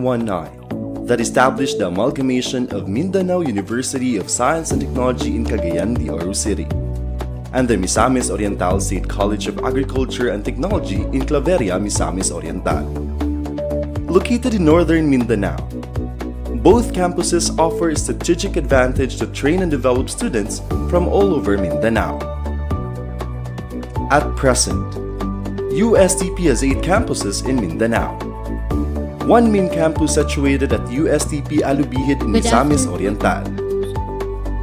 𝙎𝙪𝙪𝙪 that established the amalgamation of Mindanao University of Science and Technology in 𝘾𝙖𝙧𝙪𝙪 City and the Misamis Oriental State College of Agriculture and Technology in Claveria, Misamis Oriental. Located in northern Mindanao, both campuses offer a strategic advantage to train and develop students from all over Mindanao. At present, USTP has 8 campuses in Mindanao. One main campus situated at USTP 𝙎𝙪𝙪𝙙 in Misamis Oriental.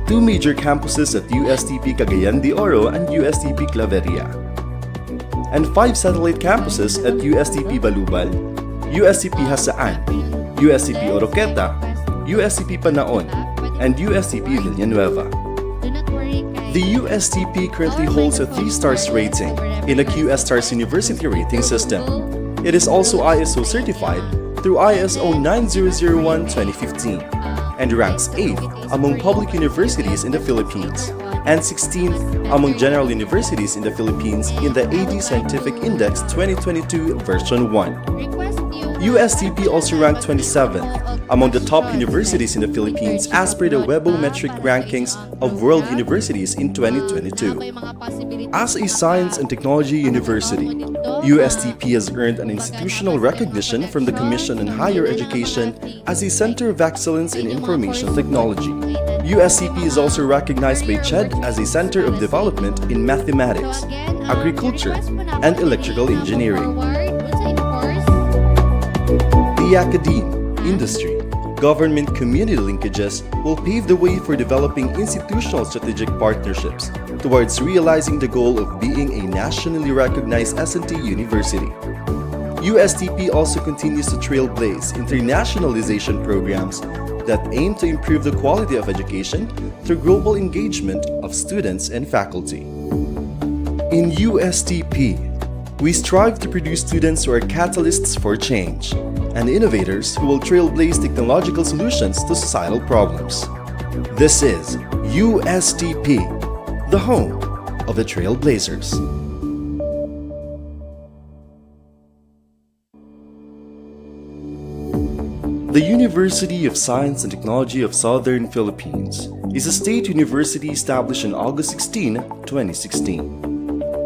2 major campuses at USTP 𝘾𝙖𝙧𝙪𝙪𝙀 and USTP Claveria. And 5 satellite campuses at USTP Balubal, USTP 𝙎𝙪𝙪𝙪𝙀, USTP Oroqueta, USTP Panaon, and USTP Villanueva. The USTP currently holds a 3 stars rating in the 𝑞𝑠 University Rating System. It is also ISO certified through ISO 9001:2015 and ranks 8th among public universities in the Philippines and 16th among general universities in the Philippines in the AD Scientific Index 2022 version 1. USTP also ranked 27th among the top universities in the Philippines as per the Webometric Rankings of World Universities in 2022. As a science and technology university, USTP has earned an institutional recognition from the Commission on Higher Education as a Center of Excellence in Information Technology. USTP is also recognized by 𝙎𝙪 as a Center of Development in Mathematics, Agriculture, and Electrical Engineering. The academe, industry, government community linkages will pave the way for developing institutional strategic partnerships towards realizing the goal of being a nationally recognized S&T university. USTP also continues to trailblaze internationalization programs that aim to improve the quality of education through global engagement of students and faculty. In USTP, we strive to produce students who are catalysts for change and innovators who will trailblaze technological solutions to societal problems. This is USTP, the home of the Trailblazers. The University of Science and Technology of Southern Philippines is a state university established on August 16, 2016.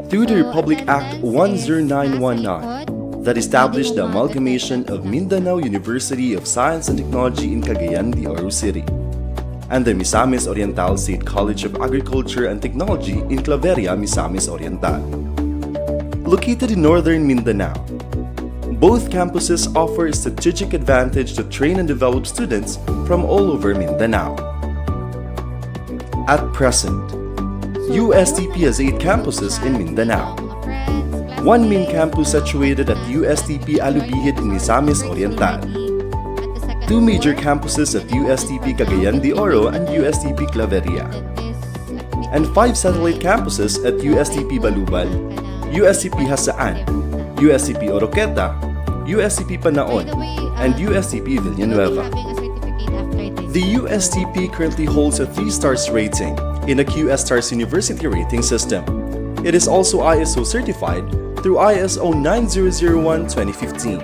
Through the Republic Act 10919, that established the amalgamation of Mindanao University of Science and Technology in 𝘾𝙧𝙪𝙪 City and the Misamis Oriental State College of Agriculture and Technology in Claveria, Misamis Oriental. Located in northern Mindanao, both campuses offer a strategic advantage to train and develop students from all over Mindanao. At present, USTP has 8 campuses in Mindanao. One main campus situated at USTP 𝙎𝙪𝙪𝙙 in Misamis Oriental. 2 major campuses at USTP 𝘾𝙖𝙧𝙪𝙪𝙀 and USTP Claveria. And 5 satellite campuses at USTP Balubal, USTP 𝙎𝙪𝙪𝙪𝙀, USTP Oroqueta, USTP Panaon, and USTP Villanueva. The USTP currently holds a 3 stars rating in the 𝑞𝑠 University Rating System. It is also ISO certified through ISO 9001:2015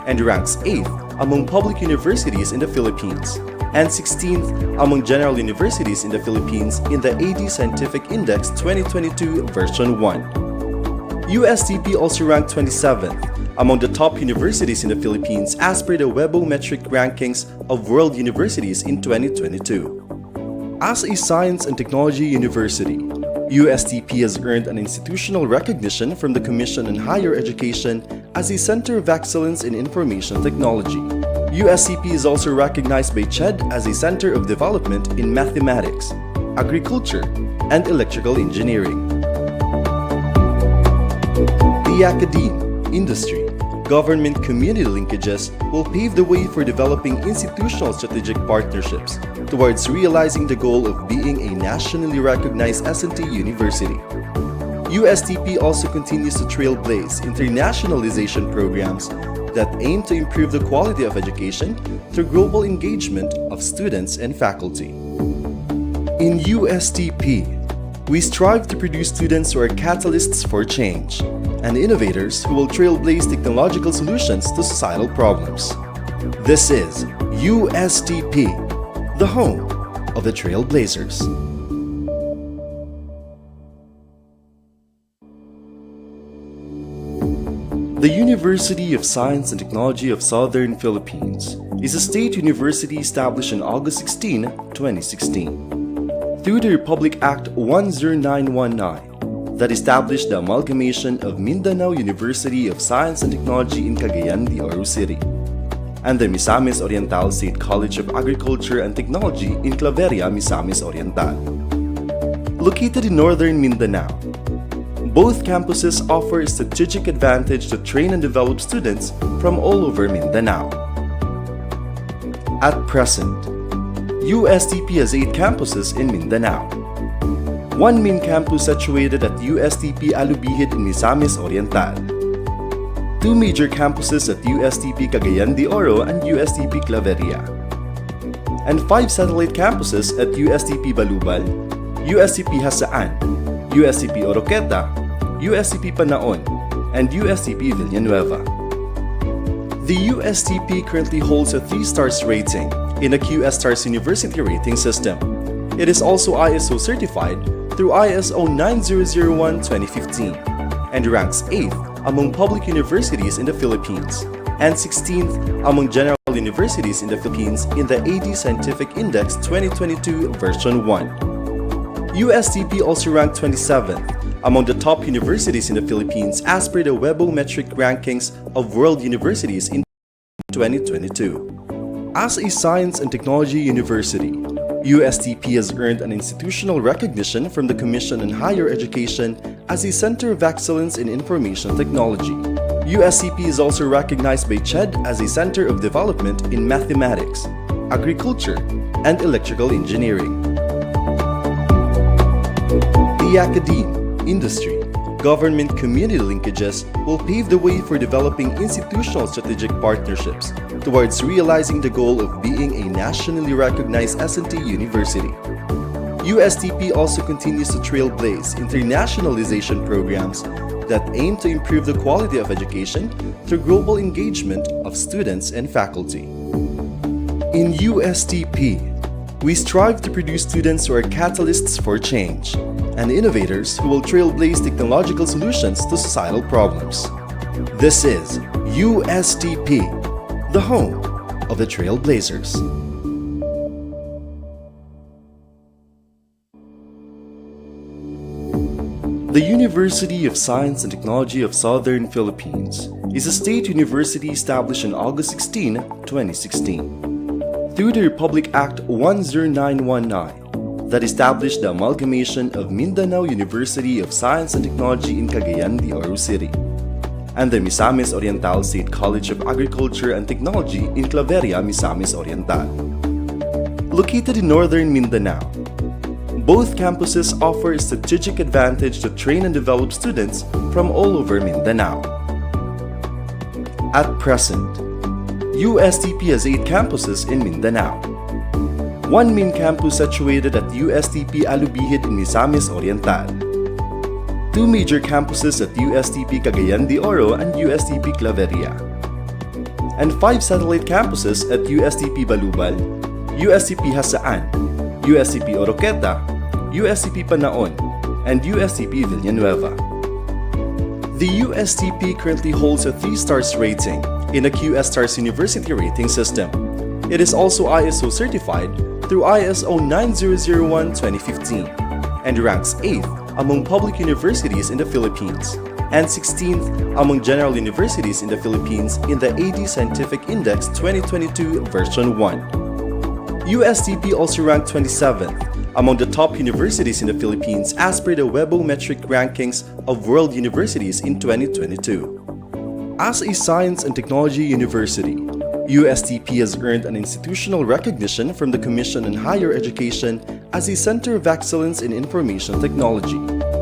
and ranks 8th among public universities in the Philippines and 16th among general universities in the Philippines in the AD Scientific Index 2022 version 1. USTP also ranked 27th among the top universities in the Philippines as per the Webometric Rankings of World Universities in 2022. As a science and technology university, USTP has earned an institutional recognition from the Commission on Higher Education as a Center of Excellence in Information Technology. USTP is also recognized by 𝙎𝙪 as a Center of Development in Mathematics, Agriculture, and Electrical Engineering. The academe, industry, government community linkages will pave the way for developing institutional strategic partnerships towards realizing the goal of being a nationally recognized S&T university. USTP also continues to trailblaze internationalization programs that aim to improve the quality of education through global engagement of students and faculty. In USTP, we strive to produce students who are catalysts for change and innovators who will trailblaze technological solutions to societal problems. This is USTP, the home of the Trailblazers. The University of Science and Technology of Southern Philippines is a state university established on August 16, 2016. Through the Republic Act 10919 that established the amalgamation of Mindanao University of Science and Technology in 𝘾𝙖𝙧𝙪𝙙 City and the Misamis Oriental State College of Agriculture and Technology in Claveria, Misamis Oriental. Located in northern Mindanao, both campuses offer a strategic advantage to train and develop students from all over Mindanao. At present, USTP has 8 campuses in Mindanao. One main campus situated at USTP 𝙎𝙪𝙪𝙙 in Misamis Oriental. 2 major campuses at USTP 𝘾𝙖𝙧𝙪𝙙 and USTP Claveria. And 5 satellite campuses at USTP Balubal, USTP 𝙎𝙩𝙪𝙪𝙙, USTP Oroqueta, USTP Panaon, and USTP Villanueva. The USTP currently holds a 3 stars rating in the QS-Stars University Rating System. It is also ISO certified through ISO 9001:2015 and ranks 8th among public universities in the Philippines and 16th among general universities in the Philippines in the AD Scientific Index 2022 version 1. USTP also ranked 27th among the top universities in the Philippines as per the Webometric rankings of world universities in 2022. As a science and technology university, USTP has earned an institutional recognition from the Commission on Higher Education as a Center of Excellence in Information Technology. USTP is also recognized by 𝘎𝙪 as a Center of Development in Mathematics, Agriculture, and Electrical Engineering. The academe, industry, government community linkages will pave the way for developing institutional strategic partnerships towards realizing the goal of being a nationally recognized S&T university. USTP also continues to trailblaze internationalization programs that aim to improve the quality of education through global engagement of students and faculty. In USTP, we strive to produce students who are catalysts for change and innovators who will trailblaze technological solutions to societal problems. This is USTP, the home of the Trailblazers. The University of Science and Technology of Southern Philippines is a state university established on August 16, 2016. Through the Republic Act 10919 that established the amalgamation of Mindanao University of Science and Technology in 𝘾𝙖𝙧𝙪𝙙 City and the Misamis Oriental State College of Agriculture and Technology in Claveria, Misamis Oriental. Located in northern Mindanao, both campuses offer a strategic advantage to train and develop students from all over Mindanao. At present, USTP has 8 campuses in Mindanao. One main campus situated at USTP 𝙎𝙪𝙪𙙙 in Misamis Oriental. 2 major campuses at USTP 𝘾𝙖𝙧𝙪𝙪𙙙 and USTP Claveria. And 5 satellite campuses at USTP Balubal, USTP 𝙎𝙪𝙪𝙪𝙙, USTP Oroqueta, USTP Panaon, and USTP Villanueva. The USTP currently holds a 3 stars rating in the QS-Stars University Rating System. It is also ISO certified through ISO 9001:2015 and ranks 8th among public universities in the Philippines and 16th among general universities in the Philippines in the AD Scientific Index 2022 version 1. USTP also ranked 27th among the top universities in the Philippines as per the Webometric rankings of world universities in 2022. As a science and technology university, USTP has earned an institutional recognition from the Commission on Higher Education as a Center of Excellence in Information Technology.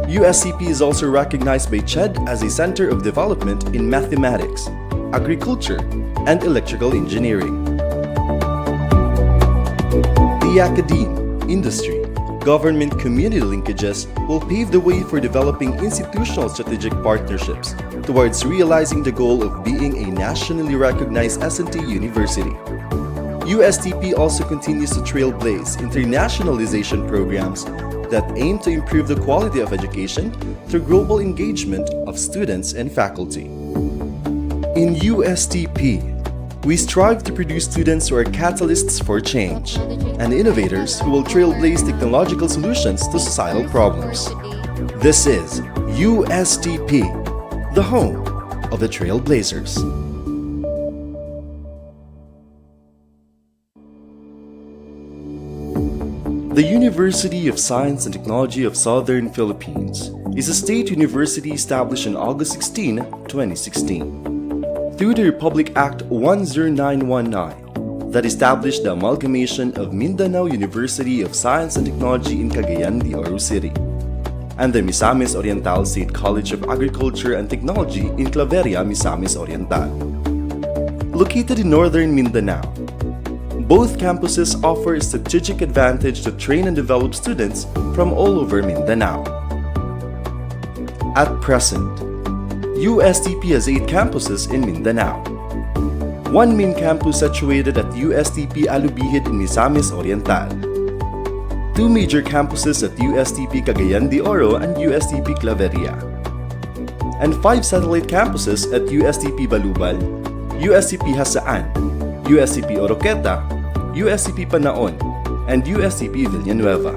USTP is also recognized by 𝘎𝙪 as a Center of Development in Mathematics, Agriculture, and Electrical Engineering. The academe, industry, government-community linkages will pave the way for developing institutional strategic partnerships towards realizing the goal of being a nationally recognized S&T university. USTP also continues to trailblaze internationalization programs that aim to improve the quality of education through global engagement of students and faculty. In USTP, we strive to produce students who are catalysts for change and innovators who will trailblaze technological solutions to societal problems. This is USTP, the home of the Trailblazers. The University of Science and Technology of Southern Philippines is a state university established on August 16, 2016. Through the Republic Act 10919 that established the amalgamation of Mindanao University of Science and Technology in Cagayan de Oro City and the Misamis Oriental State College of Agriculture and Technology in Claveria, Misamis Oriental. Located in northern Mindanao, both campuses offer a strategic advantage to train and develop students from all over Mindanao. At present, USTP has 8 campuses in Mindanao. One main campus situated at USTP 𝙎𝙪𝙪𝙙 in Misamis Oriental. 2 major campuses at USTP Cagayan de Oro and USTP Claveria. And 5 satellite campuses at USTP Balubal, USTP Hasaan, USTP Oroqueta, USTP Panaon, and USTP Villanueva.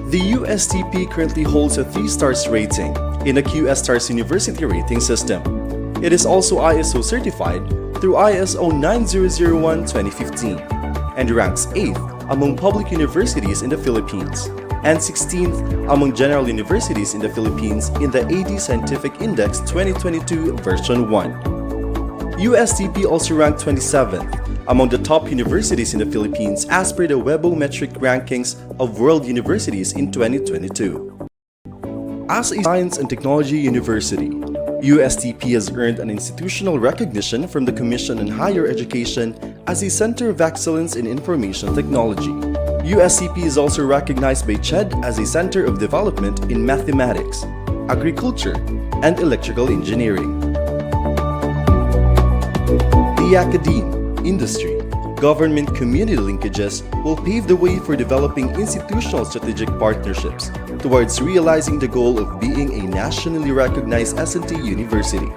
The USTP currently holds a 3 stars rating in a QS Stars University rating system. It is also ISO certified through ISO 9001:2015 and ranks 8th among public universities in the Philippines and 16th among general universities in the Philippines in the AD Scientific Index 2022 version 1. USTP also ranked 27th among the top universities in the Philippines as per the Webometric rankings of world universities in 2022. As a science and technology university, USTP has earned an institutional recognition from the Commission on Higher Education as a Center of Excellence in Information Technology. USTP is also recognized by CHED as a Center of Development in Mathematics, Agriculture, and Electrical Engineering. The academe, industry, government community linkages will pave the way for developing institutional strategic partnerships towards realizing the goal of being a nationally recognized S&T university.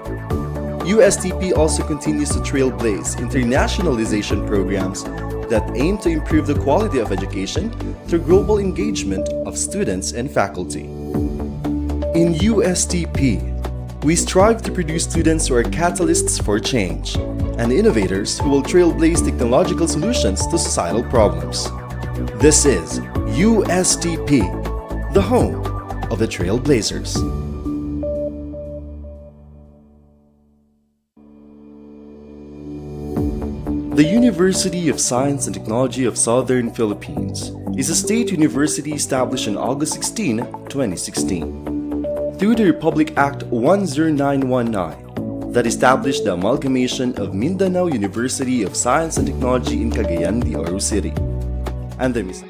USTP also continues to trailblaze internationalization programs that aim to improve the quality of education through global engagement of students and faculty. In USTP, we strive to produce students who are catalysts for change and innovators who will trailblaze technological solutions to societal problems. This is USTP, the home of the Trailblazers. The University of Science and Technology of Southern Philippines is a state university established on August 16, 2016. Through the Republic Act 10919 that established the amalgamation of Mindanao University of Science and Technology in Cagayan de Oro City and the university.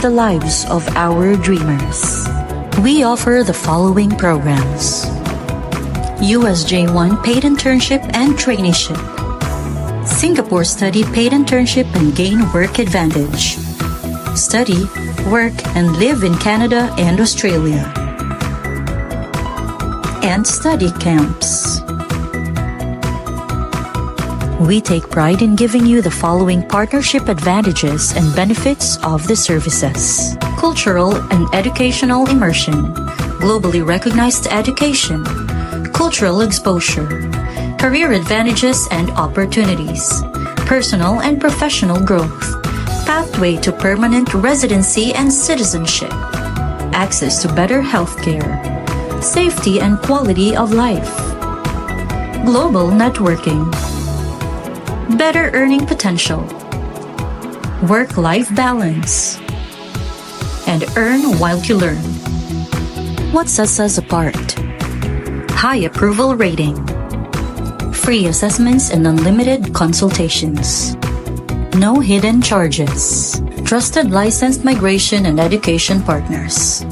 the lives of our dreamers. We offer the following programs: USJ1 Paid Internship and Traineeship, Singapore Study Paid Internship and Gain Work Advantage, Study, Work, and Live in Canada and Australia, and Study Camps. We take pride in giving you the following partnership advantages and benefits of the services: cultural and educational immersion, globally recognized education, cultural exposure, career advantages and opportunities, personal and professional growth, pathway to permanent residency and citizenship, access to better healthcare, safety and quality of life, global networking, better earning potential, work-life balance, and earn while you learn. What sets us apart? High approval rating, free assessments and unlimited consultations, no hidden charges, trusted licensed migration and education partners.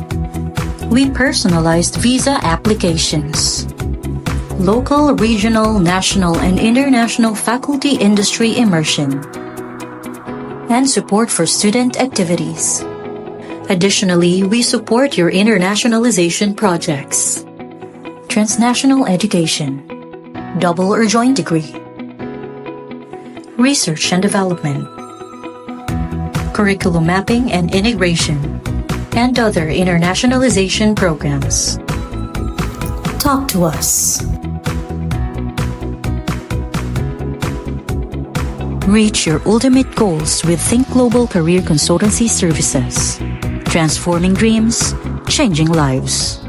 We personalized visa applications, local, regional, national, and international faculty industry immersion, and support for student activities. Additionally, we support your internationalization projects, transnational education, double or joint degree, research and development, curriculum mapping and integration, and other internationalization programs. Talk to us. Reach your ultimate goals with Think Global Career Consultancy Services. Transforming dreams, changing lives.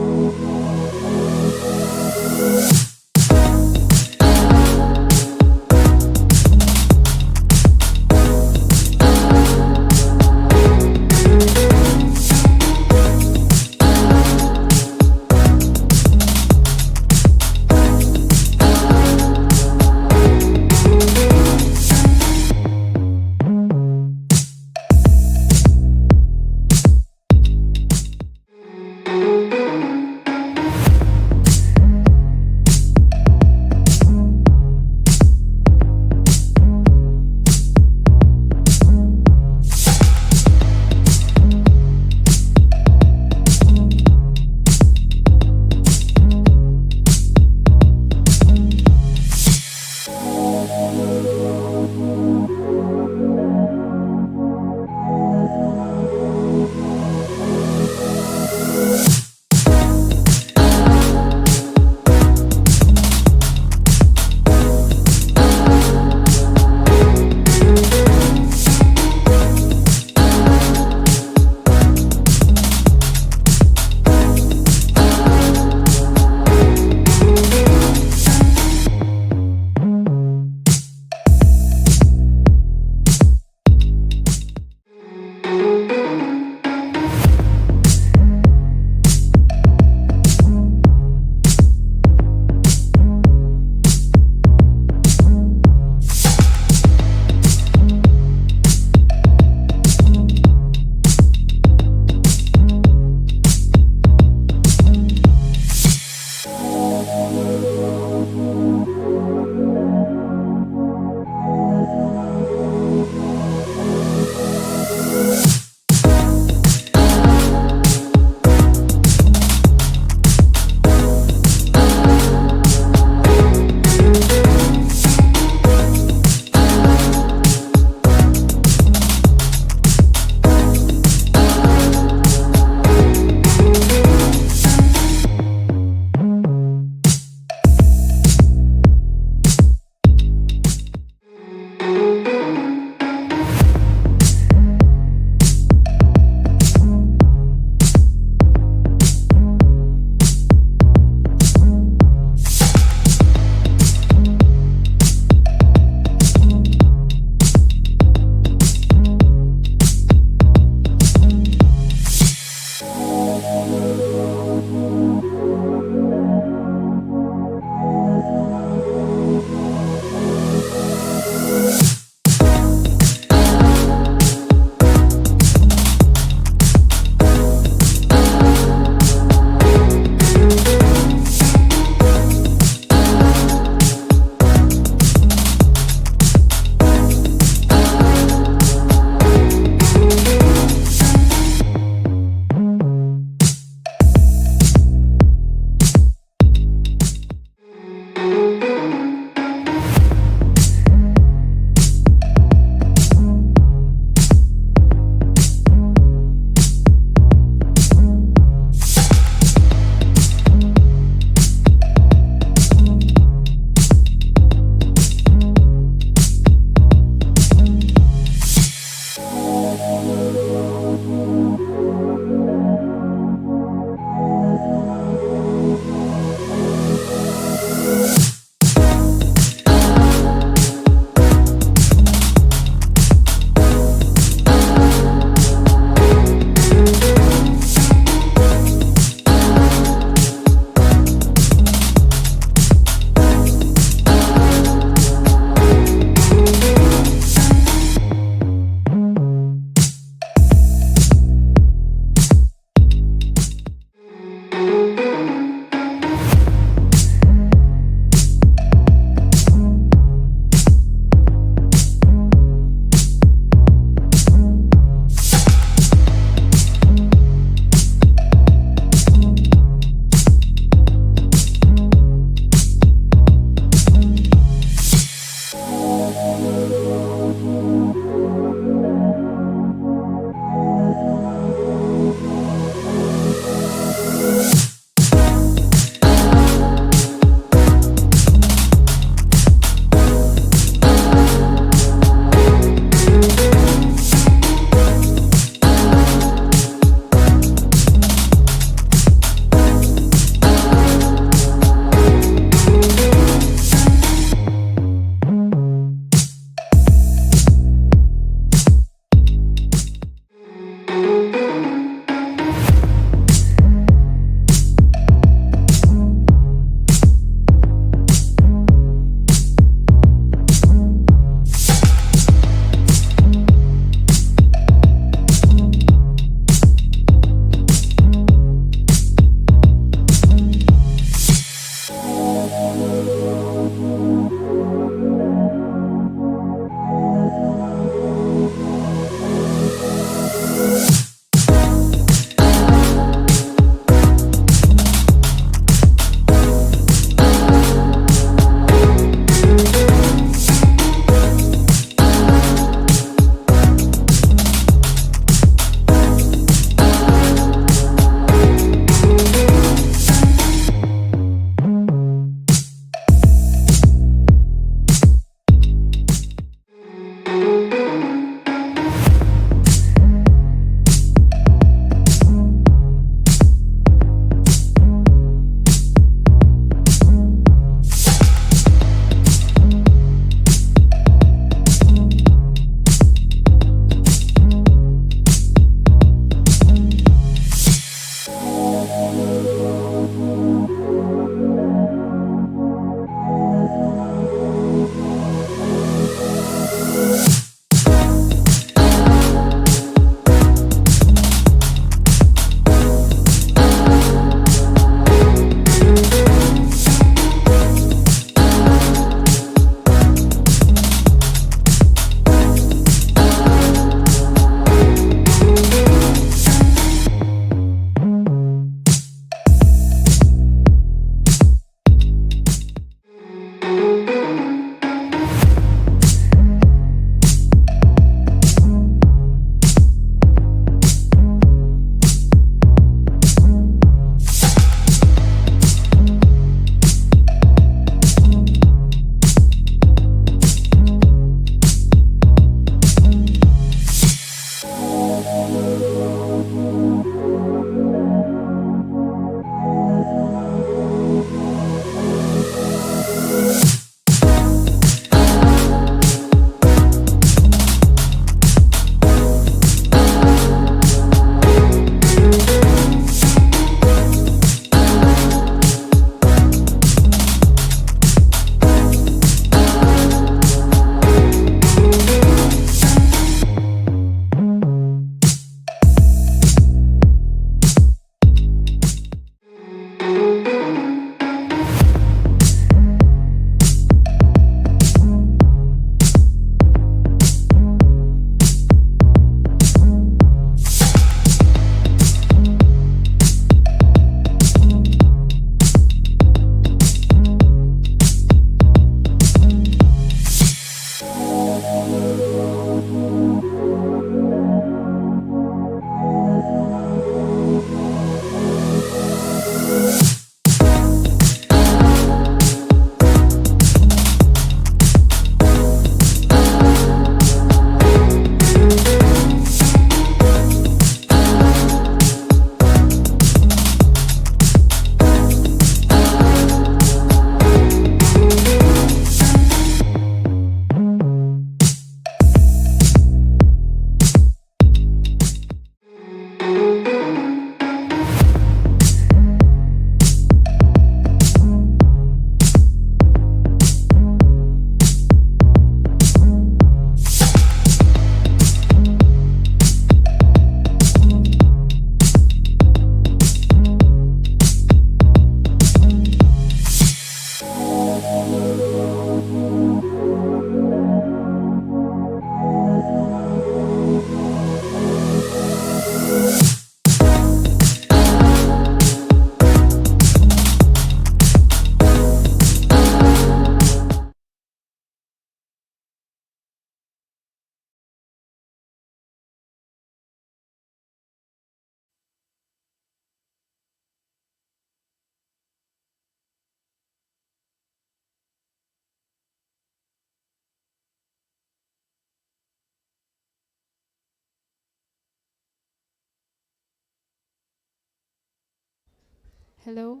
Hello.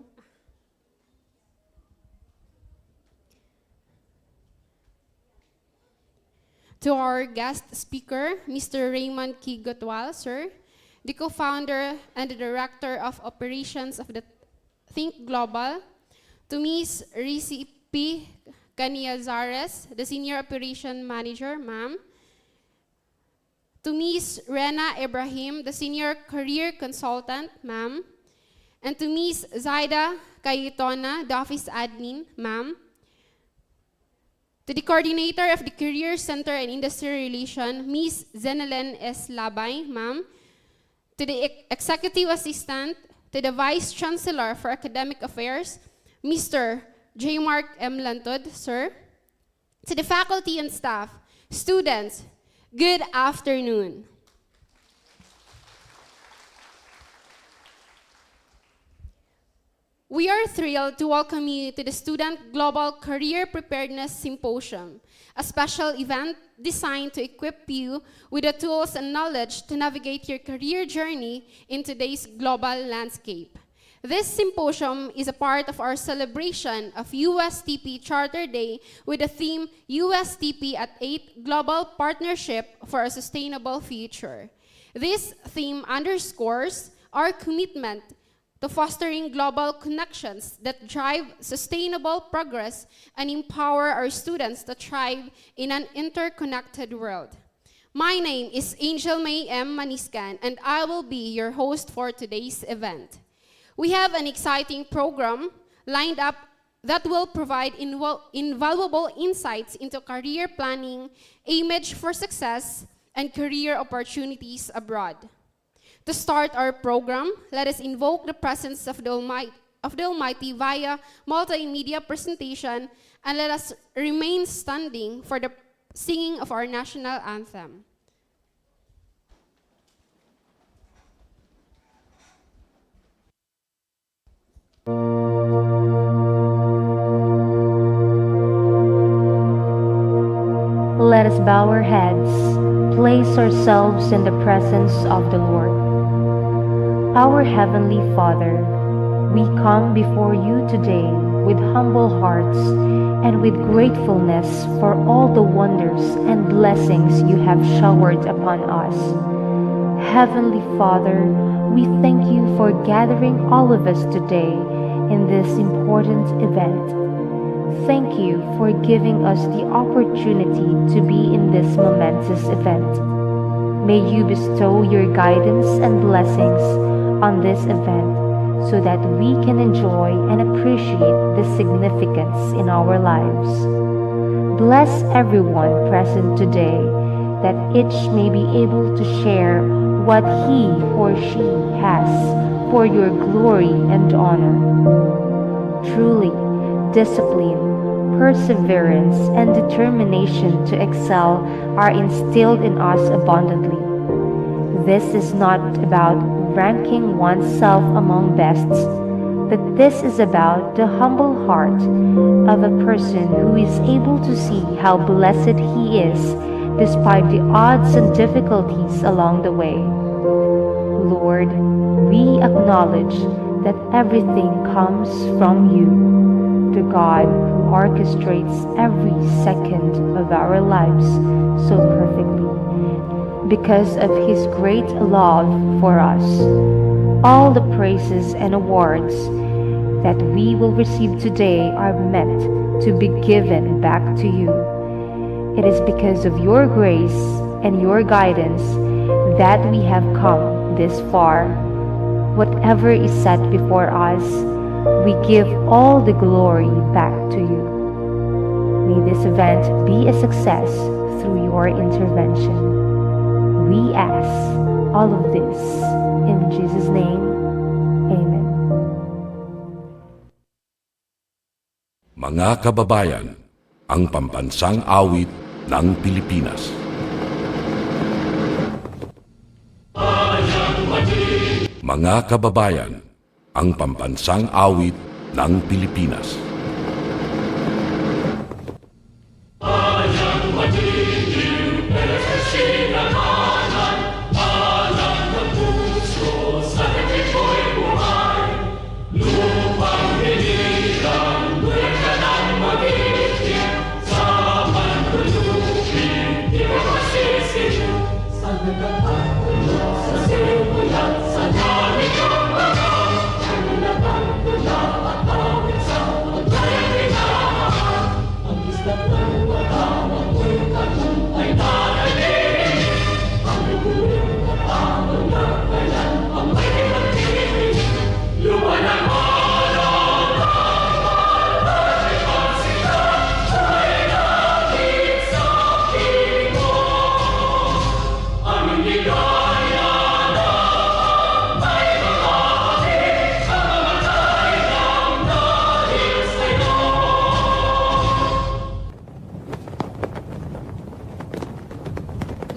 To our guest speaker, Mr. Raymond 𝘾𝙧𝙪𝙙, sir, the co-founder and the director of operations of the Think Global. To Ms. 𝙎𝙩𝙪𝙙𝙪𝙙 𝘾𝙖𝙧𝙚, the senior operation manager, ma'am. To Ms. Rena Ibrahim, the senior career consultant, ma'am. And to Ms. 𝙎𝙩𝙪𝙙𝙀 𝙀𝙀𝙀, the office admin, ma'am. To the coordinator of the Career Center and Industry Relation, Ms. Zenelen S. Labay, ma'am. To the executive assistant, to the Vice Chancellor for Academic Affairs, Mr. J. Mark M. Lantod, sir. To the faculty and staff, students, good afternoon. We are thrilled to welcome you to the Student Global Career Preparedness Symposium, a special event designed to equip you with the tools and knowledge to navigate your career journey in today's global landscape. This symposium is a part of our celebration of USTP Charter Day with the theme USTP at 8 Global Partnership for a Sustainable Future. This theme underscores our commitment to fostering global connections that drive sustainable progress and empower our students to thrive in an interconnected world. My name is Angel May M. Maniscan, and I will be your host for today's event. We have an exciting program lined up that will provide invaluable insights into career planning, image for success, and career opportunities abroad. To start our program, let us invoke the presence of the Almighty via multimedia presentation, and let us remain standing for the singing of our national anthem. Let us bow our heads, place ourselves in the presence of the Lord. Our Heavenly Father, we come before you today with humble hearts and with gratefulness for all the wonders and blessings you have showered upon us. Heavenly Father, we thank you for gathering all of us today in this important event. Thank you for giving us the opportunity to be in this momentous event. May you bestow your guidance and blessings on this event so that we can enjoy and appreciate the significance in our lives. Bless everyone present today, that each may be able to share what he or she has for your glory and honor. Truly, discipline, perseverance, and determination to excel are instilled in us abundantly. This is not about ranking oneself among bests, but this is about the humble heart of a person who is able to see how blessed he is despite the odds and difficulties along the way. Lord, we acknowledge that everything comes from you, the God who orchestrates every second of our lives so perfectly. Because of his great love for us, all the praises and awards that we will receive today are meant to be given back to you. It is because of your grace and your guidance that we have come this far. Whatever is set before us, we give all the glory back to you. May this event be a success through your intervention. We ask all of this in Jesus' name. Amen. Mga kababayan, ang pambansang awit ng Pilipinas. Mga kababayan, ang pambansang awit ng Pilipinas. Lord.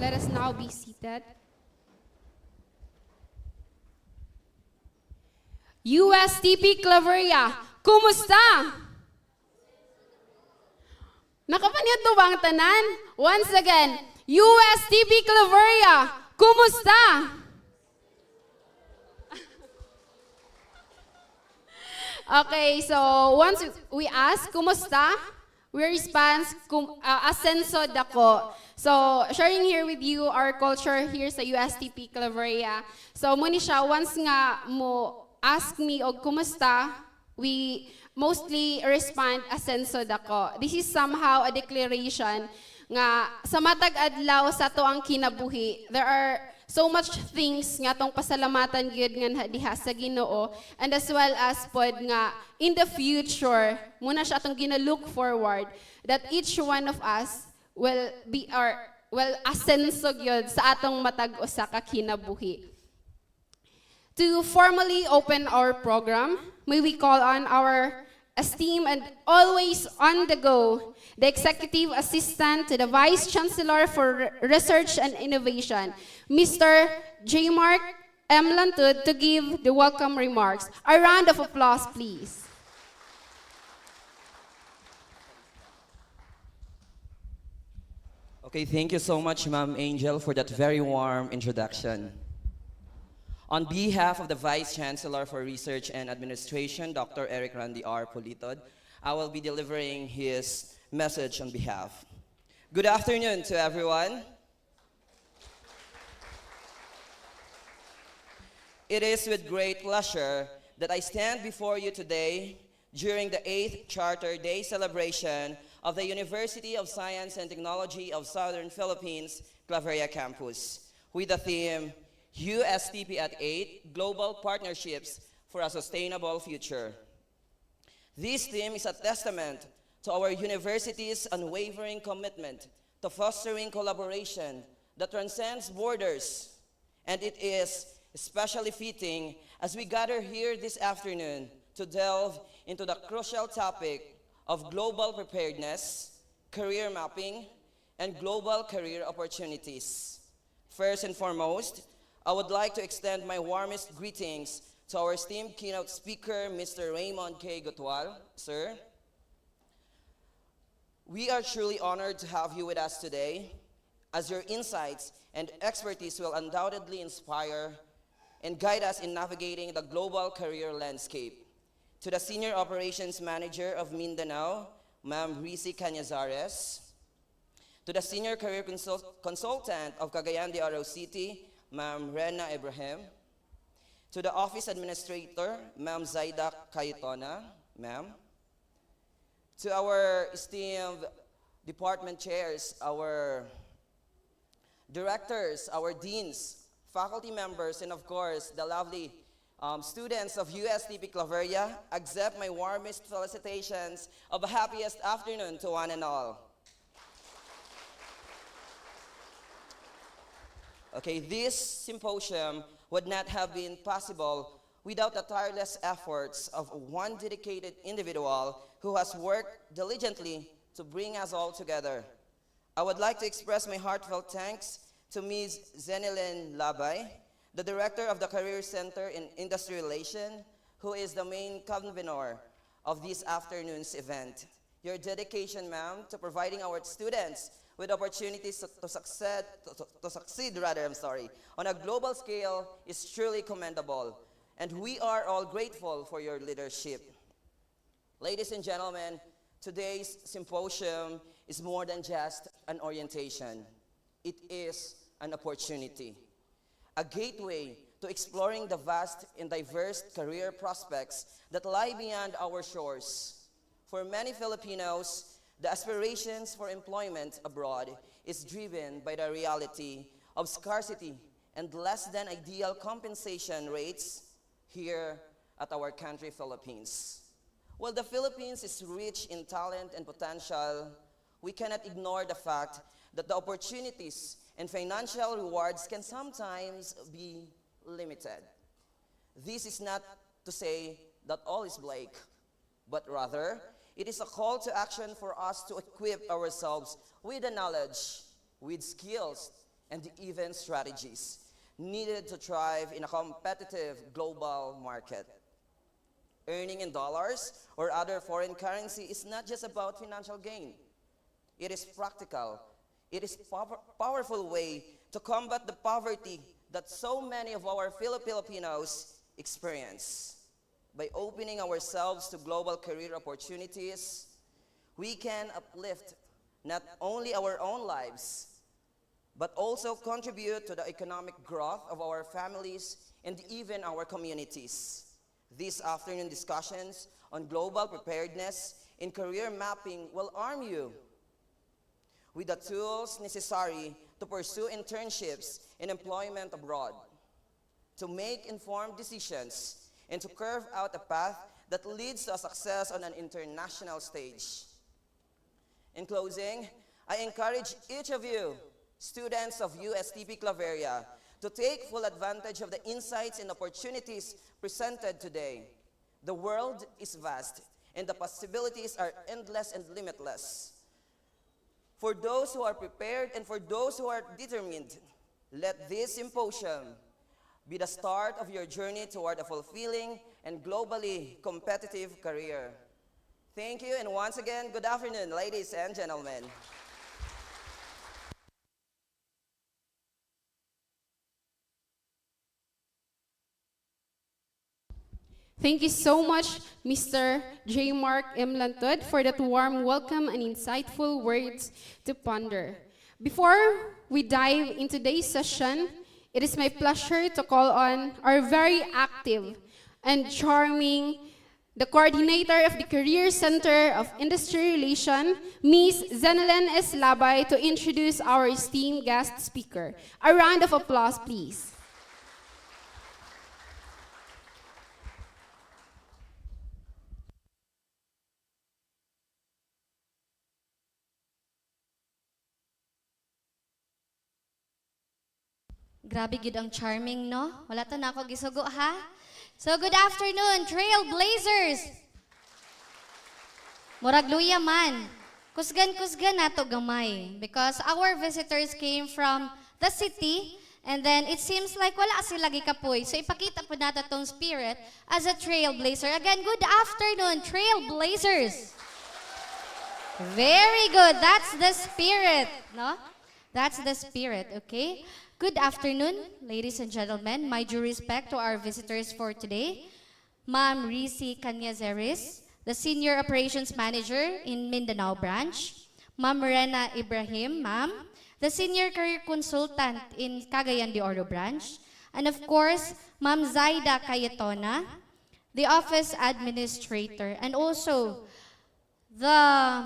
Let us now be seated. USTP Claveria, kumusta? Nakapanyod to bang tanan? Once again, USTP Claveria, kumusta? Okay, so once we ask, kumusta? We respond, asenso dako. So, sharing here with you our culture here sa USTP Claveria. So, muni siya, once nga mo ask me og kumusta, we mostly respond asenso dako. This is somehow a declaration nga sa matag adlaw sa to ang kinabuhi. There are so much things nga tong pasalamatan gyud nga diha sa Ginoo, and as well as pod nga in the future muna siya atong gina-look forward that each one of us will be asenso gyud sa atong matag usa ka kinabuhi. To formally open our program, may we call on our esteemed and always on the go, the Executive Assistant to the Vice Chancellor for Research and Innovation, Mr. J. Mark M. Lantud, to give the welcome remarks. A round of applause, please. Okay, thank you so much, Ma'am Angel, for that very warm introduction. On behalf of the Vice Chancellor for Research and Administration, Dr. Eric Randy R. Politod, I will be delivering his message on behalf. Good afternoon to everyone. It is with great pleasure that I stand before you today during the 8th Charter Day celebration of the University of Science and Technology of Southern Philippines, Claveria Campus, with the theme, USTP at 8, Global Partnerships for a Sustainable Future. This theme is a testament to our university's unwavering commitment to fostering collaboration that transcends borders, and it is especially fitting as we gather here this afternoon to delve into the crucial topic of global preparedness, career mapping, and global career opportunities. First and foremost, I would like to extend my warmest greetings to our esteemed keynote speaker, Mr. Raymond K. Gutwal. Sir, we are truly honored to have you with us today, as your insights and expertise will undoubtedly inspire and guide us in navigating the global career landscape. To the Senior Operations Manager of Mindanao, Ma'am Rizzi Cañazares. To the Senior Career Consultant of Cagayan de Oro City, Ma'am Rena Ibrahim. To the Office Administrator, Ma'am Zaida Cayetona, ma'am. To our esteemed department chairs, our directors, our deans, faculty members, and of course, the lovely students of USTP Claveria, accept my warmest felicitations of the happiest afternoon to one and all. Okay, this symposium would not have been possible without the tireless efforts of one dedicated individual who has worked diligently to bring us all together. I would like to express my heartfelt thanks to Ms. Zenilyn Labay, the Director of the Career Center in Industry Relations, who is the main convener of this afternoon's event. Your dedication, ma'am, to providing our students with opportunities to succeed on a global scale is truly commendable, and we are all grateful for your leadership. Ladies and gentlemen, today's symposium is more than just an orientation. It is an opportunity, a gateway to exploring the vast and diverse career prospects that lie beyond our shores. For many Filipinos, the aspirations for employment abroad is driven by the reality of scarcity and less than ideal compensation rates here at our country, Philippines. While the Philippines is rich in talent and potential, we cannot ignore the fact that the opportunities and financial rewards can sometimes be limited. This is not to say that all is bleak, but rather, it is a call to action for us to equip ourselves with the knowledge, with skills, and even strategies needed to thrive in a competitive global market. Earning in dollars or other foreign currency is not just about financial gain. It is practical. It is a powerful way to combat the poverty that so many of our Filipinos experience. By opening ourselves to global career opportunities, we can uplift not only our own lives, but also contribute to the economic growth of our families and even our communities. These afternoon discussions on global preparedness and career mapping will arm you with the tools necessary to pursue internships and employment abroad, to make informed decisions, and to carve out a path that leads to a success on an international stage. In closing, I encourage each of you, students of USTP Claveria, to take full advantage of the insights and opportunities presented today. The world is vast, and the possibilities are endless and limitless. For those who are prepared and for those who are determined, let this symposium be the start of your journey toward a fulfilling and globally competitive career. Thank you, and once again, good afternoon, ladies and gentlemen. Thank you so much, Mr. J. Mark M. Lantud, for that warm welcome and insightful words to ponder. Before we dive into today's session, it is my pleasure to call on our very active and charming, the coordinator of the Career Center of Industry Relations, Ms. Zenelyn S. Labay, to introduce our esteemed guest speaker. A round of applause, please. Grabe gid ang charming, no? Wala to na ako gisugo, ha? So, good afternoon, Trailblazers! Murag luya man. Kusgan-kusgan nato gamay. Because our visitors came from the city, and then it seems like wala sila gikapoy. So, ipakita po nato tong spirit as a trailblazer. Again, good afternoon, Trailblazers! Very good. That's the spirit, no? That's the spirit, okay? Good afternoon, ladies and gentlemen. My due respect to our visitors for today. Ma'am Risi Canyazeris, the Senior Operations Manager in Mindanao Branch. Ma'am Rena Ibrahim, ma'am, the Senior Career Consultant in Cagayan de Oro Branch. And of course, Ma'am Zaida Cayetona, the Office Administrator. And also, the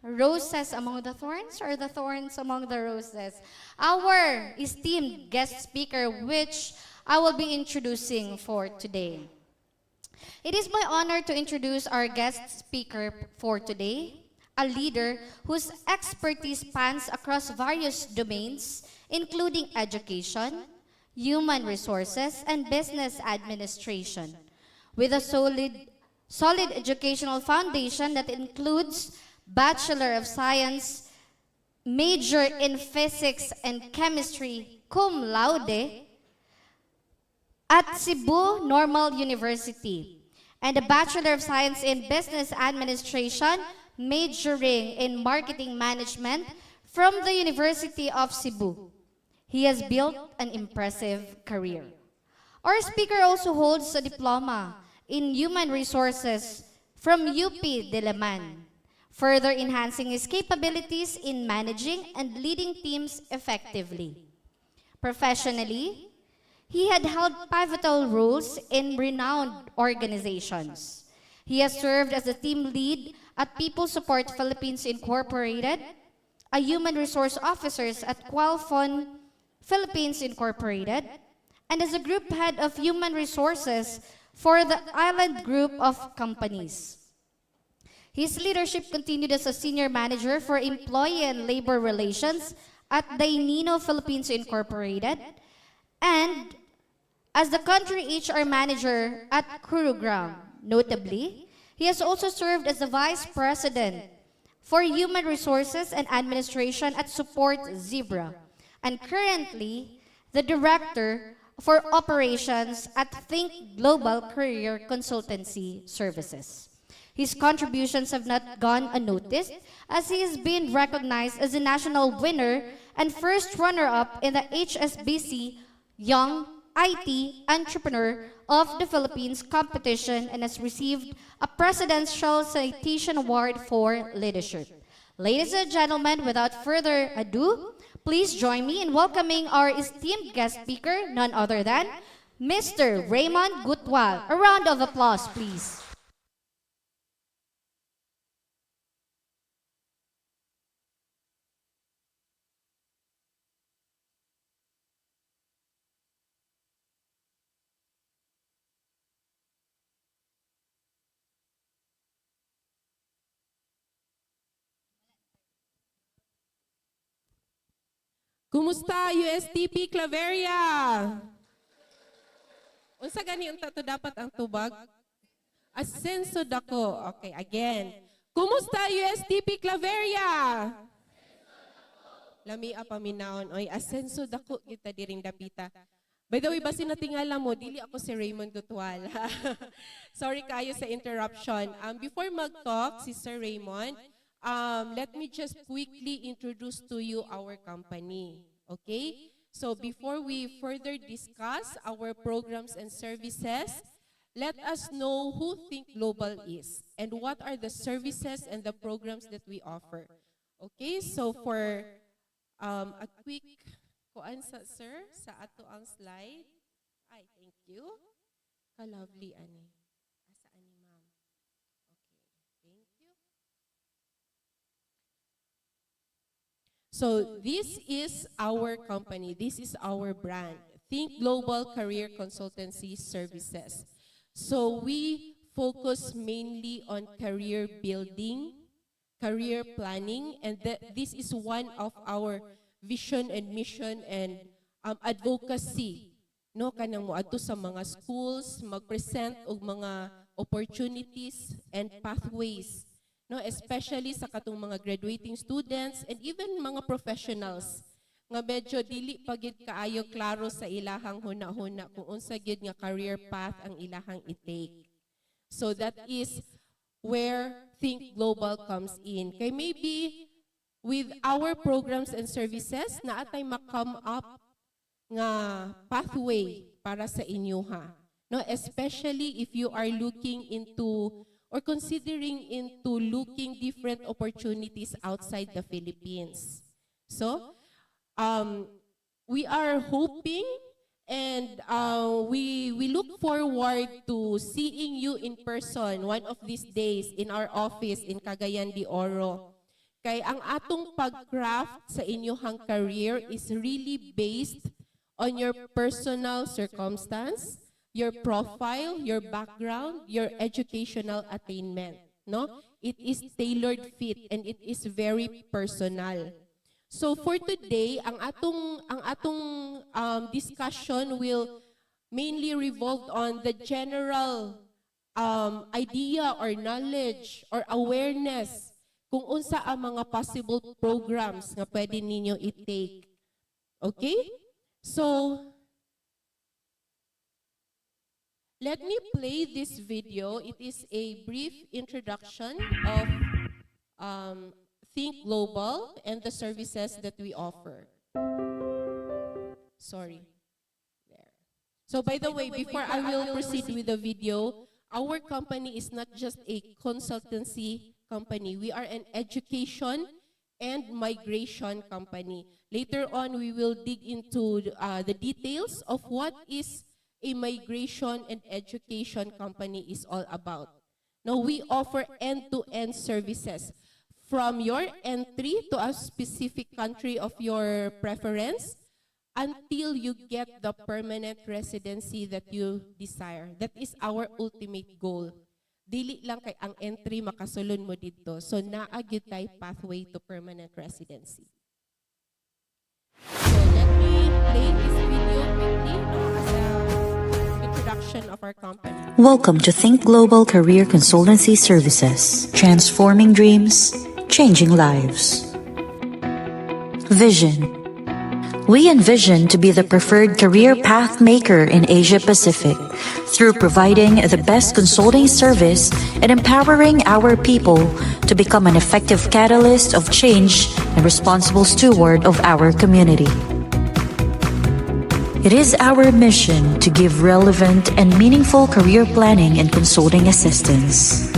roses among the thorns, or the thorns among the roses? Our esteemed guest speaker, which I will be introducing for today. It is my honor to introduce our guest speaker for today, a leader whose expertise spans across various domains, including education, human resources, and business administration, with a solid educational foundation that includes Bachelor of Science, major in Physics and Chemistry, cum laude, at Cebu Normal University, and a Bachelor of Science in Business Administration, majoring in Marketing Management from the University of Cebu. He has built an impressive career. Our speaker also holds a diploma in Human Resources from UP Diliman, further enhancing his capabilities in managing and leading teams effectively. Professionally, he had held pivotal roles in renowned organizations. He has served as a team lead at People Support Philippines Incorporated, a human resource officer at Qualfon Philippines Incorporated, and as a group head of human resources for the Island Group of Companies. His leadership continued as a senior manager for employee and labor relations at Dainino Philippines Incorporated, and as the country HR manager at Kurugram. Notably, he has also served as the vice president for human resources and administration at Support Zebra, and currently the director for operations at Think Global Career Consultancy Services. His contributions have not gone unnoticed, as he has been recognized as a national winner and first runner-up in the HSBC Young IT Entrepreneur of the Philippines competition, and has received a Presidential Citation Award for Leadership. Ladies and gentlemen, without further ado, please join me in welcoming our esteemed guest speaker, none other than Mr. Raymond Gutwal. A round of applause, please. Kumusta USTP Claveria? Unsa gani unta to dapat ang tubag? Asenso dako. Okay, again. Kumusta USTP Claveria? Lami paminaon oy asenso dako kita diring dapita. By the way, basi natingala mo, dili ako si Raymond Gutwal. Sorry kayo sa interruption. Before mag-talk si Sir Raymond, let me just quickly introduce to you our company, okay? So before we further discuss our programs and services, let us know who Think Global is and what are the services and the programs that we offer. Okay, so for a quick kuan sa sir sa ato ang slide. Ay, thank you. Ka-lovely ani. Asa ani ma'am? Okay, thank you. So this is our company, this is our brand, Think Global Career Consultancy Services. So we focus mainly on career building, career planning, and this is one of our vision and mission and advocacy. No, kanang moadto sa mga schools, mag-present og mga opportunities and pathways. No, especially sa katong mga graduating students and even mga professionals nga medyo dili pagid kaayo klaro sa ilahang huna-huna kung unsa gyud nga career path ang ilahang i-take. So that is where Think Global comes in. Kay maybe with our programs and services na atay ma-come up nga pathway para sa inyuha. No, especially if you are looking into or considering into looking different opportunities outside the Philippines. So, we are hoping and we look forward to seeing you in person one of these days in our office in Cagayan de Oro. Kay ang atong pag-craft sa inyong career is really based on your personal circumstance, your profile, your background, your educational attainment, no? It is tailored fit and it is very personal. So for today, ang atong discussion will mainly revolve on the general idea or knowledge or awareness kung unsa ang mga possible programs nga pwede ninyo i-take. Okay? So let me play this video. It is a brief introduction of Think Global and the services that we offer. Sorry. There. So by the way, before I will proceed with the video, our company is not just a consultancy company. We are an education and migration company. Later on, we will dig into the details of what is a migration and education company is all about. Now, we offer end-to-end services from your entry to a specific country of your preference until you get the permanent residency that you desire. That is our ultimate goal. Dili lang kay ang entry makasulon mo dito. So naagyo tay pathway to permanent residency. So let me play this video quickly as an introduction of our company. Welcome to Think Global Career Consultancy Services, transforming dreams, changing lives. Vision. We envision to be the preferred career path maker in Asia Pacific through providing the best consulting service and empowering our people to become an effective catalyst of change and responsible steward of our community. It is our mission to give relevant and meaningful career planning and consulting assistance.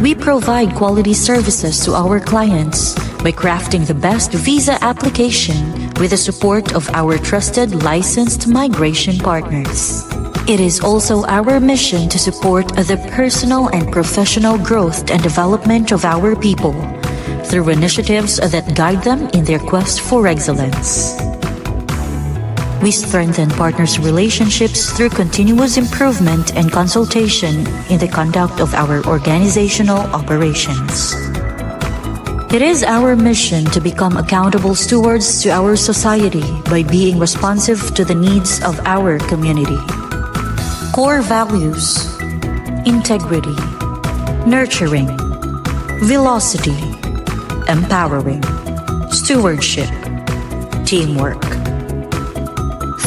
We provide quality services to our clients by crafting the best visa application with the support of our trusted licensed migration partners. It is also our mission to support the personal and professional growth and development of our people through initiatives that guide them in their quest for excellence. We strengthen partners' relationships through continuous improvement and consultation in the conduct of our organizational operations. It is our mission to become accountable stewards to our society by being responsive to the needs of our community. Core values: integrity, nurturing, velocity, empowering, stewardship, teamwork.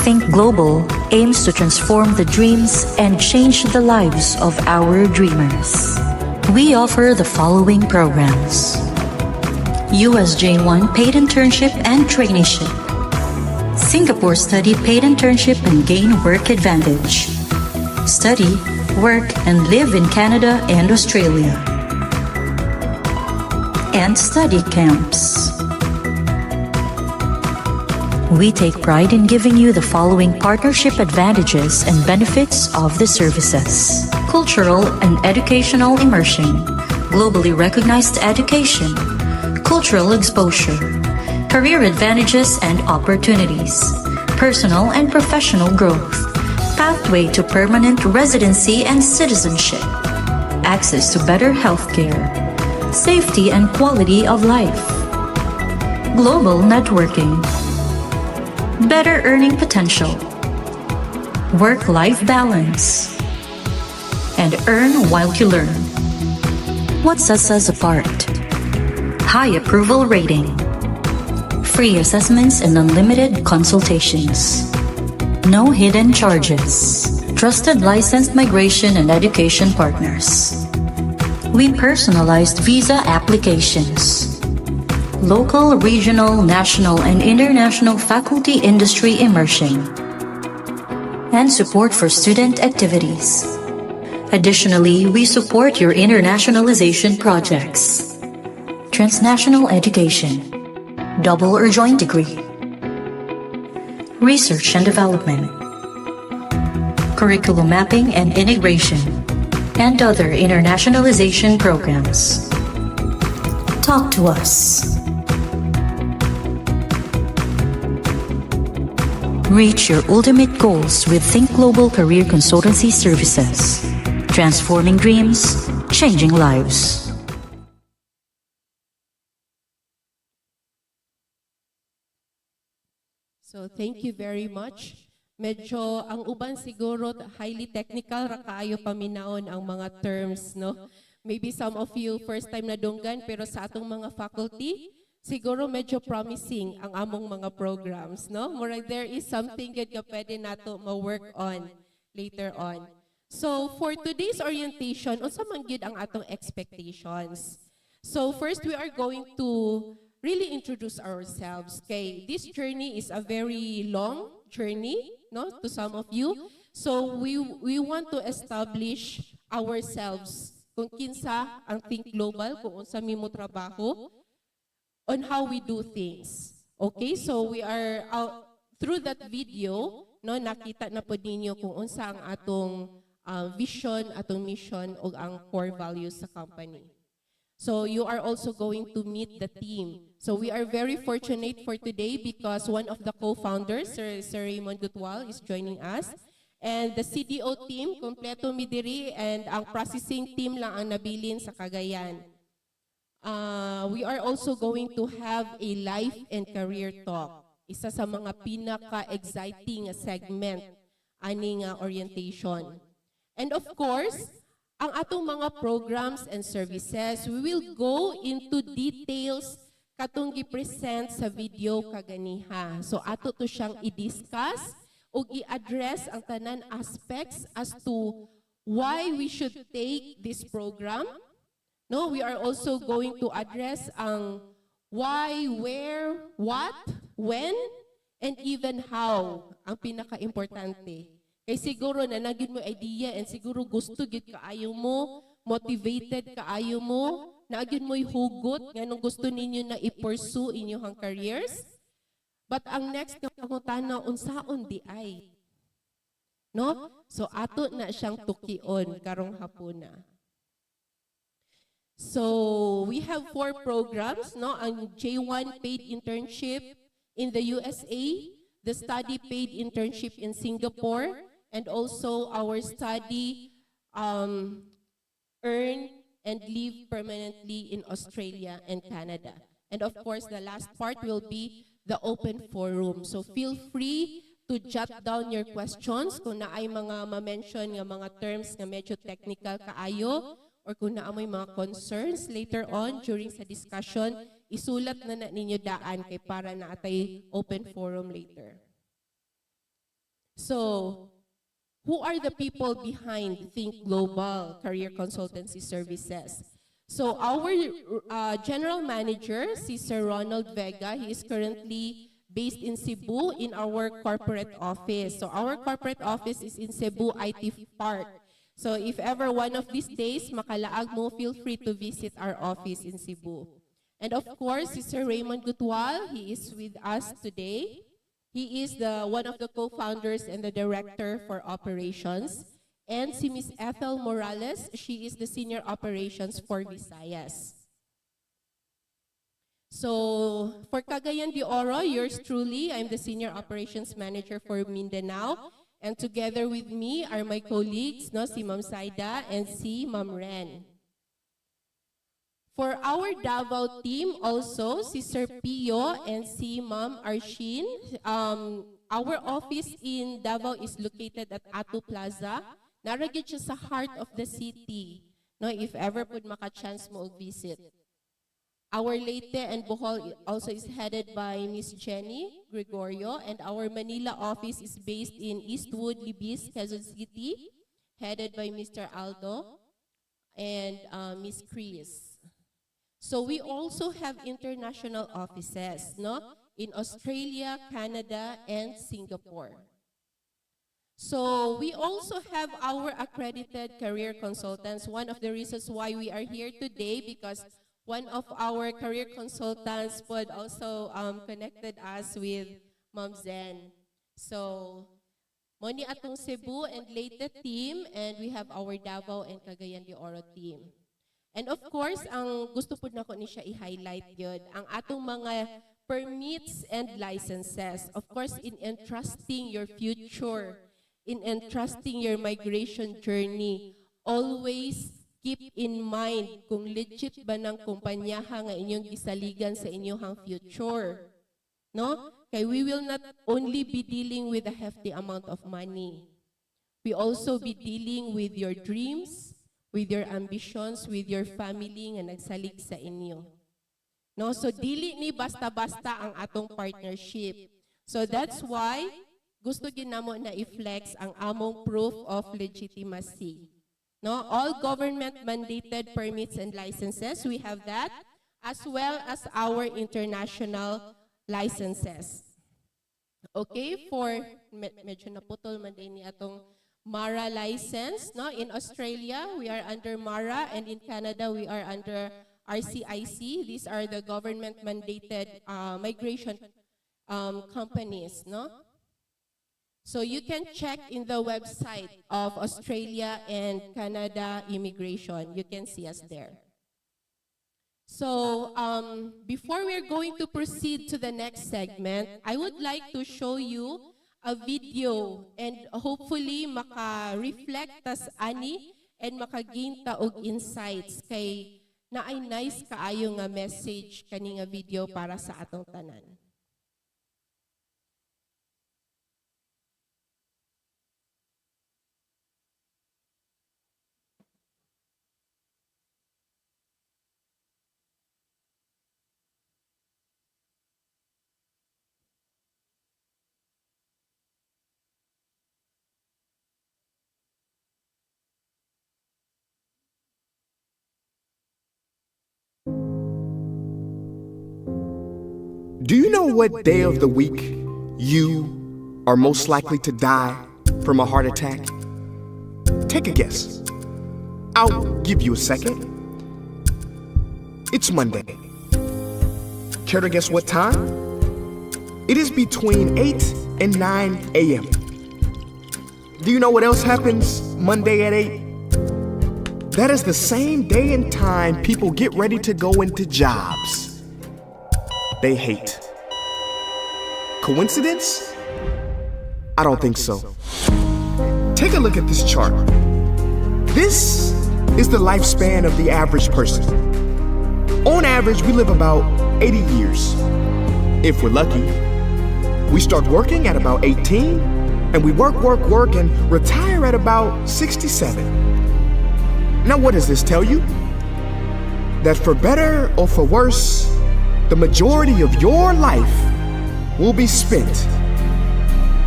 Think Global aims to transform the dreams and change the lives of our dreamers. We offer the following programs: USJ1 paid internship and traineeship, Singapore study paid internship and gain work advantage, study, work and live in Canada and Australia, and study camps. We take pride in giving you the following partnership advantages and benefits of the services: cultural and educational immersion, globally recognized education, cultural exposure, career advantages and opportunities, personal and professional growth, pathway to permanent residency and citizenship, access to better healthcare, safety and quality of life, global networking, better earning potential, work-life balance, and earn while you learn. What sets us apart? High approval rating, free assessments and unlimited consultations, no hidden charges, trusted licensed migration and education partners. We personalized visa applications, local, regional, national, and international faculty industry immersion, and support for student activities. Additionally, we support your internationalization projects, transnational education, double or joint degree, research and development, curriculum mapping and integration, and other internationalization programs. Talk to us. Reach your ultimate goals with Think Global Career Consultancy Services, transforming dreams, changing lives. So thank you very much. Medyo ang uban siguro highly technical ra kaayo paminaon ang mga terms, no? Maybe some of you first time na dunggan pero sa atong mga faculty siguro medyo promising ang among mga programs, no? Murag there is something good ka pwede nato ma-work on later on. So for today's orientation, unsa man gyud ang atong expectations? So first we are going to really introduce ourselves. Okay, this journey is a very long journey, no, to some of you. So we want to establish ourselves kung kinsa ang Think Global, kung unsa mi mo trabaho. on how we do things. Okay, so we are through that video, no, nakita na po ninyo kung unsa ang atong vision, atong mission o ang core values sa company. So you are also going to meet the team. So we are very fortunate for today because one of the co-founders, Sir Raymond Gutwal, is joining us. And the CDO team, kompleto mi diri, and ang processing team lang ang nabilin sa Cagayan. We are also going to have a life and career talk. Isa sa mga pinaka-exciting segment aning orientation. And of course, ang atong mga programs and services, we will go into details katong gi-present sa video kaganiha. So ato to siyang i-discuss o i-address ang tanan aspects as to why we should take this program. No, we are also going to address ang why, where, what, when, and even how, ang pinaka-importante. Kay siguro na naging mo idea and siguro gusto gid kaayo mo, motivated kaayo mo, naging mo'y hugot nganong gusto ninyo na i-pursue inyong careers. But ang next nga pangutana unsaon di ay? No? So ato na siyang tukion karong hapuna. So we have 4 programs, no? Ang J1 paid internship in the USA, the study paid internship in Singapore, and also our study earn and live permanently in Australia and Canada. And of course, the last part will be the open forum. So feel free to jot down your questions kung naay mga ma-mention nga mga terms nga medyo technical kaayo or kung naay mga concerns later on during sa discussion, isulat na ninyo daan kay para na atay open forum later. So, who are the people behind Think Global Career Consultancy Services? So our general manager, si Sir Ronald Vega, he is currently based in Cebu in our corporate office. So our corporate office is in Cebu IT Park. So if ever one of these days makalaag mo, feel free to visit our office in Cebu. And of course, si Sir Raymond Gutwal, he is with us today. He is one of the co-founders and the director for operations. And si Ms. Ethel Morales, she is the senior operations for Visayas. So for Cagayan de Oro, yours truly, I'm the senior operations manager for Mindanao. And together with me are my colleagues, no, si Ma'am Saida and si Ma'am Ren. For our Davao team also, si Sir Pio and si Ma'am Arshin, our office in Davao is located at Atu Plaza. Naragid siya sa heart of the city, no, if ever pud maka-chance mo visit. Our Leyte and Bohol also is headed by Miss Jenny Gregorio, and our Manila office is based in Eastwood, Libis, Quezon City, headed by Mr. Aldo and Miss Chris. So we also have international offices, no, in Australia, Canada, and Singapore. So we also have our accredited career consultants. One of the reasons why we are here today, because one of our career consultants would also connected us with Ma'am Zen. So moni atong Cebu and Leyte team, and we have our Davao and Cagayan de Oro team. And of course, ang gusto po na ko ni siya i-highlight yun, ang atong mga permits and licenses. Of course, in entrusting your future, in entrusting your migration journey, always keep in mind kung legit ba ng kumpanyaha nga inyong gisaligan sa inyong future. No? Kaya we will not only be dealing with a hefty amount of money. We also be dealing with your dreams, with your ambitions, with your family nga nagsalig sa inyo. No? So dili ni basta-basta ang atong partnership. So that's why gusto ginamo na i-flex ang among proof of legitimacy. No? All government mandated permits and licenses, we have that, as well as our international licenses. Okay, for medyo naputol man din ni atong MARA license, no? In Australia, we are under MARA, and in Canada, we are under RCIC. These are the government-mandated migration companies, no? So you can check in the website of Australia and Canada Immigration. You can see us there. So before we're going to proceed to the next segment, I would like to show you a video and hopefully maka-reflect tas ani and maka-gain ta og insights kay na ay nice kaayo nga message kani nga video para sa atong tanan. Do you know what day of the week you are most likely to die from a heart attack? Take a guess. I'll give you a second. It's Monday. Care to guess what time? It is between 8 and 9 a.m. Do you know what else happens Monday at 8? That is the same day and time people get ready to go into jobs they hate. Coincidence? I don't think so. Take a look at this chart. This is the lifespan of the average person. On average, we live about 80 years. If we're lucky, we start working at about 18, and we work, and retire at about 67. Now, what does this tell you? That for better or for worse, the majority of your life will be spent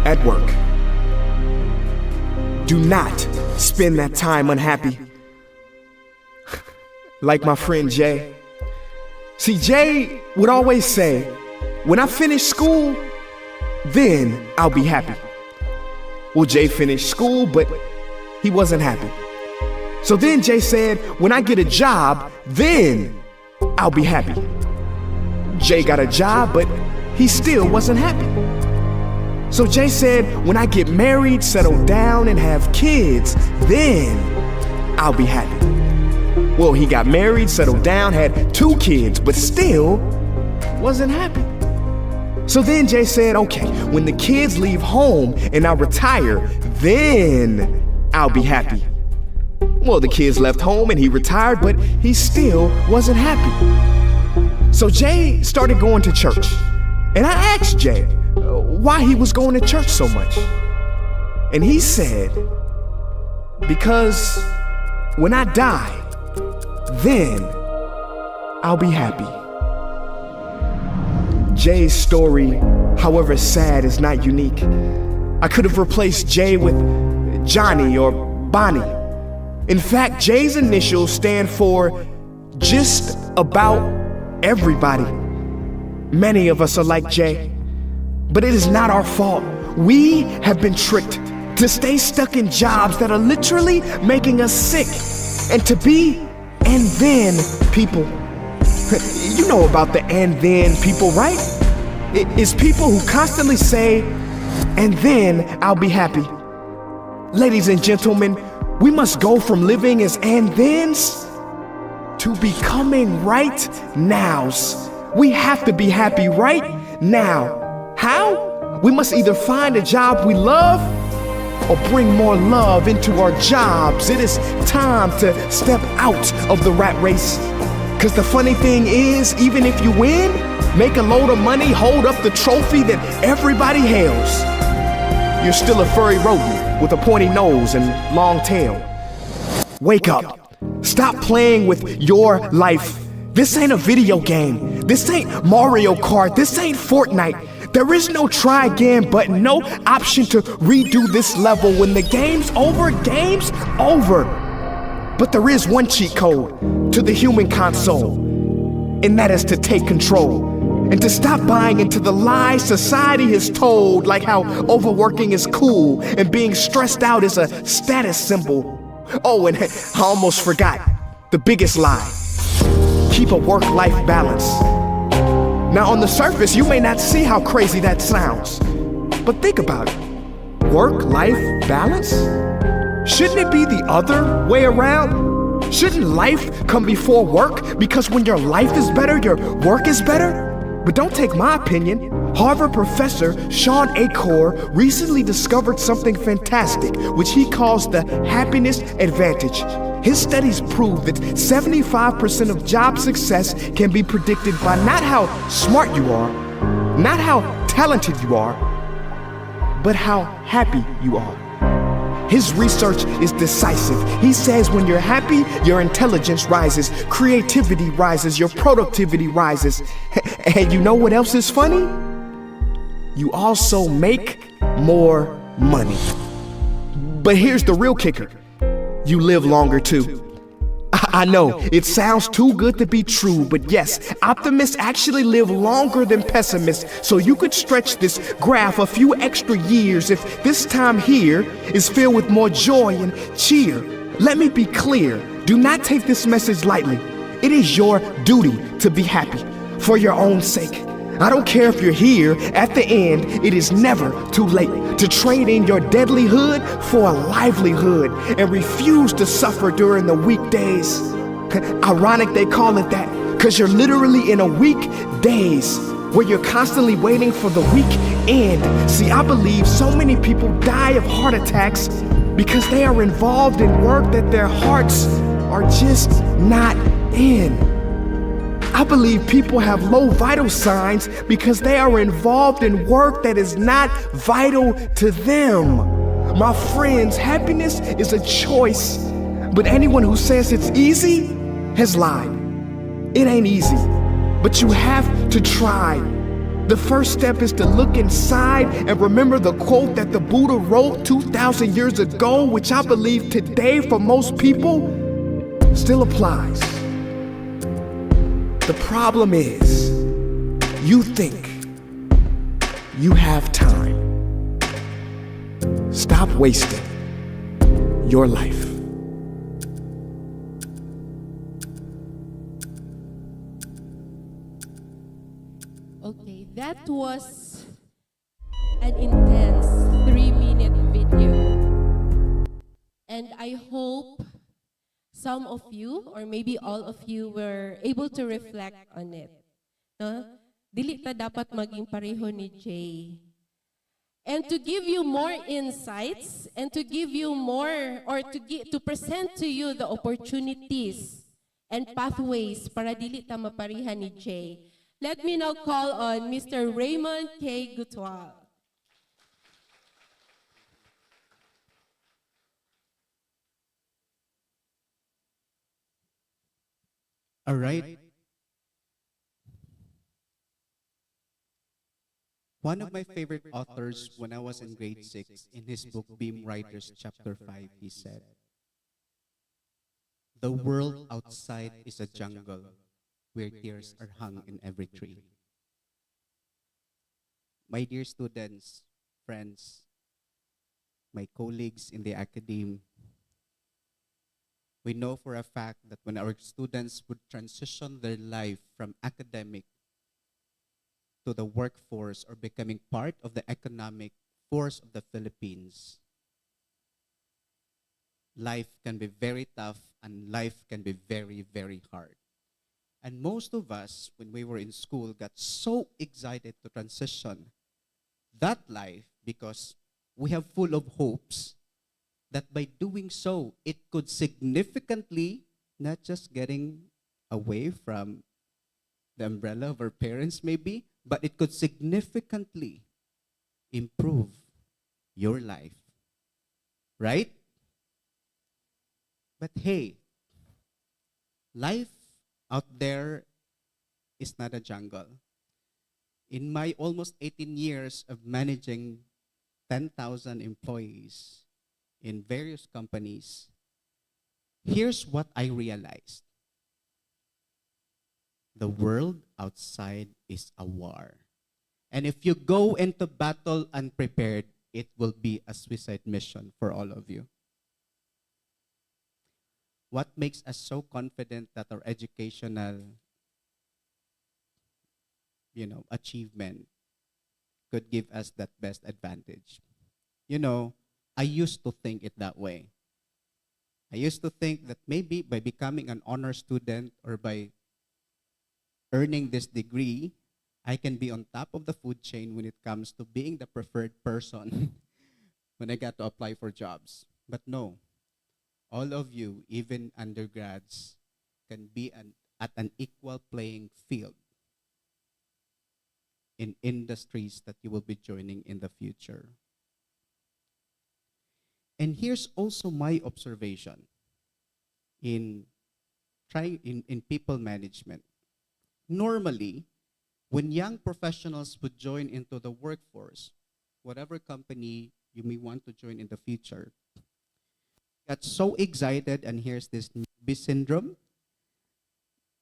at work. Do not spend that time unhappy. Like my friend Jay. See, Jay would always say, when I finish school, then I'll be happy. Well, Jay finished school, but he wasn't happy. So then Jay said, when I get a job, then I'll be happy. Jay got a job, but he still wasn't happy. So Jay said, when I get married, settle down, and have kids, then I'll be happy. Well, he got married, settled down, had 2 kids, but still wasn't happy. So then Jay said, okay, when the kids leave home and I retire, then I'll be happy. Well, the kids left home and he retired, but he still wasn't happy. So Jay started going to church. And I asked Jay why he was going to church so much. And he said, because when I die, then I'll be happy. Jay's story, however sad, is not unique. I could have replaced Jay with Johnny or Bonnie. In fact, Jay's initials stand for just about everybody. Many of us are like Jay, but it is not our fault. We have been tricked to stay stuck in jobs that are literally making us sick, and to be and then people. You know about the and then people, right? It's people who constantly say, and then I'll be happy. Ladies and gentlemen, we must go from living as and thens to becoming right nows. We have to be happy right now. How? We must either find a job we love or bring more love into our jobs. It is time to step out of the rat race. Cause the funny thing is, even if you win, make a load of money, hold up the trophy that everybody hails, you're still a furry rodent with a pointy nose and long tail. Wake up. Stop playing with your life. This ain't a video game. This ain't Mario Kart. This ain't Fortnite. There is no try again button, no option to redo this level. When the game's over, game's over. But there is one cheat code to the human console, and that is to take control and to stop buying into the lies society has told, like how overworking is cool and being stressed out is a status symbol. Oh, and I almost forgot the biggest lie. keep a work-life balance. Now, on the surface, you may not see how crazy that sounds, but think about it. Work-life balance? Shouldn't it be the other way around? Shouldn't life come before work? Because when your life is better, your work is better? But don't take my opinion. Harvard professor 𝙎𝙩𝙪𝙙𝙪 recently discovered something fantastic, which he calls the happiness advantage. His studies prove that 75% of job success can be predicted by not how smart you are, not how talented you are, but how happy you are. His research is decisive. He says when you're happy, your intelligence rises, creativity rises, your productivity rises. And you know what else is funny? You also make more money. But here's the real kicker. You live longer too. I know, it sounds too good to be true, but yes, optimists actually live longer than pessimists, so you could stretch this graph a few extra years if this time here is filled with more joy and cheer. Let me be clear, do not take this message lightly. It is your duty to be happy, for your own sake. I don't care if you're here, at the end, it is never too late to trade in your deadlyhood for a livelihood and refuse to suffer during the weekdays. Ironic they call it that, because you're literally in a weekdays where you're constantly waiting for the weekend. See, I believe so many people die of heart attacks because they are involved in work that their hearts are just not in. I believe people have low vital signs because they are involved in work that is not vital to them. My friends, happiness is a choice, but anyone who says it's easy has lied. It ain't easy, but you have to try. The first step is to look inside and remember the quote that the Buddha wrote 2,000 years ago, which I believe today for most people still applies. The problem is, you think you have time. Stop wasting your life. Okay, that was an intense 3-minute video. And I hope some of you, or maybe all of you, were able to reflect on it. No? Dili ta dapat maging pareho ni Jay. And to give you more insights, and to give you more, or to present to you the opportunities and pathways para dili ta maparihan ni Jay, let me now call on Mr. Raymond K. Gutwal. All right. One of my favorite authors when I was in grade 6, in his book Beam Writers Chapter 5, he said, "The world outside is a jungle where tears are hung in every tree." My dear students, friends, my colleagues in the academe, we know for a fact that when our students would transition their life from academic to the workforce or becoming part of the economic force of the Philippines, life can be very tough and life can be very, very hard. And most of us, when we were in school, got so excited to transition that life because we have full of hopes that by doing so, it could significantly, not just getting away from the umbrella of our parents maybe, but it could significantly improve your life, right? But hey, life out there is not a jungle. In my almost 18 years of managing 10,000 employees in various companies, here's what I realized. The world outside is a war. And if you go into battle unprepared, it will be a suicide mission for all of you. What makes us so confident that our educational achievement could give us that best advantage. I used to think it that way. I used to think that maybe by becoming an honor student or by earning this degree, I can be on top of the food chain when it comes to being the preferred person when I got to apply for jobs. But no, all of you, even undergrads, can be at an equal playing field in industries that you will be joining in the future. And here's also my observation in people management. Normally, when young professionals would join into the workforce, whatever company you may want to join in the future, got so excited, and here's this newbie syndrome,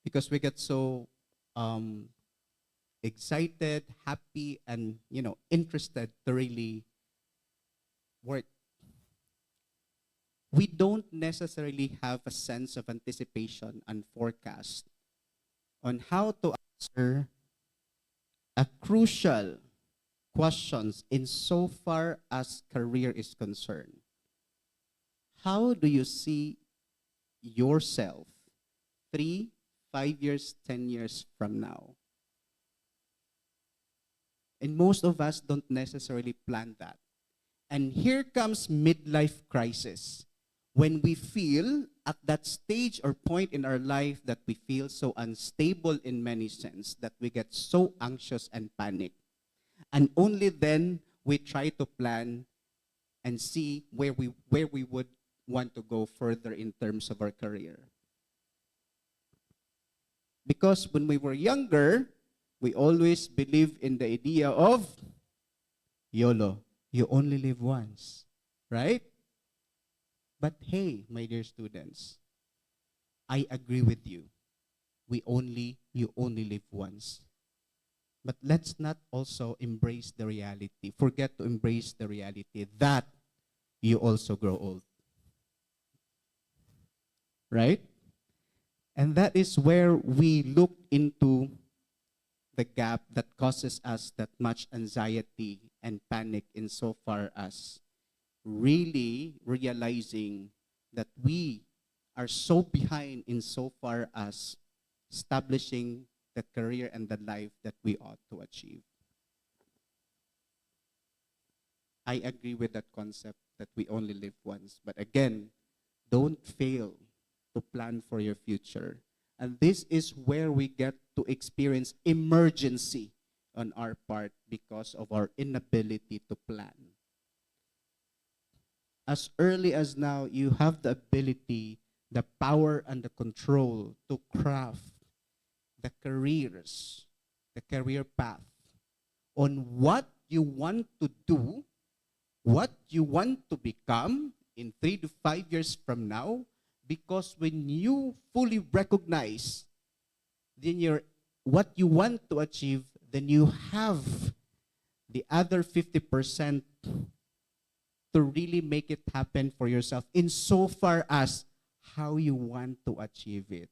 because we get so excited, happy, and interested to really work. We don't necessarily have a sense of anticipation and forecast on how to answer a crucial questions insofar as career is concerned. How do you see yourself 3, 5 years, 10 years from now? And most of us don't necessarily plan that. And here comes midlife crisis, when we feel at that stage or point in our life that we feel so unstable in many sense that we get so anxious and panic. And only then we try to plan and see where we would want to go further in terms of our career. Because when we were younger, we always believed in the idea of YOLO, you only live once, right? But hey, my dear students, I agree with you. You only live once. But let's not also embrace the reality. Forget to embrace the reality that you also grow old. Right? And that is where we look into the gap that causes us that much anxiety and panic insofar as really realizing that we are so behind insofar as establishing the career and the life that we ought to achieve. I agree with that concept that we only live once. But again, don't fail to plan for your future. And this is where we get to experience emergency on our part because of our inability to plan. As early as now, you have the ability, the power, and the control to craft the careers, the career path on what you want to do, what you want to become in 3 to 5 years from now, because when you fully recognize what you want to achieve, then you have the other 50% to really make it happen for yourself insofar as how you want to achieve it.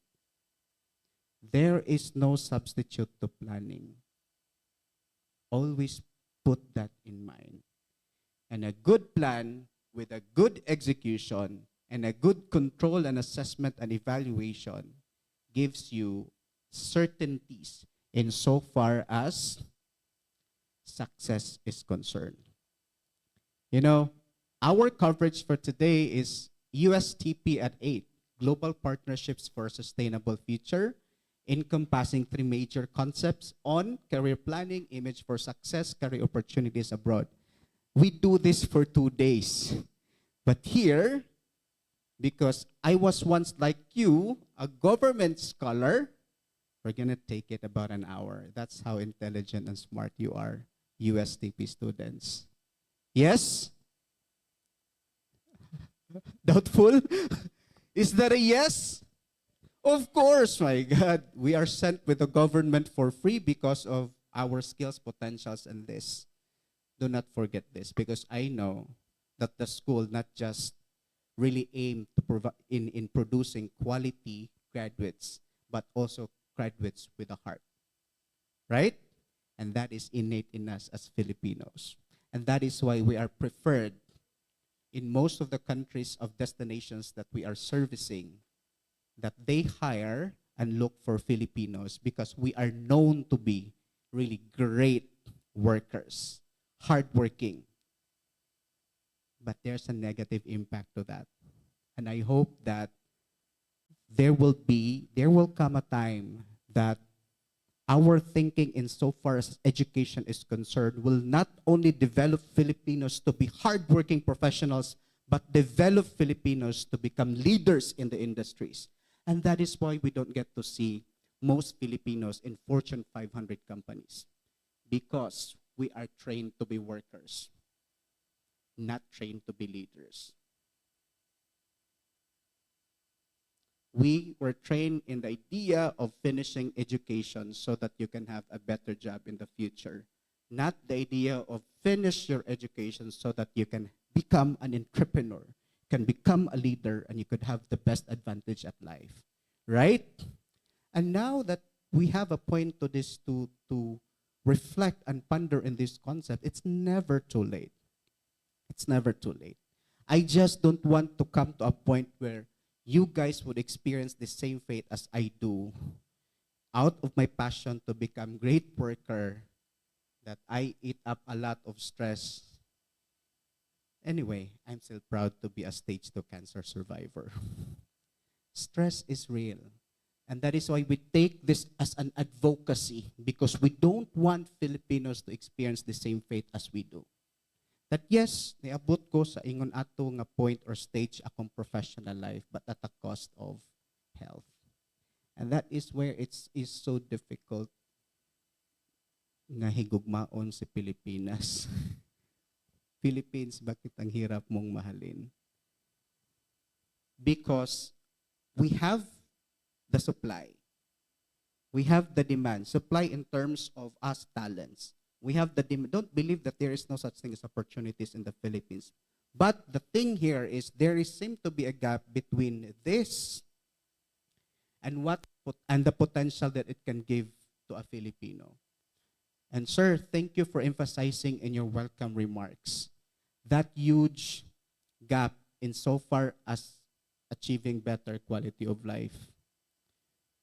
There is no substitute to planning. Always put that in mind. And a good plan with a good execution and a good control and assessment and evaluation gives you certainties insofar as success is concerned. Our coverage for today is USTP at 8, Global Partnerships for a Sustainable Future, encompassing 3 major concepts on career planning, image for success, career opportunities abroad. We do this for 2 days. But here, because I was once like you, a government scholar, we're going to take it about an hour. That's how intelligent and smart you are, USTP students. Yes? Doubtful? Is that a yes? Of course, my God. We are sent with the government for free because of our skills, potentials, and this. Do not forget this, because I know that the school not just really aim to provide in producing quality graduates, but also graduates with a heart. Right? And that is innate in us as Filipinos. And that is why we are preferred in most of the countries of destinations that we are servicing, that they hire and look for Filipinos because we are known to be really great workers, hardworking. But there's a negative impact to that. And I hope that there will come a time that our thinking insofar as education is concerned will not only develop Filipinos to be hardworking professionals, but develop Filipinos to become leaders in the industries. And that is why we don't get to see most Filipinos in Fortune 500 companies, because we are trained to be workers, not trained to be leaders. We were trained in the idea of finishing education so that you can have a better job in the future, not the idea of finish your education so that you can become an entrepreneur, can become a leader, and you could have the best advantage at life, right? And now that we have a point to this to reflect and ponder in this concept, it's never too late. It's never too late. I just don't want to come to a point where you guys would experience the same fate as I do, out of my passion to become great worker, that I eat up a lot of stress. Anyway, I'm still proud to be a stage 2 cancer survivor. Stress is real. And that is why we take this as an advocacy, because we don't want Filipinos to experience the same fate as we do. That yes, niabot ko sa ingon ato nga point or stage akong professional life, but at a cost of health. And that is where it is so difficult nga higugmaon si Pilipinas. Philippines, bakit ang hirap mong mahalin? Because we have the supply. We have the demand. Supply in terms of us talents. We have the demand. Don't believe that there is no such thing as opportunities in the Philippines. But the thing here is seems to be a gap between this and the potential that it can give to a Filipino. And sir, thank you for emphasizing in your welcome remarks that huge gap insofar as achieving better quality of life.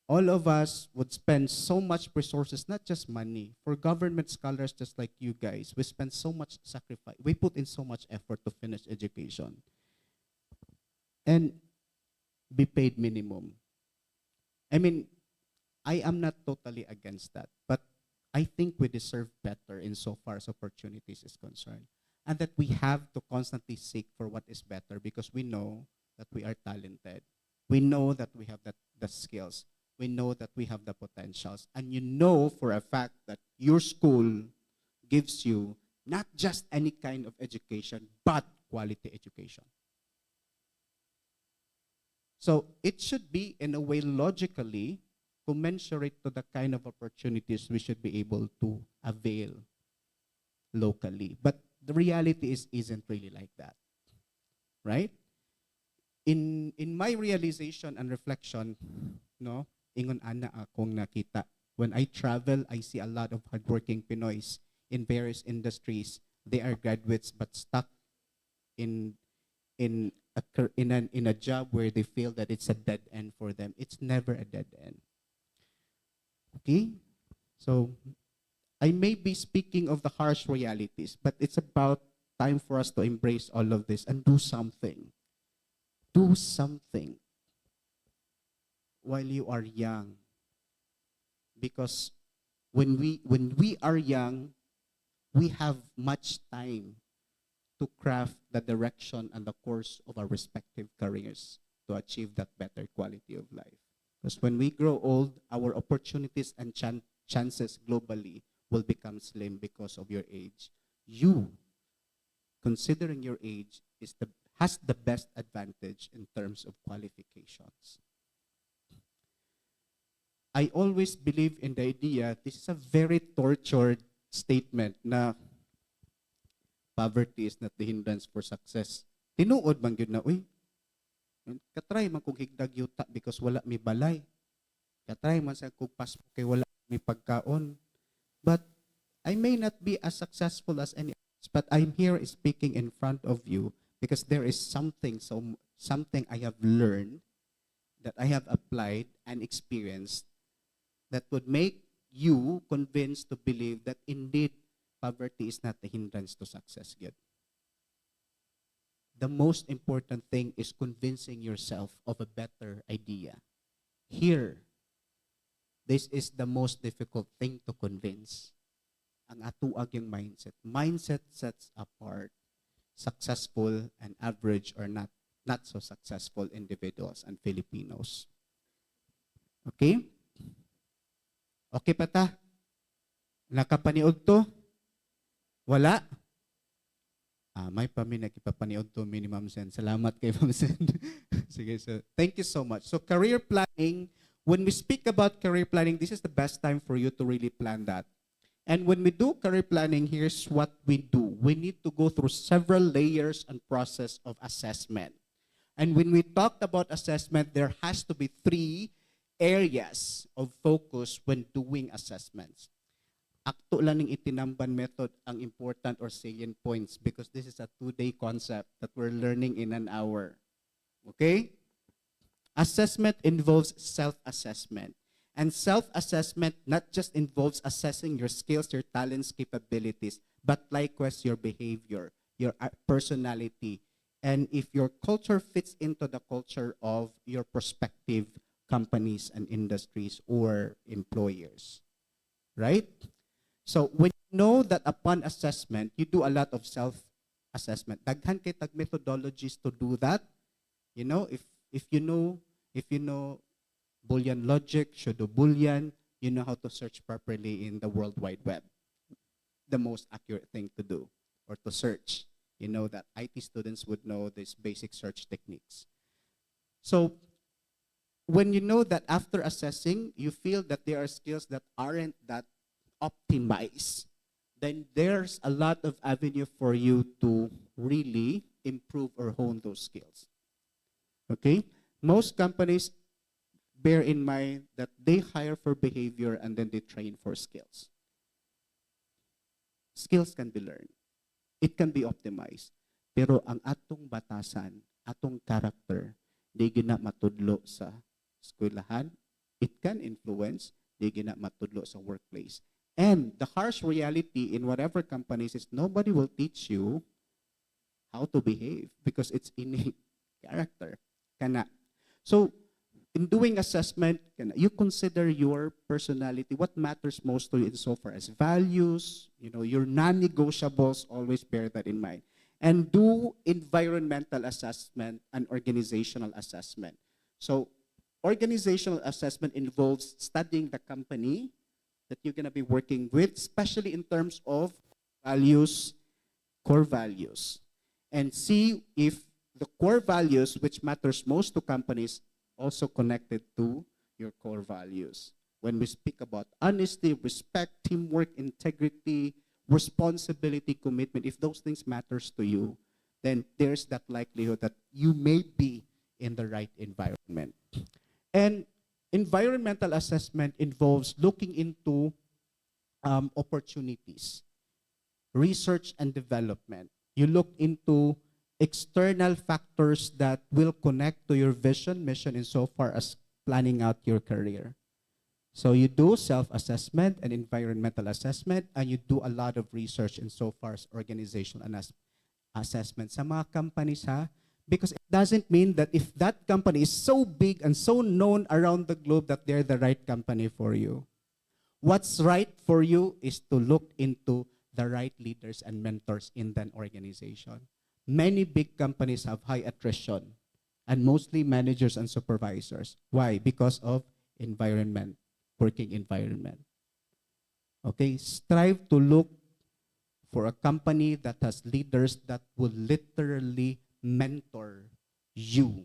All of us would spend so much resources, not just money. For government scholars just like you guys, we spend so much sacrifice. We put in so much effort to finish education and be paid minimum. I mean, I am not totally against that, but I think we deserve better insofar as opportunities is concerned. And that we have to constantly seek for what is better, because we know that we are talented. We know that we have the skills. We know that we have the potentials. And you know for a fact that your school gives you not just any kind of education, but quality education. So it should be, in a way, logically commensurate to the kind of opportunities we should be able to avail locally. But the reality isn't really like that, right? In my realization and reflection, no, ingon ana akong nakita. When I travel, I see a lot of hardworking Pinoys in various industries. They are graduates but stuck in a job where they feel that it's a dead end for them. It's never a dead end. Okay? So I may be speaking of the harsh realities, but it's about time for us to embrace all of this and do something. Do something while you are young. Because when we are young, we have much time to craft the direction and the course of our respective careers to achieve that better quality of life. Because when we grow old, our opportunities and chances globally will become slim because of your age. You, considering your age, has the best advantage in terms of qualifications. I always believe in the idea, this is a very tortured statement na poverty is not the hindrance for success. Tinuod man gyud na, uy, katry man kong higdag yuta because wala mi balay. Katry man sa kong pasok kay wala mi pagkaon. But I may not be as successful as any others, but I'm here speaking in front of you because there is something I have learned, that I have applied and experienced, that would make you convinced to believe that indeed poverty is not a hindrance to success. Good. The most important thing is convincing yourself of a better idea. Here, this is the most difficult thing to convince. Ang atuag yung mindset. Mindset sets apart successful and average or not so successful individuals and Filipinos. Okay? Okay pa ta? Nakapaniod to? Wala? May nagipapaniod to, Ma'am Sen. Salamat kay Ma'am Sen. Sige, so thank you so much. So career planning, when we speak about career planning, this is the best time for you to really plan that. And when we do career planning, here's what we do. We need to go through several layers and process of assessment. And when we talked about assessment, there has to be 3 areas of focus when doing assessments. Akto lang ng itinamban method ang important or salient points because this is a 2-day concept that we're learning in an hour. Okay? Assessment involves self-assessment. And self-assessment not just involves assessing your skills, your talents, capabilities, but likewise your behavior, your personality, and if your culture fits into the culture of your prospective companies and industries or employers. Right? So when you know that upon assessment, you do a lot of self-assessment. Daghan kay tag methodologies to do that. You know, if you know Boolean logic, pseudo-Boolean, you know how to search properly in the World Wide Web. The most accurate thing to do or to search. You know that IT students would know these basic search techniques. So when you know that after assessing, you feel that there are skills that aren't that optimized, then there's a lot of avenue for you to really improve or hone those skills. Okay? Most companies bear in mind that they hire for behavior and then they train for skills. Skills can be learned. It can be optimized. Pero ang atong batasan, atong character, di gina matudlo sa eskwelahan. It can influence, di gina matudlo sa workplace. And the harsh reality in whatever companies is nobody will teach you how to behave because it's innate character. Kana. So, in doing assessment, you consider your personality, what matters most to you insofar as values, your non-negotiables, always bear that in mind. And do environmental assessment and organizational assessment. So, organizational assessment involves studying the company that you're going to be working with, especially in terms of values, core values. And see if the core values, which matters most to companies, also connected to your core values. When we speak about honesty, respect, teamwork, integrity, responsibility, commitment, if those things matters to you, then there's that likelihood that you may be in the right environment. And environmental assessment involves looking into opportunities, research and development. You look into external factors that will connect to your vision, mission, insofar as planning out your career. So you do self-assessment and environmental assessment, and you do a lot of research insofar as organizational assessment sa mga companies, ha? Because it doesn't mean that if that company is so big and so known around the globe that they're the right company for you. What's right for you is to look into the right leaders and mentors in that organization. Many big companies have high attrition, and mostly managers and supervisors. Why? Because of environment, working environment. Okay, strive to look for a company that has leaders that will literally mentor you,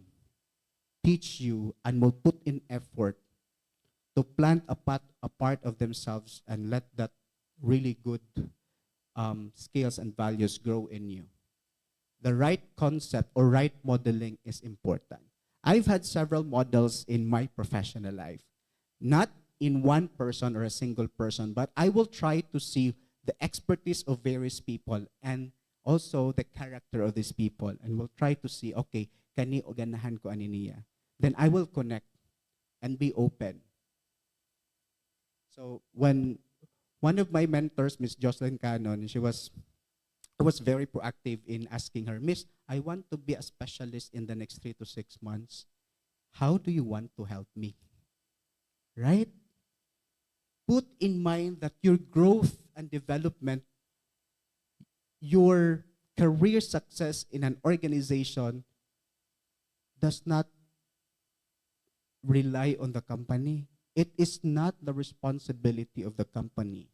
teach you, and will put in effort to plant a part of themselves and let that really good skills and values grow in you. The right concept or right modeling is important. I've had several models in my professional life, not in one person or a single person, but I will try to see the expertise of various people, and also the character of these people. And we'll try to see, okay, kani o ganahan ko ani niya. Then I will connect and be open. So when one of my mentors, Miss Jocelyn Cannon, I was very proactive in asking her, Miss, I want to be a specialist in the next 3 to 6 months. How do you want to help me? Right? Put in mind that your growth and development, your career success in an organization does not rely on the company. It is not the responsibility of the company.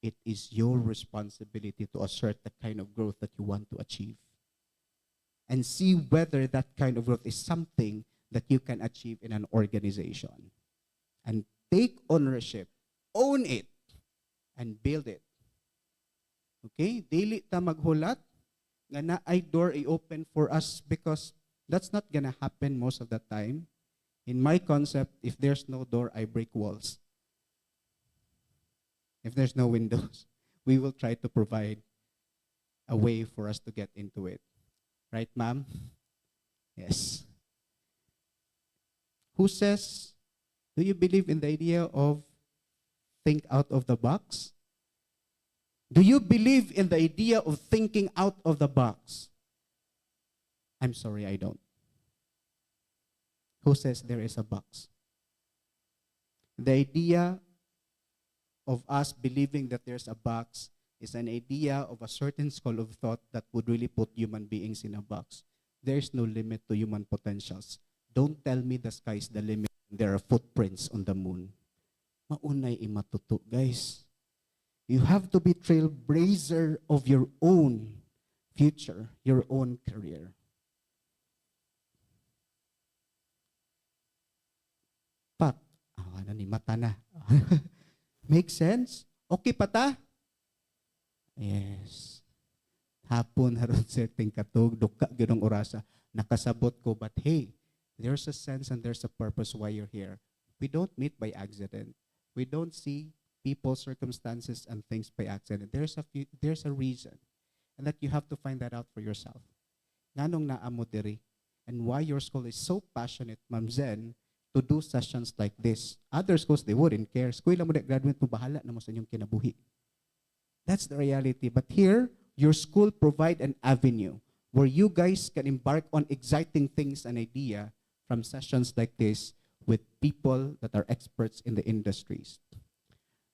It is your responsibility to assert the kind of growth that you want to achieve. And see whether that kind of growth is something that you can achieve in an organization. And take ownership, own it, and build it. Okay? Dili ta maghulat, nga na ay door ay open for us, because that's not gonna happen most of the time. In my concept, if there's no door, I break walls. If there's no windows, we will try to provide a way for us to get into it. Right, ma'am? Yes. Who says, do you believe in the idea of think out of the box? Do you believe in the idea of thinking out of the box? I'm sorry, I don't. Who says there is a box? The idea of us believing that there's a box is an idea of a certain school of thought that would really put human beings in a box. There's no limit to human potentials. Don't tell me the sky is the limit. There are footprints on the moon. Maunay imatuto, guys. You have to be trailblazer of your own future, your own career. Pak, ano ni mata na. Make sense? Okay pa ta? Yes. Hapon haron certain katog, duka ginong orasa. Nakasabot ko, but hey, there's a sense and there's a purpose why you're here. We don't meet by accident. We don't see people, circumstances, and things by accident. There's a reason. And that you have to find that out for yourself. Nganong naamo diri, and why your school is so passionate, Ma'am Zen, to do sessions like this. Other schools, they wouldn't care. School lang mo graduate mo, bahala na mo sa inyong kinabuhi. That's the reality. But here, your school provide an avenue where you guys can embark on exciting things and idea from sessions like this with people that are experts in the industries.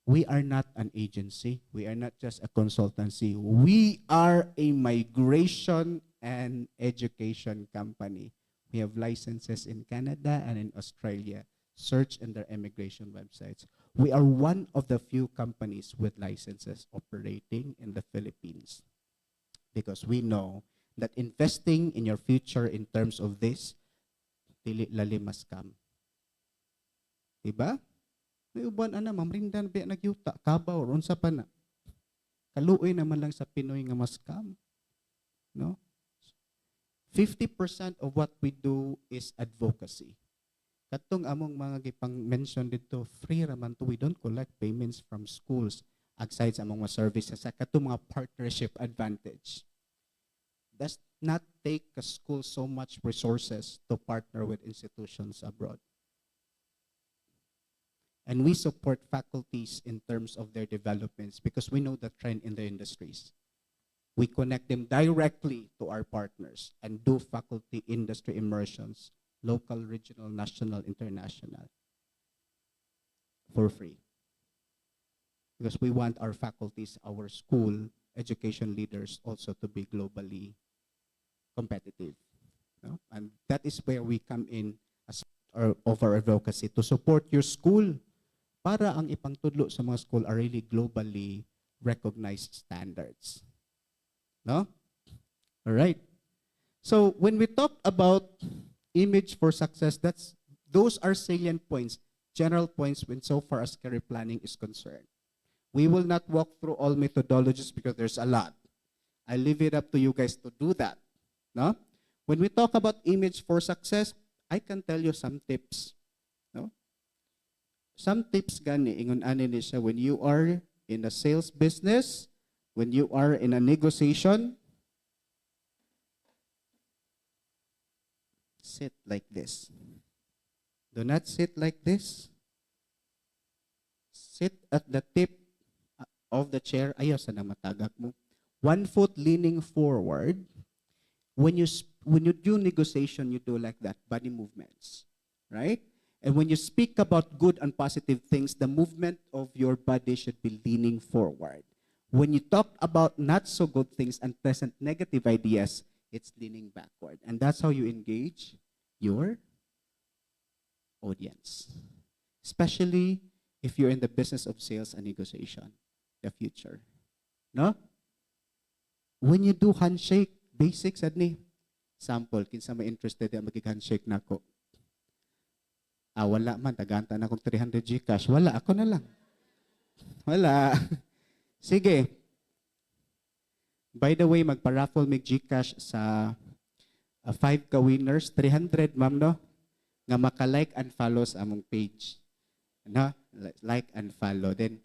We are not an agency. We are not just a consultancy. We are a migration and education company. We have licenses in Canada and in Australia. Search in their immigration websites. We are one of the few companies with licenses operating in the Philippines, because we know that investing in your future in terms of this, dili lalim mas scam. Diba? May uban ana mamrindan biya nagyuta kabaw or unsa pa na. Kaluoy naman lang sa Pinoy nga mas scam. No? 50% of what we do is advocacy. Katong among mga gipang-mention dito, free raman to. We don't collect payments from schools aside sa among mga services. Sa katong mga partnership advantage. Does not take a school so much resources to partner with institutions abroad. And we support faculties in terms of their developments because we know the trend in the industries. We connect them directly to our partners and do faculty industry immersions, local, regional, national, international, for free. Because we want our faculties, our school, education leaders also to be globally competitive. No? And that is where we come in as of our advocacy to support your school para ang ipangtudlo sa mga school are really globally recognized standards. No? All right. So when we talk about image for success, those are salient points, general points when so far as career planning is concerned. We will not walk through all methodologies because there's a lot. I leave it up to you guys to do that. No? When we talk about image for success, I can tell you some tips. No? Some tips gani ingon ani ni siya when you are in a sales business, When you are in a negotiation, sit like this. Do not sit like this. Sit at the tip of the chair. Ayaw, sana matagak mo. 1 foot leaning forward. When you do negotiation, you do like that, body movements, right? And when you speak about good and positive things, the movement of your body should be leaning forward. When you talk about not so good things and present negative ideas, it's leaning backward. And that's how you engage your audience. Especially if you're in the business of sales and negotiation, the future. No? When you do handshake, basics, adni. Sample, kinsa may interested na mag-handshake na ako. Wala man, tagaanta na akong 300 Gcash. Wala, ako na lang. Wala. Sige. By the way, magpa-raffle mig Gcash sa 5 ka-winners. 300, ma'am, no? Nga maka-like and follow sa among page. No? Like and follow. Then,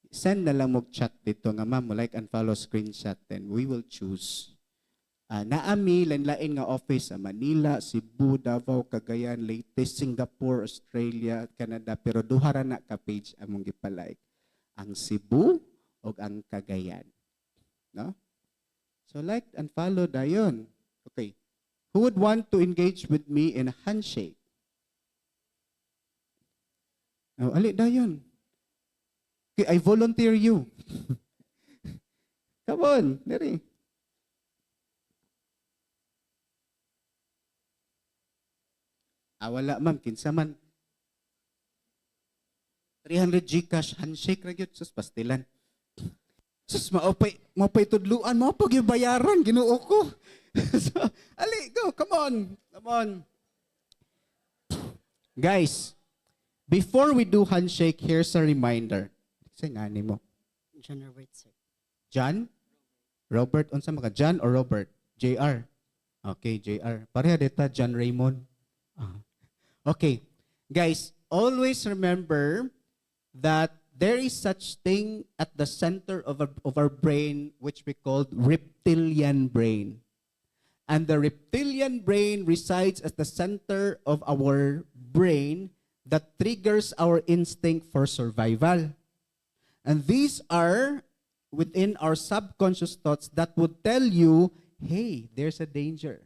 send na lang mo chat dito nga, ma'am, like and follow screenshot. Then, we will choose. Naami, lain-lain nga office sa Manila, Cebu, Davao, Cagayan, Leyte, Singapore, Australia, Canada. Pero duhara na ka-page among gipalike. Ang Cebu o ang Cagayan. No? So like and follow dayon. Okay. Who would want to engage with me in a handshake? Oh, ali dayon. Okay, I volunteer you. Come on, Neri. Wala ma'am, kinsa man. 300 Gcash, handshake ra gyud sus pastilan. Sus, maupay tudluan, maupag yung bayaran, Ginoo ko. So, ali, go, come on. Guys, before we do handshake, here's a reminder. Kasi nga mo. John Robert, sir. John? Robert, unsa maka? John or Robert? JR. Okay, JR. Pareha dita, John Raymond. Okay. Guys, always remember that there is such thing at the center of our brain which we call reptilian brain. And the reptilian brain resides at the center of our brain that triggers our instinct for survival. And these are within our subconscious thoughts that would tell you, hey, there's a danger.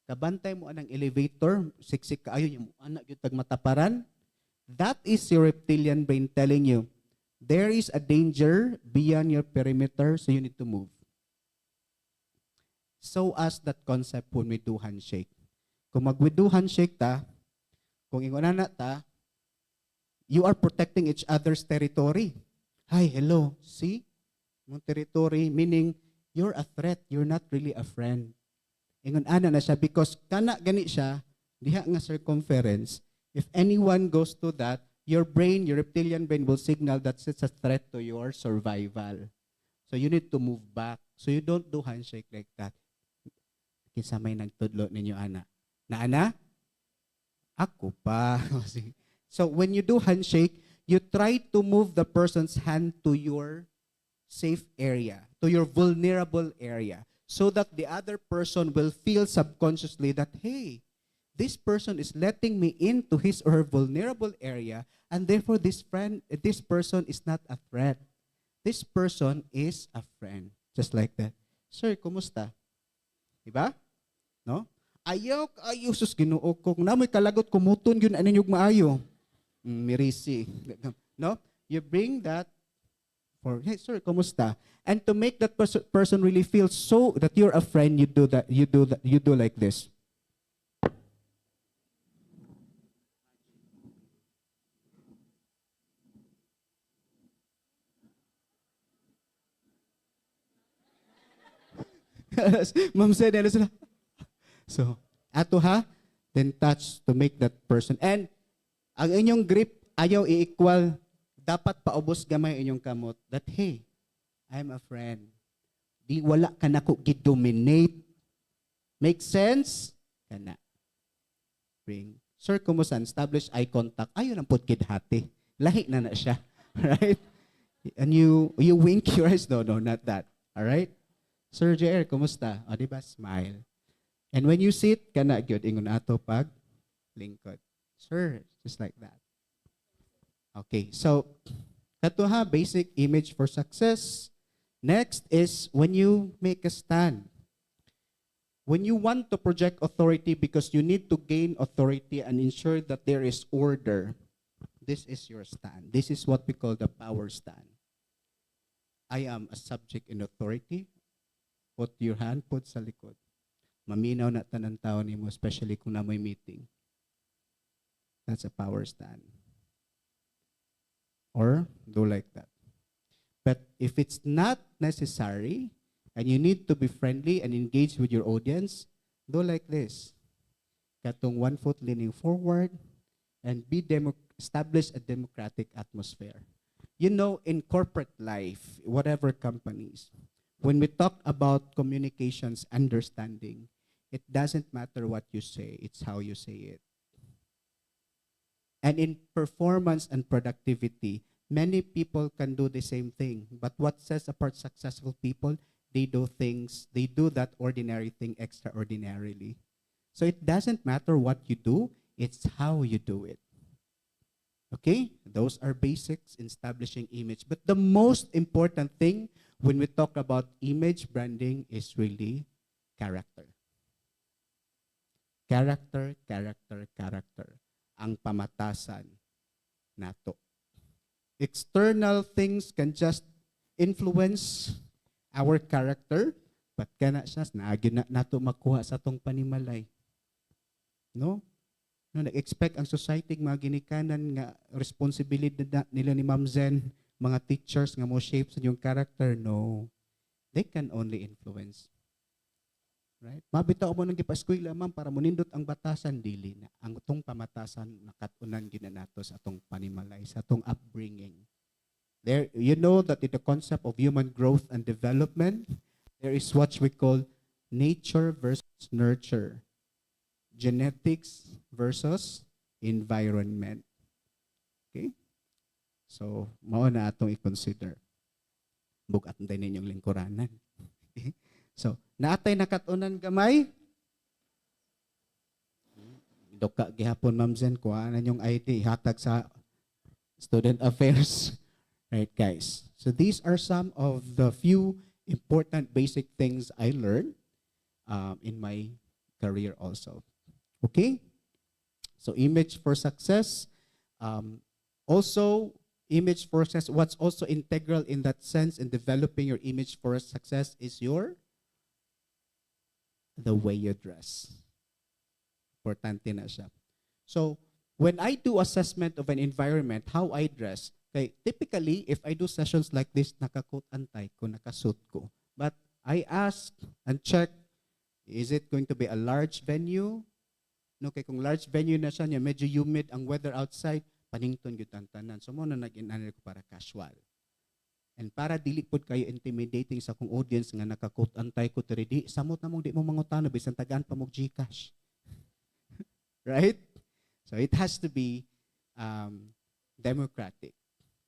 Kabantay mo anang elevator, siksik ka ayo yung anak yung tagmataparan. That is your reptilian brain telling you, there is a danger beyond your perimeter, so you need to move. So as that concept when we do handshake. Kung we do handshake ta, kung ingon na ta, you are protecting each other's territory. Hi, hello, see? Mong territory, meaning you're a threat, you're not really a friend. Ingon ana na siya because kana gani siya, diha nga circumference, if anyone goes to that, your brain, your reptilian brain will signal that it's a threat to your survival. So you need to move back. So you don't do handshake like that. Kinsa may nagtudlo ninyo ana? Na ana? Ako pa. So when you do handshake, you try to move the person's hand to your safe area, to your vulnerable area, so that the other person will feel subconsciously that, hey, this person is letting me into his or her vulnerable area, and therefore this person is not a threat. This person is a friend. Just like that. Sir, kumusta? Diba? No? Ayaw sus Ginoo ko. Kung namoy kalagot kumuton yun ano yung maayo. Mirisi. No? You bring that for, hey sir, kumusta? And to make that person really feel so that you're a friend, you do like this. Ma'am said, so, ato ha, then touch to make that person. And ang inyong grip, ayaw i-equal, dapat paubos gamay inyong kamot that, hey, I'm a friend. Di wala ka na ko gi-dominate. Make sense? Kana. Bring. Sir, kumusta? Establish eye contact. Ayun ang putkid hati. Lahi na siya. Right? And you wink your eyes. No, not that. All right? Sir JR, kumusta? O, diba? Smile. And when you sit, kana gyud ingon ato pag lingkod. Sir, just like that. Okay, so kato ha, basic image for success. Next is when you make a stand. When you want to project authority because you need to gain authority and ensure that there is order, this is your stand. This is what we call the power stand. I am a subject in authority. Put your hand, put sa likod. Maminaw na tanan tao nimo, especially kung namoy meeting. That's a power stand. Or do like that. But if it's not necessary, and you need to be friendly and engage with your audience, do like this. Katong 1 foot leaning forward and establish a democratic atmosphere. You know, in corporate life, whatever companies, when we talk about communications, understanding, it doesn't matter what you say, it's how you say it. And in performance and productivity, many people can do the same thing. But what sets apart successful people, they do that ordinary thing extraordinarily. So it doesn't matter what you do, it's how you do it. Okay? Those are basics in establishing image. But the most important thing when we talk about image branding is really character. Character, character, character. Ang pamatasan nato. External things can just influence our character, but kana siya naagyo na nato makuha sa tong panimalay. No? No, nag-expect ang society mga ginikanan nga responsibility nila ni Ma'am Zen, mga teachers nga mo shape sa yung character. No. They can only influence. Right? Mabitaw mo nang gipa-eskwela, ma'am, para munindot ang batasan, dili na. Ang itong pamatasan, nakatunan ginanato sa atong panimalay, sa atong upbringing. There, you know that in the concept of human growth and development, there is what we call nature versus nurture. Genetics versus environment. Okay? So, mao na atong i-consider. Bukat na ninyong lingkuranan. Okay? So, naatay nakatunan gamay. Doka gihapon Ma'am Zen, kuhaan yung ID, hatag sa student affairs. Right, guys? So, these are some of the few important basic things I learned in my career also. Okay? So, image for success. Also, image for success, what's also integral in that sense in developing your image for success is the way you dress. Importante na siya. So, when I do assessment of an environment, how I dress, okay, typically, if I do sessions like this, naka-coat antay ko, naka-suit ko. But I ask and check, is it going to be a large venue? No, kay kung large venue na siya, medyo humid ang weather outside, panington gyud ang tanan. So mo na nag-inanal ko para casual. And para dili pod kayo intimidating sa kung audience nga naka-coat antay ko diri, di samot na mong di mo mangutano bisan tagaan pa mo GCash. Right? So it has to be democratic,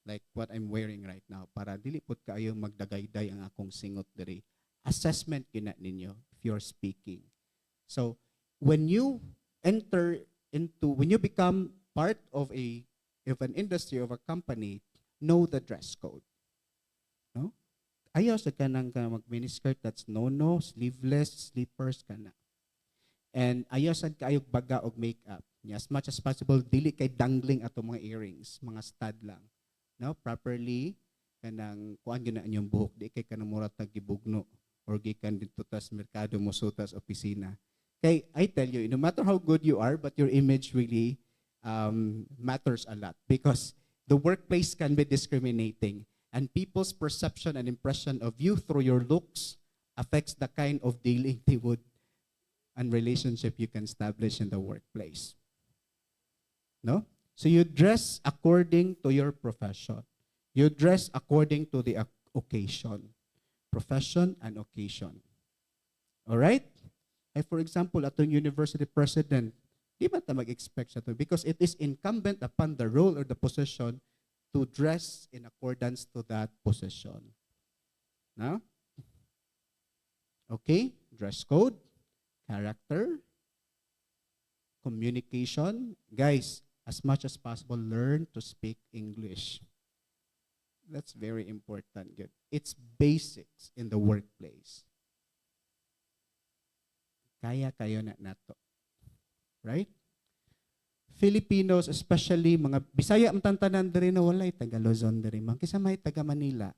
like what I'm wearing right now, para dili pod kayo magdagayday ang akong singot diri. Assessment gina ninyo if you're speaking. So when you when you become part of an industry, of a company, know the dress code. No? Ayaw sa kanang mag-miniskirt, that's no-no, sleeveless, slippers kana. And ayaw sa kaayog baga og makeup. As much as possible, dili kay dangling ato mga earrings, mga stud lang. No? Properly, kanang kuan gina inyong buhok, di kay kanang murat nagibugno or gikan dito tas merkado mo sutas opisina. Kay, I tell you, no matter how good you are, but your image really matters a lot because the workplace can be discriminating and people's perception and impression of you through your looks affects the kind of dealing they would and relationship you can establish in the workplace. No? So you dress according to your profession. You dress according to the occasion. Profession and occasion. All right? For example, atong university president, di ba ta mag-expect sa to? Because it is incumbent upon the role or the position to dress in accordance to that position. No? Okay? Dress code, character, communication. Guys, as much as possible, learn to speak English. That's very important. Good. It's basics in the workplace. Kaya kayo na nato. Right? Filipinos, especially mga Bisaya ang tantanan diri na walay taga Luzon diri man kisa may taga Manila.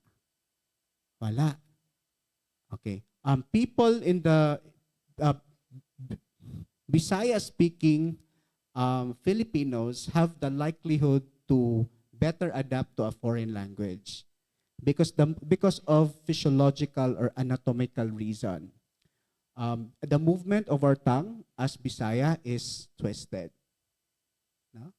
Wala. Okay. People in the Bisaya speaking Filipinos have the likelihood to better adapt to a foreign language because of physiological or anatomical reason. The movement of our tongue as Bisaya is twisted. No?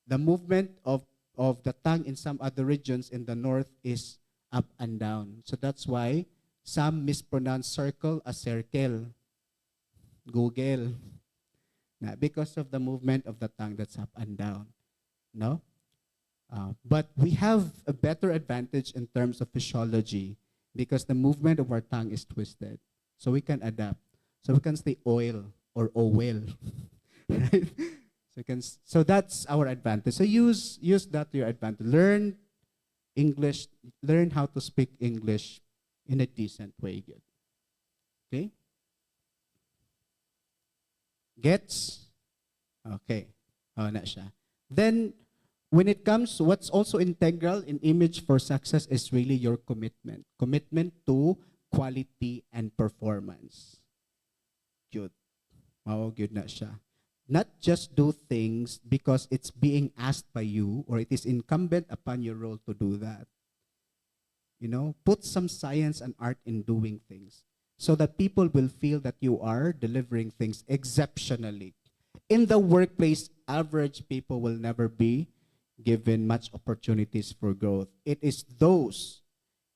The movement of the tongue in some other regions in the north is up and down. So that's why some mispronounce circle as circle. Google. Now, because of the movement of the tongue that's up and down. No? But we have a better advantage in terms of physiology because the movement of our tongue is twisted. So we can adapt. So we can say oil or oil. Right? So that's our advantage. So use that to your advantage. Learn English, learn how to speak English in a decent way. Good. Okay? Gets? Okay. Oh, na siya. Then, when it comes, what's also integral in image for success is really your commitment. Commitment to quality and performance. Good. Oh, good na siya. Not just do things because it's being asked by you or it is incumbent upon your role to do that. You know, put some science and art in doing things so that people will feel that you are delivering things exceptionally. In the workplace, average people will never be given much opportunities for growth. It is those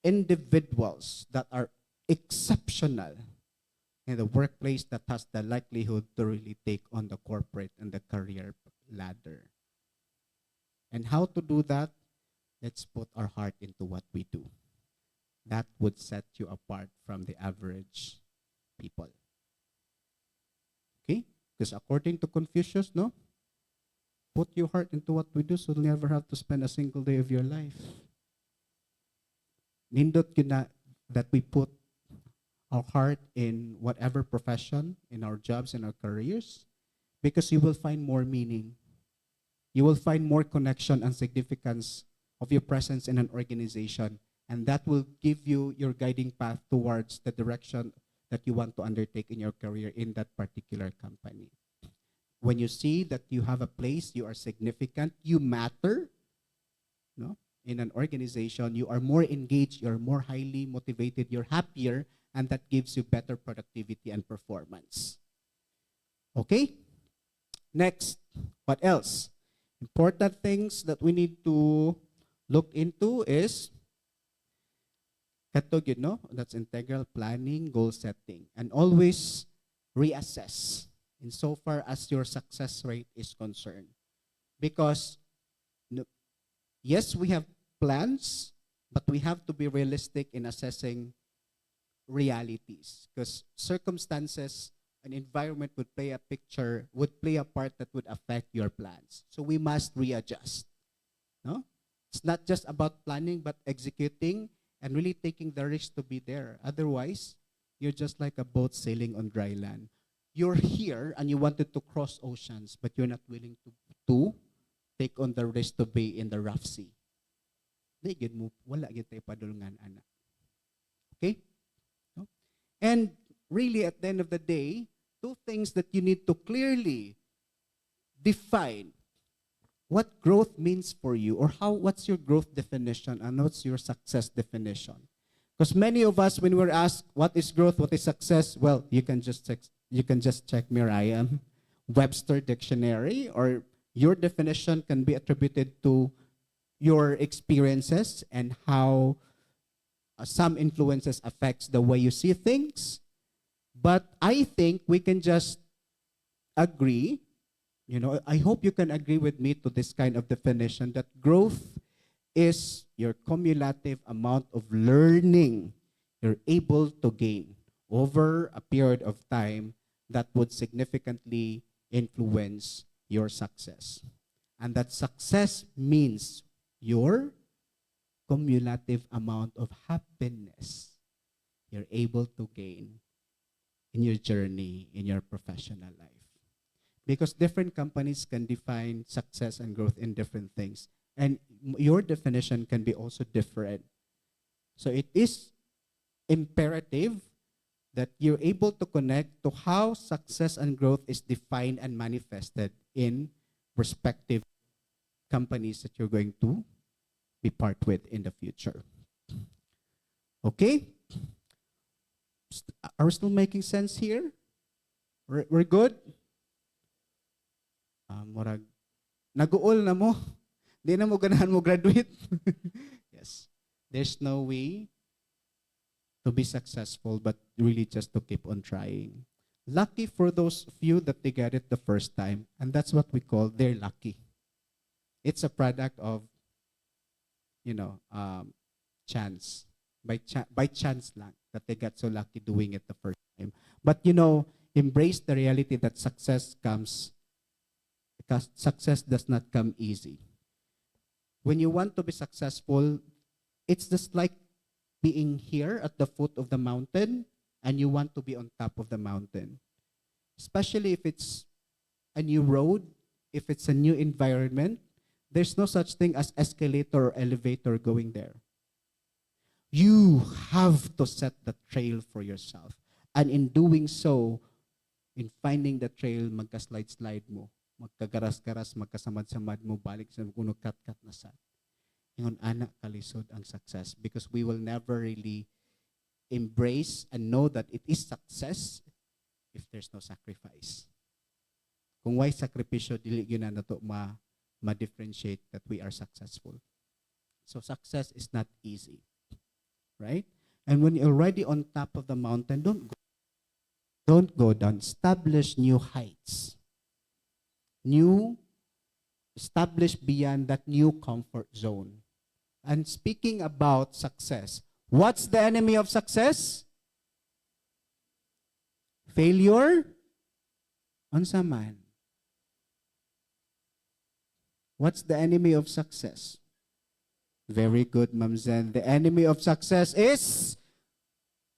individuals that are exceptional in the workplace that has the likelihood to really take on the corporate and the career ladder. And how to do that? Let's put our heart into what we do. That would set you apart from the average people. Okay? Because according to Confucius, no? Put your heart into what we do so you'll never have to spend a single day of your life. Nindot yun na that we put our heart in whatever profession, in our jobs, in our careers, because you will find more meaning. You will find more connection and significance of your presence in an organization, and that will give you your guiding path towards the direction that you want to undertake in your career in that particular company. When you see that you have a place, you are significant, you matter, no? In an organization, you are more engaged, you're more highly motivated, you're happier, and that gives you better productivity and performance. Okay? Next, what else? Important things that we need to look into is katog, no? That's integral planning, goal setting, and always reassess insofar as your success rate is concerned. Because yes, we have plans, but we have to be realistic in assessing realities, because circumstances and environment would play a part that would affect your plans. So we must readjust. No? It's not just about planning, but executing and really taking the risk to be there. Otherwise, you're just like a boat sailing on dry land. You're here and you wanted to cross oceans, but you're not willing to take on the risk to be in the rough sea. Wala gyud tay padulungan ana. Okay? No? And really at the end of the day, two things that you need to clearly define what growth means for you, or what's your growth definition and what's your success definition. Because many of us, when we're asked what is growth, what is success, well, you can just check Merriam Webster dictionary, or your definition can be attributed to your experiences and how some influences affects the way you see things. But I think we can just agree You know, I hope you can agree with me to this kind of definition that growth is your cumulative amount of learning you're able to gain over a period of time that would significantly influence your success. And that success means your cumulative amount of happiness you're able to gain in your journey, in your professional life. Because different companies can define success and growth in different things. And your definition can be also different. So it is imperative that you're able to connect to how success and growth is defined and manifested in respective companies that you're going to be part with in the future. Okay? Are we still making sense here? We're good? Murag, nag-uol na mo. Di na mo ganahan mo graduate. Yes. There's no way to be successful, but really just to keep on trying. Lucky for those few that they get it the first time, and that's what we call they're lucky. It's a product of, you know, chance. By chance lang that they got so lucky doing it the first time. But, you know, embrace the reality that success comes, because success does not come easy. When you want to be successful, it's just like being here at the foot of the mountain and you want to be on top of the mountain. Especially if it's a new road, if it's a new environment, there's no such thing as escalator or elevator going there. You have to set the trail for yourself. And in doing so, in finding the trail, magka-slide-slide mo, magkagaras-garas, magkasamad-samad mo, balik sa kuno kat-kat na sad. Ingon anak kalisod ang success, because we will never really embrace and know that it is success if there's no sacrifice. Kung why sakripisyo, dili yun na to ma-differentiate that we are successful. So success is not easy. Right? And when you're already on top of the mountain, don't go down. Establish new heights. Establish beyond that new comfort zone. And speaking about success, what's the enemy of success? Failure? Unsa man? What's the enemy of success? Very good, Ma'am Zen. The enemy of success is,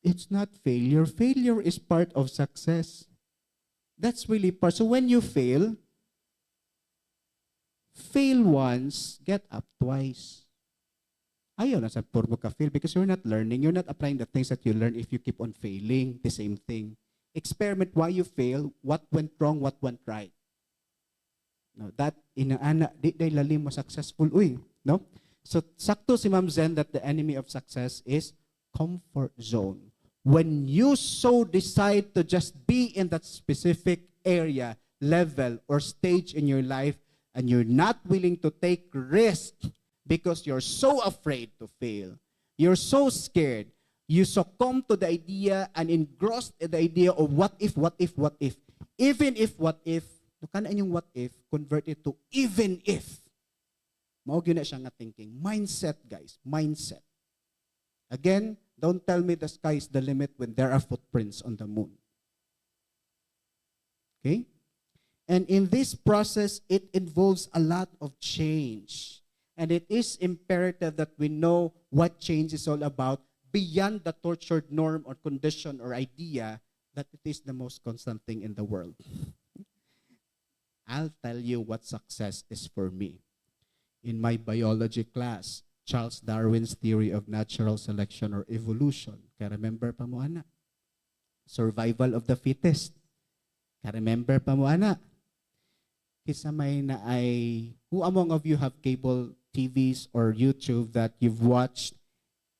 it's not failure. Failure is part of success. That's really part. So when you fail once, get up twice. Ayaw na sa purmo ka fail because you're not learning. You're not applying the things that you learn if you keep on failing. The same thing. Experiment why you fail, what went wrong, what went right. No, that inaana, di lalim mo successful. Uy, no? So, sakto si Ma'am Zen that the enemy of success is comfort zone. When you so decide to just be in that specific area, level, or stage in your life, and you're not willing to take risk because you're so afraid to fail, you're so scared, you succumb to the idea and engrossed in the idea of what if. Even if what if, kana yung what if, convert it to even if. Maog yun na siya nga thinking. Mindset, guys. Mindset. Again, don't tell me the sky is the limit when there are footprints on the moon. Okay? And in this process, it involves a lot of change. And it is imperative that we know what change is all about beyond the tortured norm or condition or idea that it is the most constant thing in the world. I'll tell you what success is for me. In my biology class, Charles Darwin's theory of natural selection or evolution. Ka-remember pa mo, ana? Survival of the fittest. Ka-remember pa mo, ana? Kisa may na ay, who among of you have cable TVs or YouTube that you've watched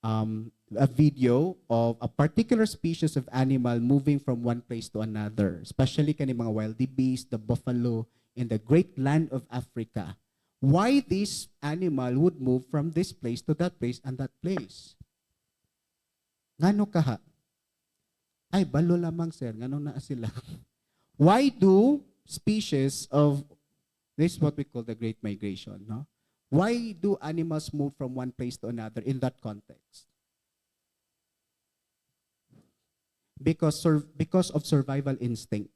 a video of a particular species of animal moving from one place to another, especially kani mga wildebeest, the buffalo, in the great land of Africa. Why this animal would move from this place to that place and that place? Ngano kaha? Ay, balo lamang sir, ngano na sila. Why do species of This is what we call the Great Migration. No? Why do animals move from one place to another in that context? Because of survival instinct.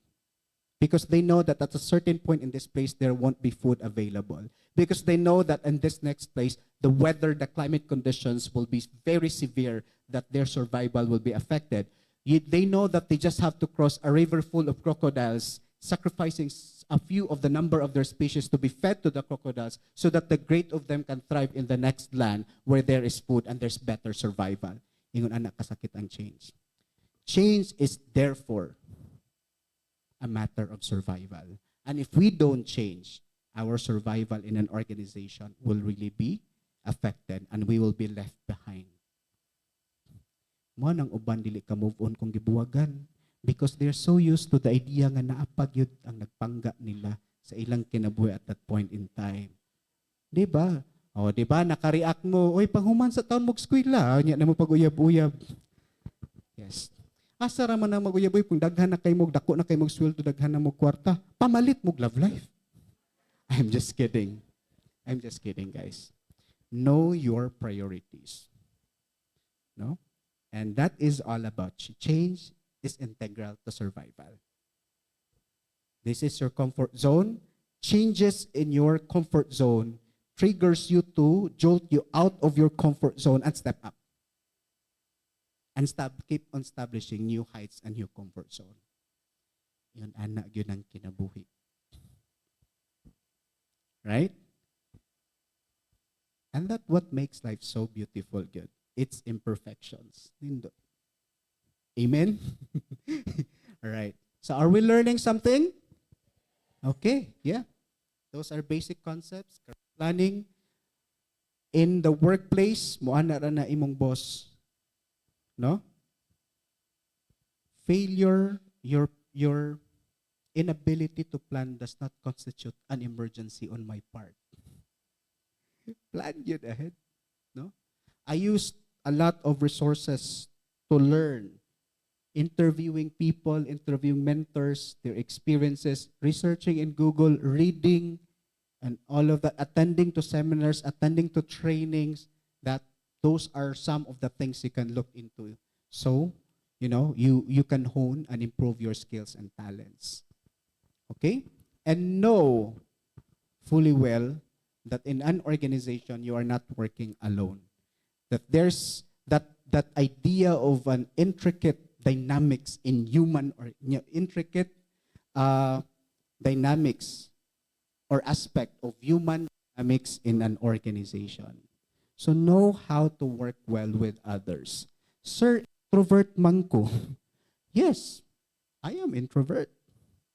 Because they know that at a certain point in this place, there won't be food available. Because they know that in this next place, the weather, the climate conditions will be very severe, that their survival will be affected. They know that they just have to cross a river full of crocodiles, sacrificing a few of the number of their species to be fed to the crocodiles so that the great of them can thrive in the next land where there is food and there's better survival. Ingon anak kasakit ang change. Change is therefore a matter of survival. And if we don't change, our survival in an organization will really be affected and we will be left behind. Mo nang uban dili ka move on kung gibuwagan because they're so used to the idea nga naapag yun ang nagpangga nila sa ilang kinabuhi at that point in time. Di ba? O, di ba? Nakareact mo, oy, panghuman sa taon mag-skwela, nya na mo pag-uyab-uyab. Yes. Asa ra man ang mag-uyab-uyab kung daghan na kay mo, dako na kay mo sweldo, daghan na mo kwarta, pamalit mo love life. I'm just kidding. I'm just kidding, guys. Know your priorities. No? And that is all about change is integral to survival. This is your comfort zone. Changes in your comfort zone triggers you to jolt you out of your comfort zone and step up. And keep on establishing new heights and new comfort zone. Yun, anak, yun ang kinabuhi. Right? And that's what makes life so beautiful, good. Its imperfections. Amen? All right. So are we learning something? Okay, yeah. Those are basic concepts. Planning. In the workplace, muana ra na imong boss. No? Failure, your inability to plan does not constitute an emergency on my part. Plan yun ahead. No? I used a lot of resources to learn. Interviewing people, interviewing mentors, their experiences, researching in Google, reading, and all of that, attending to seminars, attending to trainings, that those are some of the things you can look into. So, you know, you can hone and improve your skills and talents. Okay? And know fully well that in an organization, you are not working alone. That there's that idea of an intricate dynamics in human, or intricate dynamics or aspect of human dynamics in an organization. So know how to work well with others. Sir, introvert man ko. Yes, I am introvert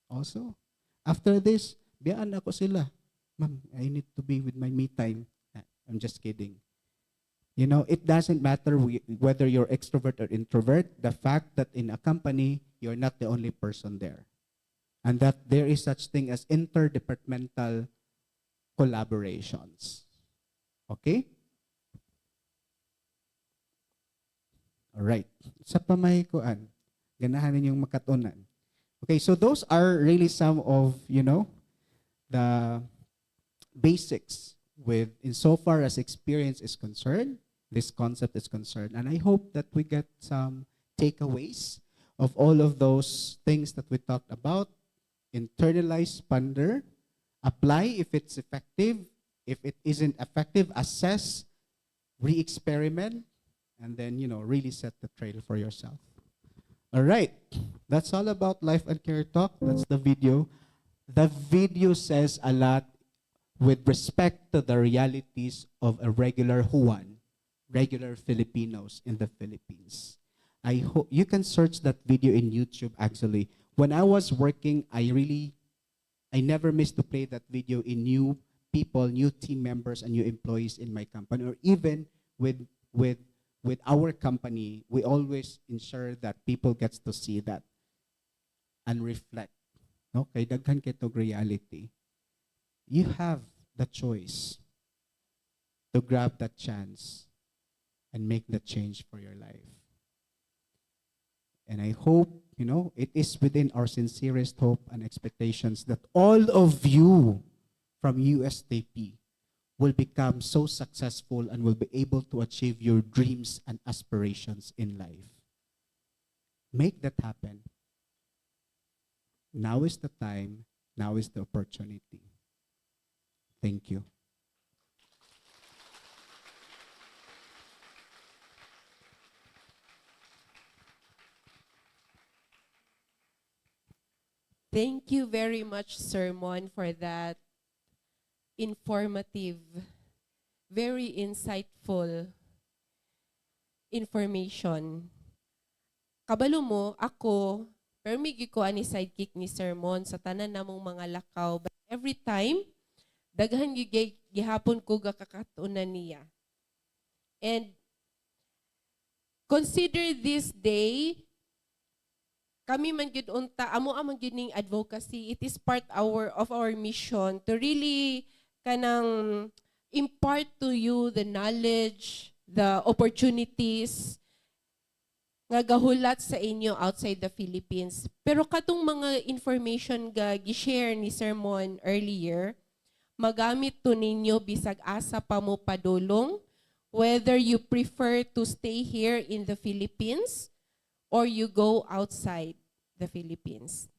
also. After this, biyaan ako sila. Ma'am, I need to be with my me time. I'm just kidding. You know, it doesn't matter whether you're extrovert or introvert. The fact that in a company, you're not the only person there. And that there is such thing as interdepartmental collaborations. Okay? Alright. Sa pamaykuan, ganahan ninyong makatunan. Okay, so those are really some of, you know, the basics with insofar as experience is concerned, this concept is concerned. And I hope that we get some takeaways of all of those things that we talked about. Internalize, ponder, apply if it's effective. If it isn't effective, assess, re-experiment, and then, you know, really set the trail for yourself. All right. That's all about Life and Career Talk. That's the video. The video says a lot with respect to the realities of a regular Juan, regular Filipinos in the Philippines. I hope you can search that video in YouTube actually. When I was working, I never missed to play that video in new people, new team members, and new employees in my company, or even with our company. We always ensure that people gets to see that and reflect. No, kay daghan kitog reality. You have the choice to grab that chance and make the change for your life. And I hope, you know, it is within our sincerest hope and expectations that all of you from USTP will become so successful and will be able to achieve your dreams and aspirations in life. Make that happen. Now is the time, now is the opportunity. Thank you. Thank you very much, Sir Mon, for that informative, very insightful information. Kabalo mo, ako, permigi ko ani sidekick ni Sir Mon sa tanan namong mga lakaw. But every time, daghan gihapon ko gakakatunan niya. And consider this day, kami man gyud unta, amo amang gyud ning advocacy. It is part of our mission to really kanang impart to you the knowledge, the opportunities nga gahulat sa inyo outside the Philippines. Pero katong mga information ga gi-share ni Sir Mon earlier, magamit to ninyo bisag asa pa mo padulong, whether you prefer to stay here in the Philippines or you go outside the Philippines.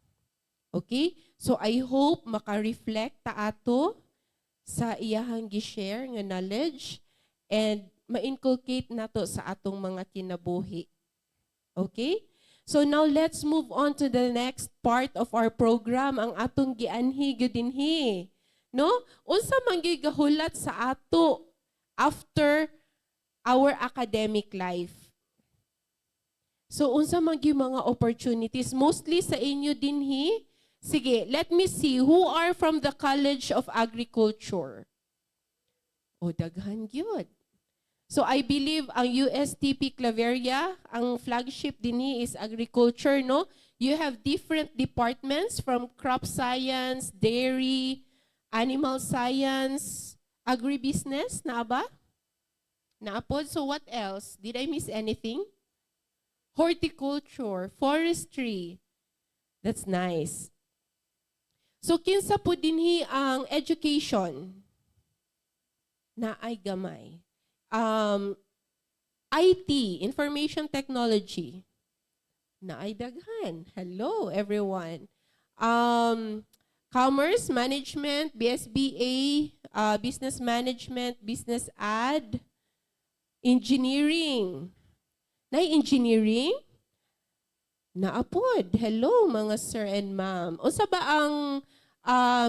Okay? So I hope maka-reflect ta ato sa iyahang gi-share nga knowledge and ma-inculcate nato sa atong mga kinabuhi. Okay? So now let's move on to the next part of our program, ang atong gianhi gyudinhi. No? Unsa man gyud gahulat sa ato after our academic life. So unsa man gyud mga opportunities mostly sa inyo dinhi? Sige, let me see who are from the College of Agriculture. O daghan gyud. So I believe ang USTP Claveria, ang flagship dinhi is agriculture, no? You have different departments from crop science, dairy, animal science, agribusiness, na ba? Naapod. So what else? Did I miss anything? Horticulture, forestry. That's nice. So kinsa po dinhi ang education na ay gamay. IT, information technology, na ay daghan. Hello, everyone. Commerce, management, BSBA, business management, business ad, engineering. Na engineering? Naapod. Hello, mga sir and ma'am. O sa ba ang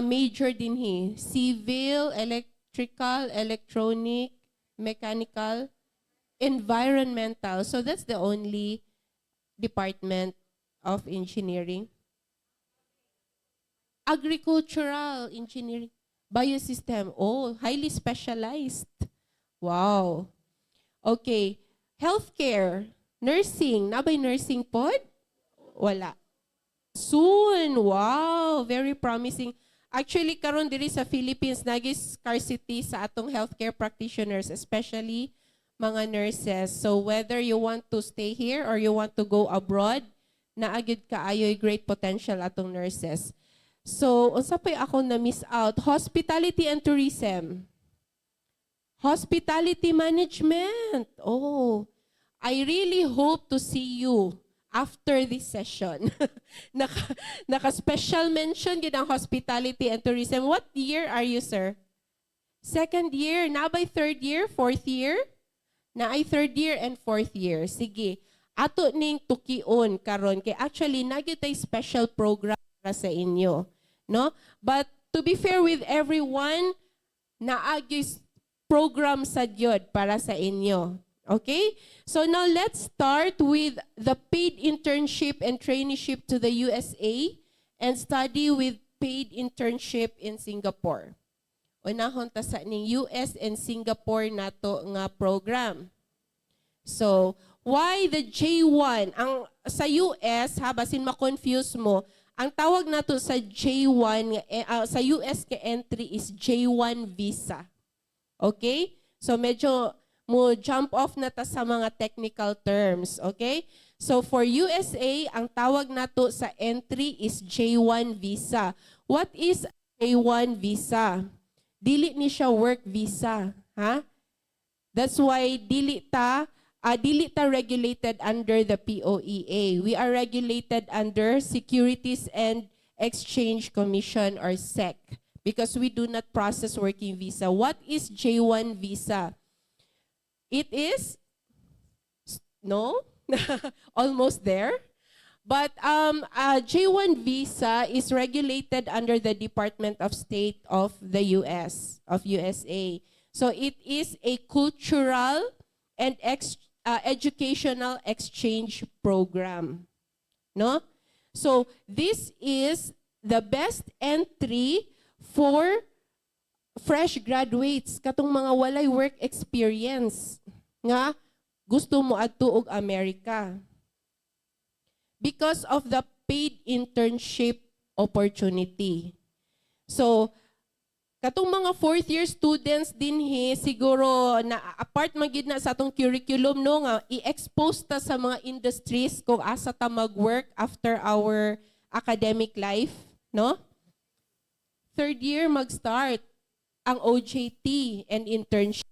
major dinhi? Civil, electrical, electronic, mechanical, environmental. So that's the only department of engineering. Agricultural engineering. Biosystem. Oh, highly specialized. Wow. Okay. Healthcare. Nursing. Nabay nursing pod? Wala. Soon. Wow. Very promising. Actually, karon diri sa Philippines, nagis scarcity sa atong healthcare practitioners, especially mga nurses. So whether you want to stay here or you want to go abroad, naagid kaayoy great potential atong nurses. So, unsa pay ako na miss out? Hospitality and tourism. Hospitality management. Oh, I really hope to see you after this session. Naka-special mention gid ang hospitality and tourism. What year are you, sir? Second year. Na by third year? Fourth year? Na ay third year and fourth year. Sige. Ato ning tukion karon kay actually nagyutay special program para sa inyo, no? But to be fair with everyone, naagi program sa gyud para sa inyo. Okay? So now let's start with the paid internship and traineeship to the USA and study with paid internship in Singapore. Unahon ta sa ning US and Singapore nato nga program. So, why the J1? Ang sa US, ha, basin ma-confuse mo, ang tawag nato sa J1 sa US ka entry is J1 visa. Okay? So medyo mo jump off na ta sa mga technical terms, okay? So for USA, ang tawag nato sa entry is J1 visa. What is J1 visa? Dili ni siya work visa, ha? That's why dili ta regulated under the POEA. We are regulated under Securities and Exchange Commission or SEC because we do not process working visa. What is J1 visa? It is, no, almost there. But J1 visa is regulated under the Department of State of the US, of USA. So it is a cultural and educational exchange program. No? So this is the best entry for fresh graduates, katong mga walay work experience nga gusto mo adto og Amerika. Because of the paid internship opportunity. So, katong mga fourth-year students din siguro na apart magid na sa atong curriculum no nga i-expose ta sa mga industries kung asa ta mag-work after our academic life, no? Third year mag-start ang OJT and internship.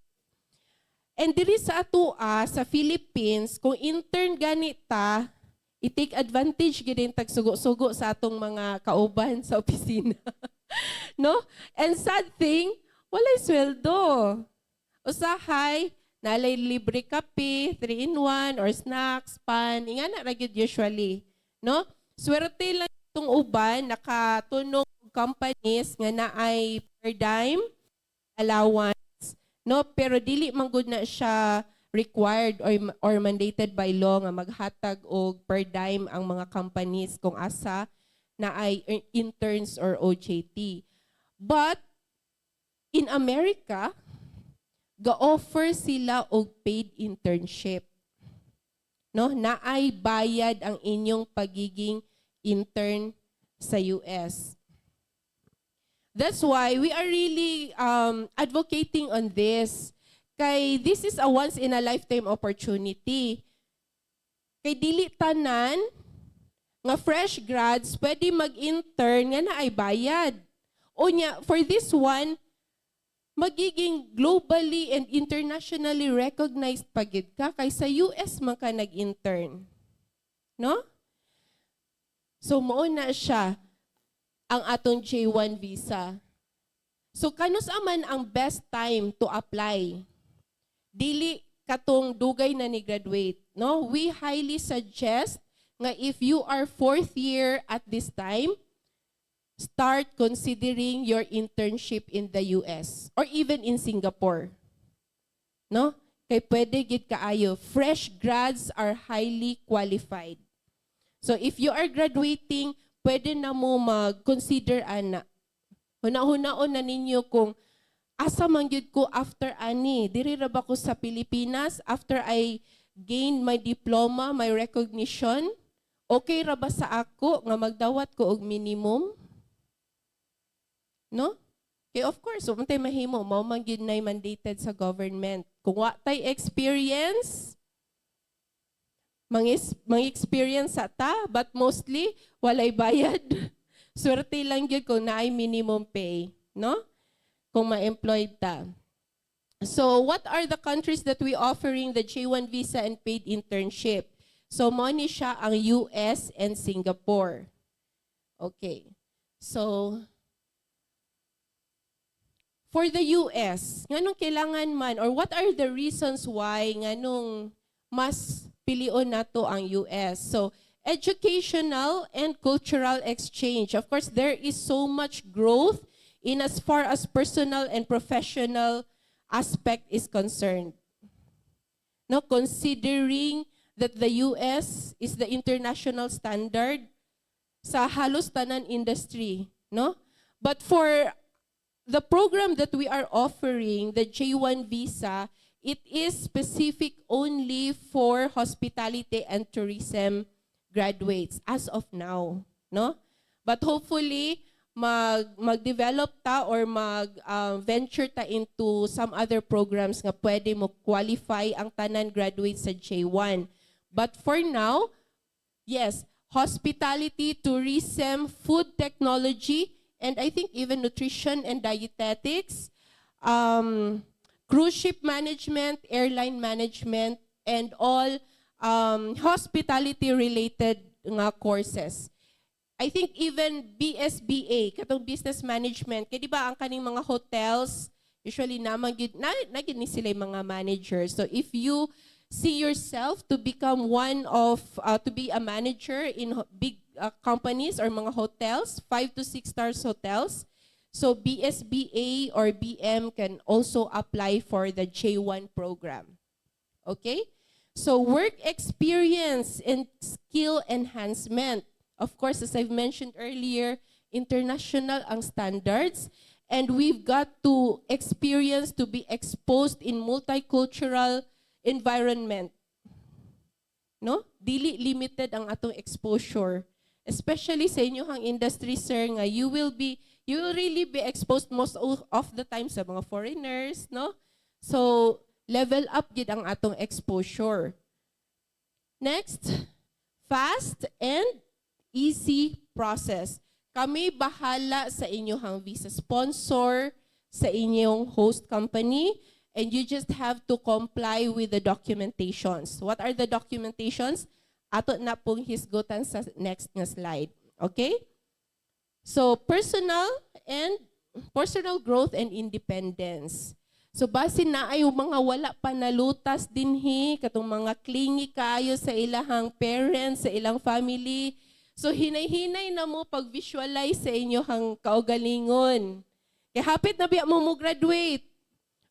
And diri sa atoa sa Philippines, kung intern ganita, i-take advantage gid tagsugo-sugo sa atong mga kauban sa opisina. No? And sad thing, walay sweldo. Usahay, nalay libre kape, 3-in-1 or snacks, pan, inga na ragid usually. No? Swerte lang itong uban, nakatunog companies nga na ay per dime allowance. No? Pero dili man gud na siya required or mandated by law nga maghatag og per dime ang mga companies kung asa na ay interns or OJT. But in America, ga-offer sila og paid internship. No, na ay bayad ang inyong pagiging intern sa US. That's why we are really advocating on this. Kay this is a once in a lifetime opportunity. Kay dili tanan nga fresh grads pwede mag-intern nga na ay bayad. Unya, for this one, magiging globally and internationally recognized pagid ka kay sa US man ka nag-intern. No? So mao na siya ang atong J1 visa. So kanus aman ang best time to apply? Dili katong dugay na ni graduate, no? We highly suggest nga if you are fourth year at this time, start considering your internship in the US or even in Singapore. No? Kay pwede gid kaayo. Fresh grads are highly qualified. So if you are graduating, pwede na mo mag-consider ana. Huna-hunaon na ninyo kung asa man gyud ko after ani, diri ra ba ko sa Pilipinas after I gain my diploma, my recognition, okay ra ba sa ako nga magdawat ko og minimum? No? Okay, of course, untay mahimo mao man gyud nay mandated sa government. Kung wa tay experience, mang-experience sa ta, but mostly walay bayad. Swerte lang gyud kung naay minimum pay, no? Kung ma-employed ta. So, what are the countries that we offering the J1 visa and paid internship? So, mo ni siya ang US and Singapore. Okay. So, for the US, nganong kailangan man, or what are the reasons why nganong mas pilion nato ang US? So, educational and cultural exchange. Of course, there is so much growth in as far as personal and professional aspect is concerned. No, considering that the US is the international standard sa halos tanan industry, no? But for the program that we are offering, the J1 visa, it is specific only for hospitality and tourism graduates as of now, no? But hopefully mag-develop ta or venture ta into some other programs nga pwede mo qualify ang tanan graduates sa J1. But for now, yes, hospitality, tourism, food technology, and I think even nutrition and dietetics, cruise ship management, airline management, and all hospitality-related nga courses. I think even BSBA, katong business management, kaya di ba ang kaning mga hotels, usually nagid ni sila yung mga managers. So if you see yourself to become to be a manager in big companies or mga hotels, 5 to 6 stars hotels, so BSBA or BM can also apply for the J1 program. Okay? So work experience and skill enhancement. Of course, as I've mentioned earlier, international ang standards, and we've got to experience to be exposed in multicultural environment. No? Dili limited ang atong exposure. Especially sa inyong industry, sir, nga you will really be exposed most of the time sa mga foreigners, no? So, level up gid ang atong exposure. Next, fast and easy process. Kami bahala sa inyong visa sponsor, sa inyong host company, and you just have to comply with the documentations. What are the documentations? Ato na pong hisgutan sa next na slide. Okay? So, personal growth and independence. So base na ay mga wala pa nalutas dinhi katong mga clingy kayo sa ilahang parents, sa ilang family. So hinay-hinay na mo pag-visualize sa inyong kaugalingon. Kaya hapit na biya mo graduate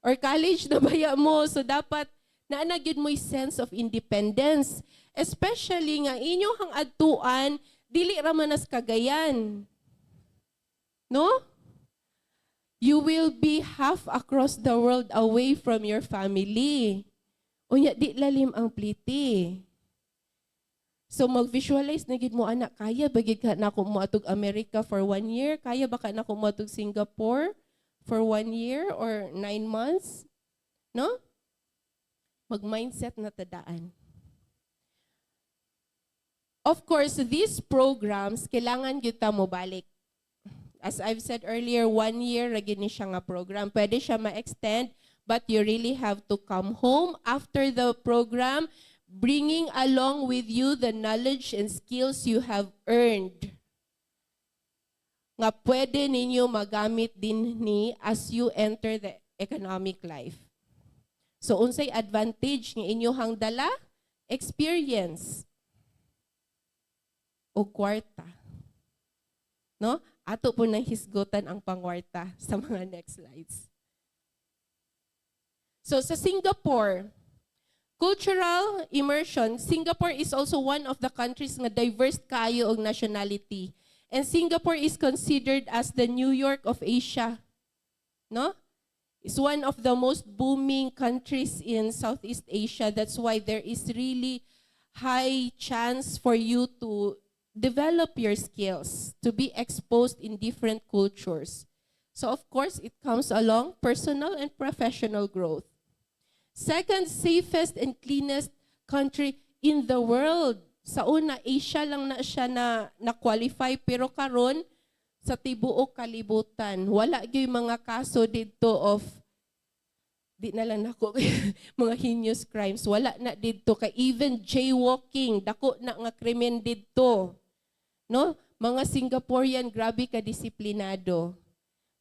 or college na baya mo. So dapat naanagid mo yung sense of independence. Especially nga inyong adtuan, dili ra manas Cagayan. No? You will be half across the world away from your family. Unya, di lalim ang pliti. So mag-visualize na gid mo, anak, kaya ba gid ka na ako mo atog America for 1 year? Kaya ba ka na ako mo atog Singapore for 1 year or 9 months? No? Mag-mindset na tadaan. Of course, these programs, kailangan kita mo balik. As I've said earlier, 1 year lagi ni siya nga program. Pwede siya ma-extend, but you really have to come home after the program, bringing along with you the knowledge and skills you have earned. Nga pwede ninyo magamit din ni as you enter the economic life. So unsay advantage ng inyong dala? Experience o kwarta. No? Ato po nang hisgutan ang pangwarta sa mga next slides. So sa Singapore, cultural immersion, Singapore is also one of the countries nga diverse kayo og nationality. And Singapore is considered as the New York of Asia. No? It's one of the most booming countries in Southeast Asia. That's why there is really high chance for you to develop your skills, to be exposed in different cultures. So of course, it comes along personal and professional growth. Second, safest and cleanest country in the world. Sa una, Asia lang na siya na-qualify, pero karon sa tibuok kalibutan, wala gyud mga kaso dito of di na lang nako mga heinous crimes, wala na dito kay even jaywalking, dako na nga krimen dito. No? Mga Singaporean, grabe ka disiplinado.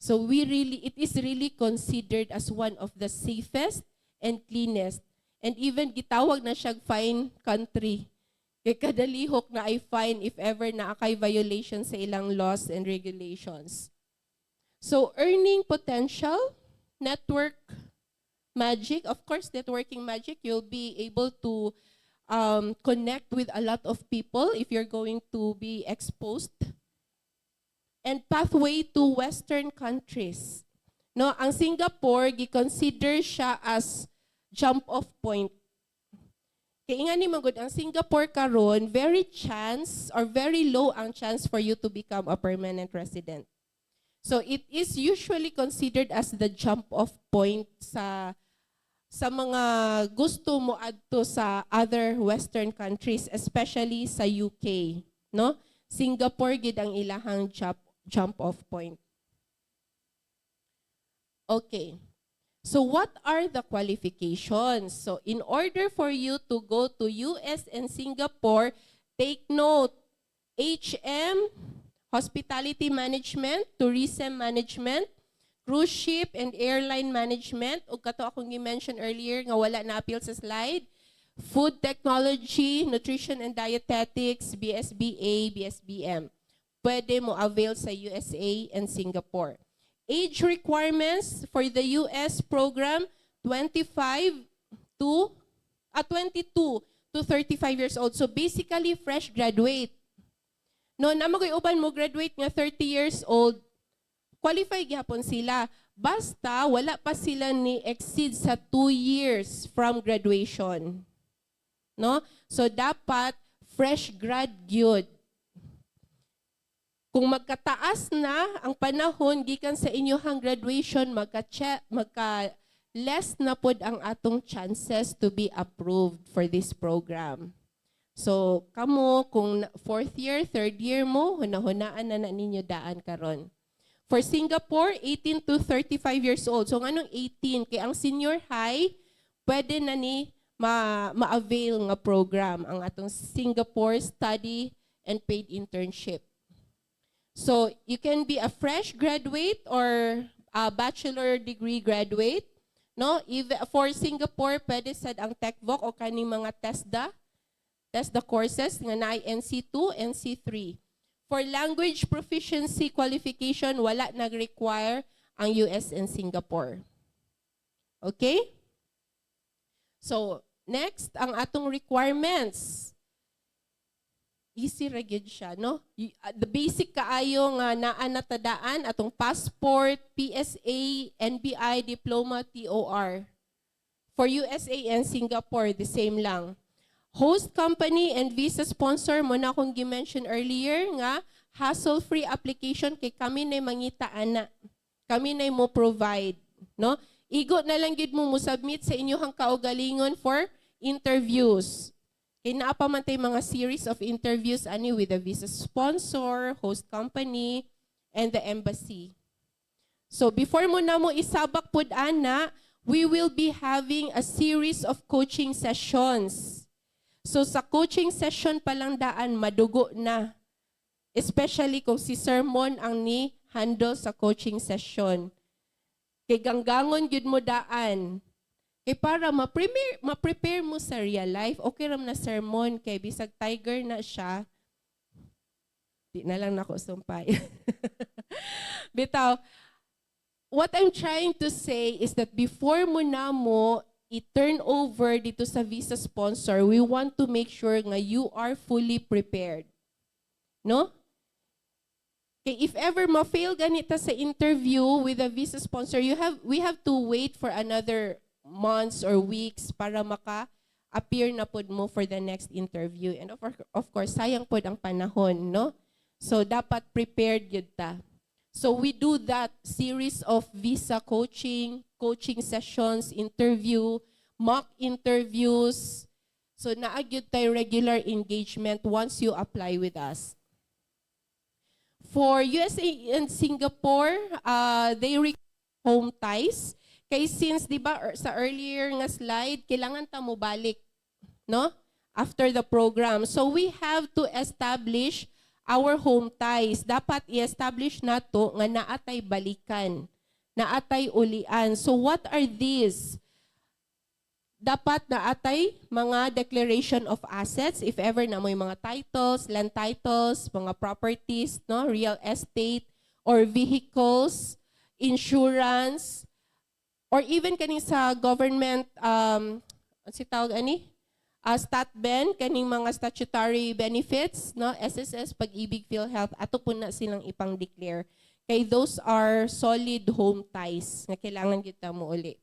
So it is really considered as one of the safest and cleanest. And even gitawag na siyang fine country. Kaya kadalihok na ay fine if ever na akay violation sa ilang laws and regulations. So earning potential, network magic, of course networking magic, you'll be able to connect with a lot of people if you're going to be exposed. And pathway to Western countries. No, ang Singapore gi-consider siya as jump-off point. Kaya nga ni magud ang Singapore karon, very low ang chance for you to become a permanent resident. So it is usually considered as the jump-off point sa mga gusto mo adto sa other Western countries, especially sa UK, no? Singapore gid ang ilahang jump-off point. Okay. So what are the qualifications? So in order for you to go to US and Singapore, take note, HM, Hospitality Management, Tourism Management, Cruise Ship and Airline Management, o kato akong i-mention earlier nga wala na appeal sa slide, Food Technology, Nutrition and Dietetics, BSBA, BSBM. Pwede mo avail sa USA and Singapore. Age requirements for the US program, 22 to 35 years old. So basically, fresh graduate. No, namagoy uban mo graduate nga 30 years old, qualify gyapon sila. Basta wala pa sila ni exceed sa 2 years from graduation. No? So dapat fresh grad gyud. Kung magkataas na ang panahon gikan sa inyohang graduation, less na pod ang atong chances to be approved for this program. So, kamo kung 4th year, 3rd year mo, hunahunaan na ninyo daan karon. For Singapore, 18 to 35 years old. So, anong 18? Kaya ang senior high, pwede na ni ma-avail nga program ang atong Singapore Study and Paid Internship. So, you can be a fresh graduate or a bachelor degree graduate. No? For Singapore, pwede sad ang TechVoc o kaning mga TESDA courses nga na NC2, NC3. For language proficiency qualification, wala nag-require ang US and Singapore. Okay? So, next, ang atong requirements. Easy ra gyud siya, no? The basic kaayo nga naa natadaan atong passport, PSA, NBI, diploma, TOR. For USA and Singapore, the same lang. Host company and visa sponsor mo na akong gi-mention earlier nga hassle-free application kay kami na mangita ana. Kami na mo provide, no? Igo na lang gid mo submit sa inyong kaugalingon for interviews. Kaya naapamantay mga series of interviews ani with the visa sponsor, host company, and the embassy. So before mo na mo isabak pod ana, we will be having a series of coaching sessions. So sa coaching session pa lang daan, madugo na. Especially kung si sermon ang ni handle sa coaching session. Kay ganggangon gyud mo daan. Kay para ma-prepare mo sa real life, okay ram na sermon kay bisag tiger na siya. Di na lang nako sumpay. Bitaw, what I'm trying to say is that before mo na mo i-turn over dito sa visa sponsor, we want to make sure nga you are fully prepared. No? Okay, if ever ma-fail ganita sa interview with a visa sponsor, we have to wait for another months or weeks para maka-appear na pod mo for the next interview. And of course, sayang pod ang panahon, no? So, dapat prepared yun ta. So, we do that series of visa coaching sessions, interview, mock interviews. So, naagyod tayo regular engagement once you apply with us. For USA and Singapore, they require home ties. Kay since, di ba, sa earlier nga slide, kailangan ta mo balik, no? After the program. So we have to establish our home ties. Dapat i-establish nato nga naatay balikan, naatay ulian. So what are these? Dapat naatay mga declaration of assets, if ever na may mga titles, land titles, mga properties, no? Real estate, or vehicles, insurance, or even kaning sa government, si tawag ani? StatBen, kaning mga statutory benefits, no? SSS, Pag-ibig, PhilHealth, ato po na silang ipang-declare. Kay those are solid home ties na kailangan kita mo uli.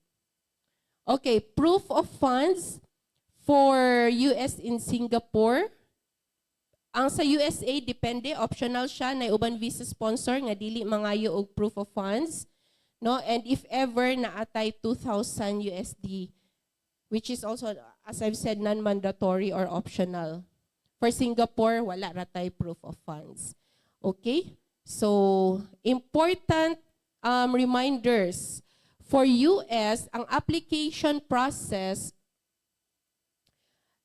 Okay, proof of funds for US in Singapore. Ang sa USA, depende, optional siya, na uban visa sponsor, nga dili mangayo og proof of funds. No, and if ever naatay 2,000 USD, which is also, as I've said, non-mandatory or optional. For Singapore, wala ratay proof of funds. Okay? So, important reminders. for US, ang application process,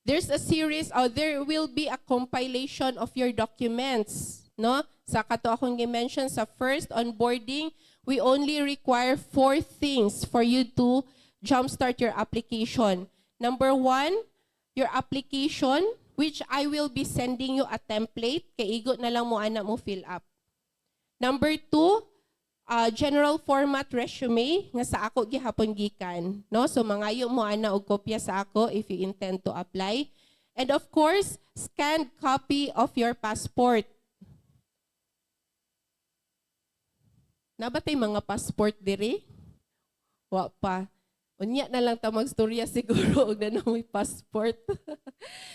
there's a series, or there will be a compilation of your documents, no? Sa kato akong i-mention sa first onboarding, we only require 4 things for you to jumpstart your application. Number 1, your application, which I will be sending you a template, kay igo na lang mo ana mo fill up. Number 2, general format resume nga sa ako gihapon gikan, no? So mangayo mo ana og kopya sa ako if you intend to apply. And of course, scanned copy of your passport. Nabatay mga passport diri? Wa pa. Unya na lang ta magstorya siguro og na may passport.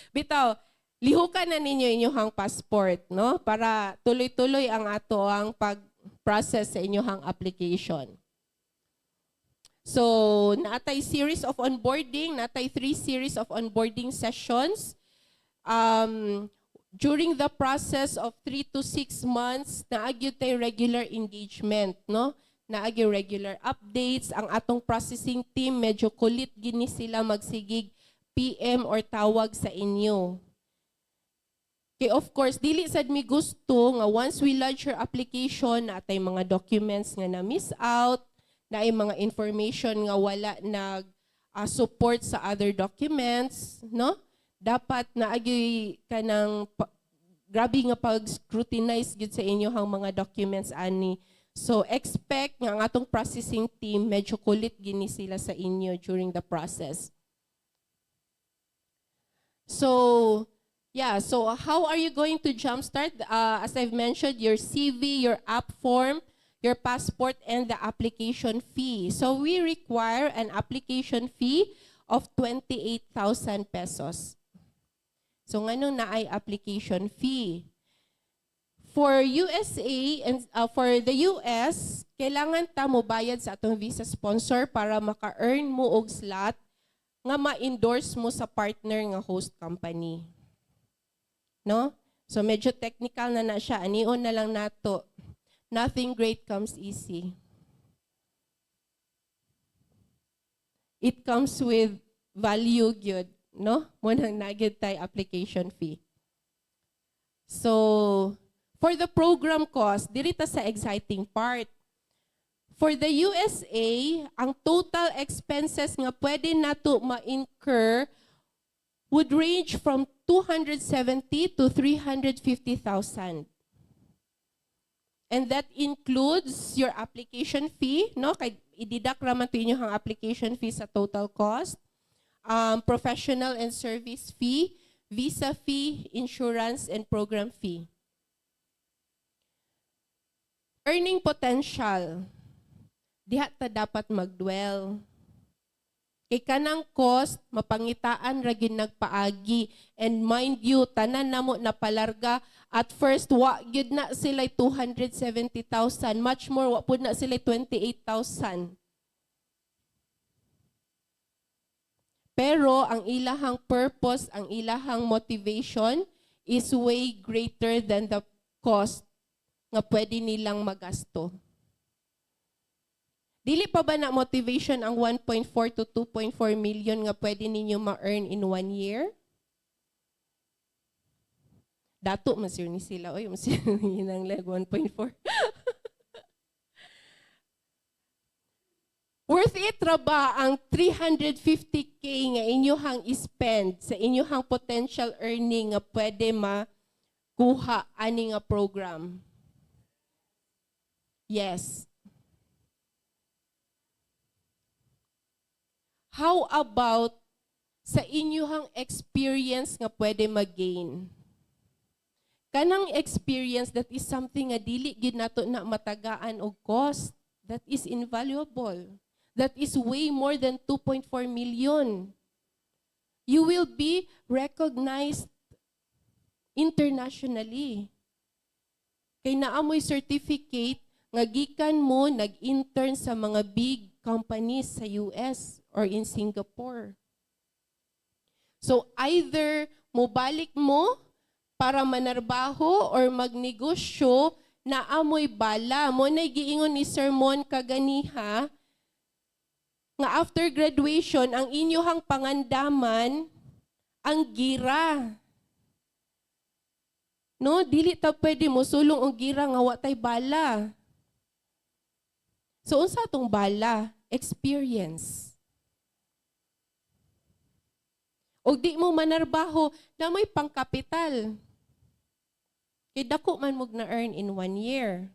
Bitaw, lihukan na ninyo inyong passport, no? Para tuloy-tuloy ang ato ang pag-process sa inyong application. So, natay series of onboarding, natay 3 series of onboarding sessions. During the process of 3 to 6 months, naagyo tay regular engagement, no? Naagyo regular updates. Ang atong processing team, medyo kulit gini sila magsigig PM or tawag sa inyo. Okay, of course, dili sad mi gusto nga once we lodge your application, natay mga documents nga na-miss out, naay mga information nga wala nag support sa other documents, no? Dapat naagyoy kanang grabe nga pag-scrutinize gid sa inyo hang mga documents ani. So expect nga ang atong processing team medyo kulit gini sila sa inyo during the process. So yeah, so how are you going to jumpstart? As I've mentioned, your CV, your app form, your passport, and the application fee. So we require an application fee of 28,000 pesos. So nganong naay application fee? For USA and for the US, kailangan ta mo bayad sa atong visa sponsor para maka-earn mo og slot nga ma-endorse mo sa partner nga host company. No? So medyo technical na siya. Anion na lang nato. Nothing great comes easy. It comes with value gyud, no? Munang nagid tay application fee. So, for the program cost, diri ta sa exciting part. For the USA, ang total expenses nga pwede nato ma-incur would range from 270 to 350,000. And that includes your application fee, no? Kay i-deduct raman to inyo ang application fee sa total cost, professional and service fee, visa fee, insurance, and program fee. Earning potential. Diha ta dapat magdwell. Kay kanang cost, mapangitaan ra gyud nagpaagi. And mind you, tanan namo napalarga. At first, wa gyud na sila 270,000. Much more, wa pud na sila 28,000. Pero ang ilahang purpose, ang ilahang motivation is way greater than the cost nga pwede nilang magasto. Dili pa ba na motivation ang 1.4 to 2.4 million nga pwede ninyo ma-earn in 1 year? Dato masir ni sila. Oy, masir yun leg 1.4. Worth it ra ba ang 350K nga inyohang spend sa inyohang potential earning nga pwede makuha ani nga program? Yes. How about sa inyohang experience nga pwede mag-gain? Kanang experience, that is something nga dili gid nato na matagaan og cost. That is invaluable. That is way more than 2.4 million. You will be recognized internationally. Kay naamoy certificate nga gikan mo nag-intern sa mga big companies sa US or in Singapore. So either mobalik mo para manarbaho or magnegosyo na amoy bala. Mo na giingon ni Sermon kaganiha, nga after graduation, ang inyohang pangandaman, ang gira. No, dili ta pwede mo sulong og gira nga wa tay bala. So unsa tong bala? Experience. Og di mo manarbaho na may pangkapital. Kay dako man mo na-earn in 1 year.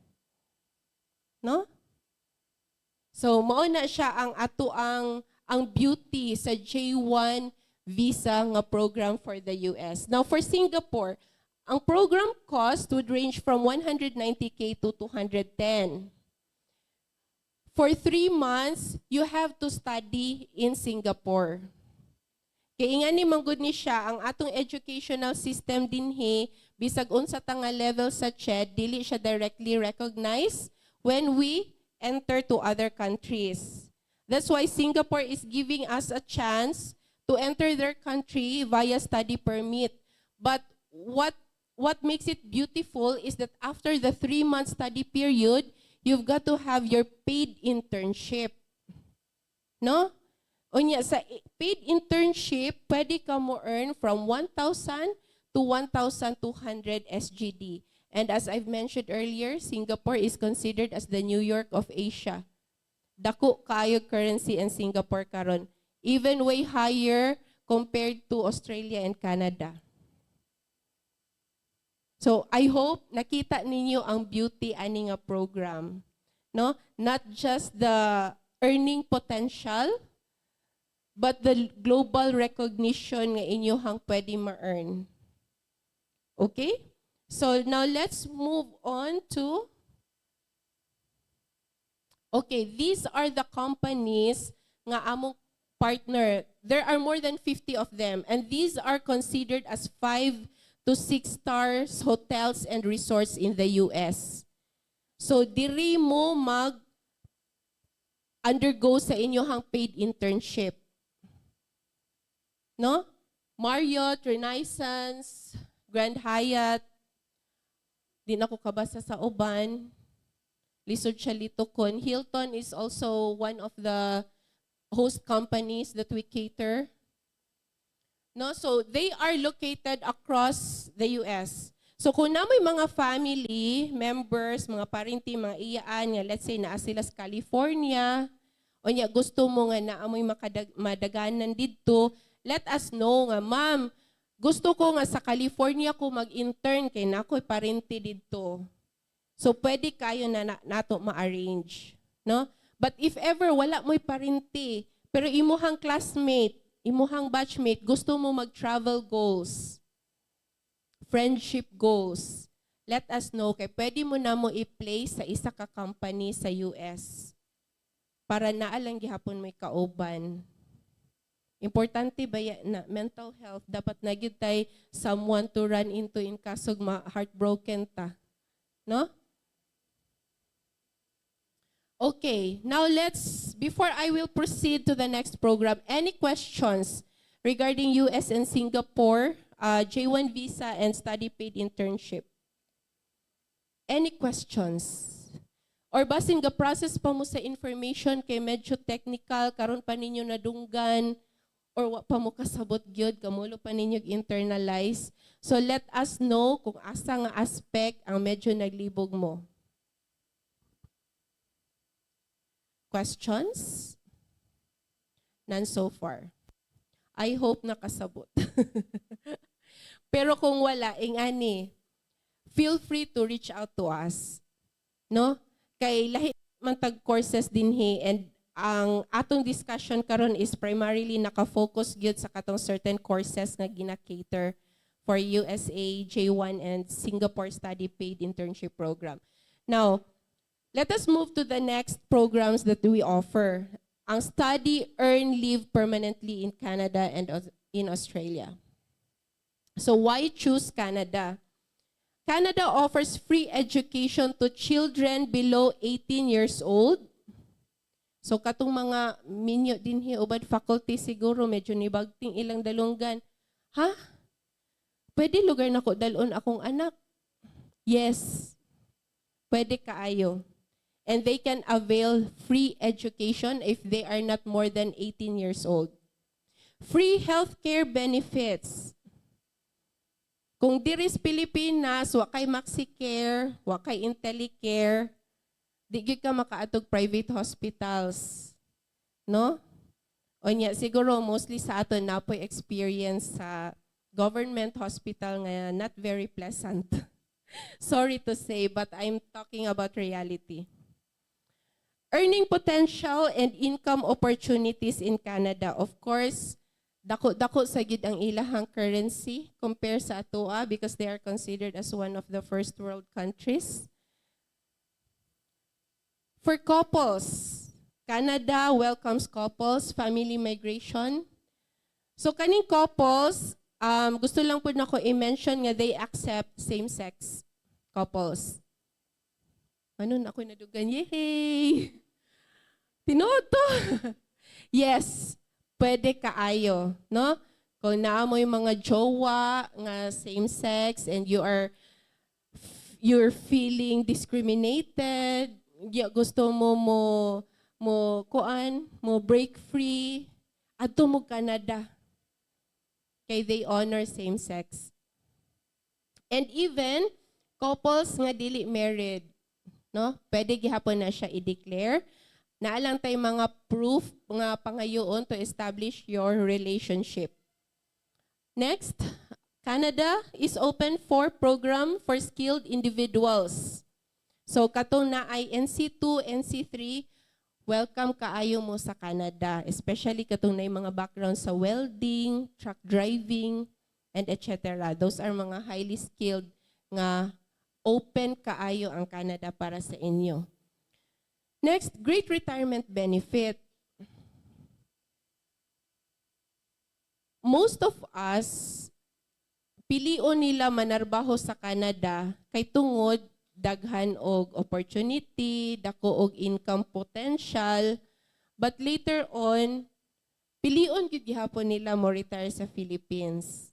No? So, mao na siya ang ato ang beauty sa J1 visa nga program for the US. Now, for Singapore, ang program cost would range from 190K to 210. For 3 months, you have to study in Singapore. Kaya nga ni manggod ni siya, ang atong educational system dinhi, bisag unsa ta nga level sa CHED, dili siya directly recognized when we enter to other countries. That's why Singapore is giving us a chance to enter their country via study permit. But what makes it beautiful is that after the 3-month study period, you've got to have your paid internship. No? Unya, sa paid internship, pwede ka mo earn from 1,000 to 1,200 SGD. And as I've mentioned earlier, Singapore is considered as the New York of Asia. Dako kayo currency in Singapore karon, even way higher compared to Australia and Canada. So I hope nakita ninyo ang beauty ani nga program, no? Not just the earning potential, but the global recognition nga inyohang pwede ma-earn. Okay? So now let's move on to, okay, these are the companies nga among partner. There are more than 50 of them, and these are considered as 5 to 6 stars hotels and resorts in the US. So diri mo undergo sa inyohang paid internship. No? Marriott, Renaissance, Grand Hyatt, di na ko kabasa sa uban, lisod siya litokon. Hilton is also one of the host companies that we cater. No, so they are located across the US. So kung na may mga family members, mga parinti, mga iyaan, nga, let's say naa sila sa California, o niya gusto mo nga naamoy madaganan dito, let us know nga, ma'am, gusto ko nga sa California ko mag-intern kay nako'y parinti dito. So pwede kayo na nato ma-arrange, no? But if ever wala mo'y parinti, pero imuhang classmate, imuhang batchmate, gusto mo mag-travel goals, friendship goals, let us know kay pwede mo na mo i-place sa isa ka company sa US para naalang gihapon may kauban. Importante ba na mental health, dapat na gyud tay someone to run into in kasog heartbroken ta, no? Okay, now before I will proceed to the next program, any questions regarding US and Singapore, J1 visa and study paid internship? Any questions? Or basin ga process pa mo sa information kay medyo technical, karon pa ninyo nadunggan, or wa pa mo kasabot gyud, kamulo pa ninyo internalize. So let us know kung asa nga aspect ang medyo naglibog mo. Questions? None so far. I hope nakasabot. Pero kung wala, ingani, feel free to reach out to us. No? Kay lahi man tag courses dinhi, and ang atong discussion karon is primarily naka-focus gyud sa katong certain courses nga gina-cater for USA, J1, and Singapore Study Paid Internship Program. Now, let us move to the next programs that we offer. Ang Study Earn Leave Permanently in Canada and in Australia. So why choose Canada? Canada offers free education to children below 18 years old. So katong mga minyo dinhi ubad faculty siguro medyo nibagting ilang dalunggan. Ha? Pwede lugar nako dalon akong anak? Yes. Pwede kaayo. and they can avail free education if they are not more than 18 years old. Free healthcare benefits. Kung diris Pilipinas, wakay MaxiCare, wakay IntelliCare, di gyud ka makaatog private hospitals. No? O nya, siguro mostly sa aton na po experience sa government hospital nga not very pleasant. Sorry to say, but I'm talking about reality. Earning potential and income opportunities in Canada. Of course, dako sa gid ang ilahang currency compare sa atoa because they are considered as one of the first world countries. For couples, Canada welcomes couples, family migration. So kaning couples, gusto lang po na ko i-mention nga they accept same-sex couples. Ano na ako nadugan? Yay! Tinoto! Yes, pwede kaayo, no? Kung naamoy mga jowa nga same-sex and you're feeling discriminated, gusto mo break free, adto mo Canada. Kay they honor same-sex. And even couples nga dili married, no? Pwede gihapon na siya i-declare. Naalang tay mga proof nga pangayoon to establish your relationship. Next, Canada is open for program for skilled individuals. So katong na ay NC2, NC3, welcome kaayo mo sa Canada, especially katong na mga background sa welding, truck driving, and etc. Those are mga highly skilled nga open kaayo ang Canada para sa inyo. Next, great retirement benefit. Most of us, pilion nila manarbaho sa Canada kay tungod daghan og opportunity, dako og income potential, but later on, pilion gyud gihapon nila mo retire sa Philippines.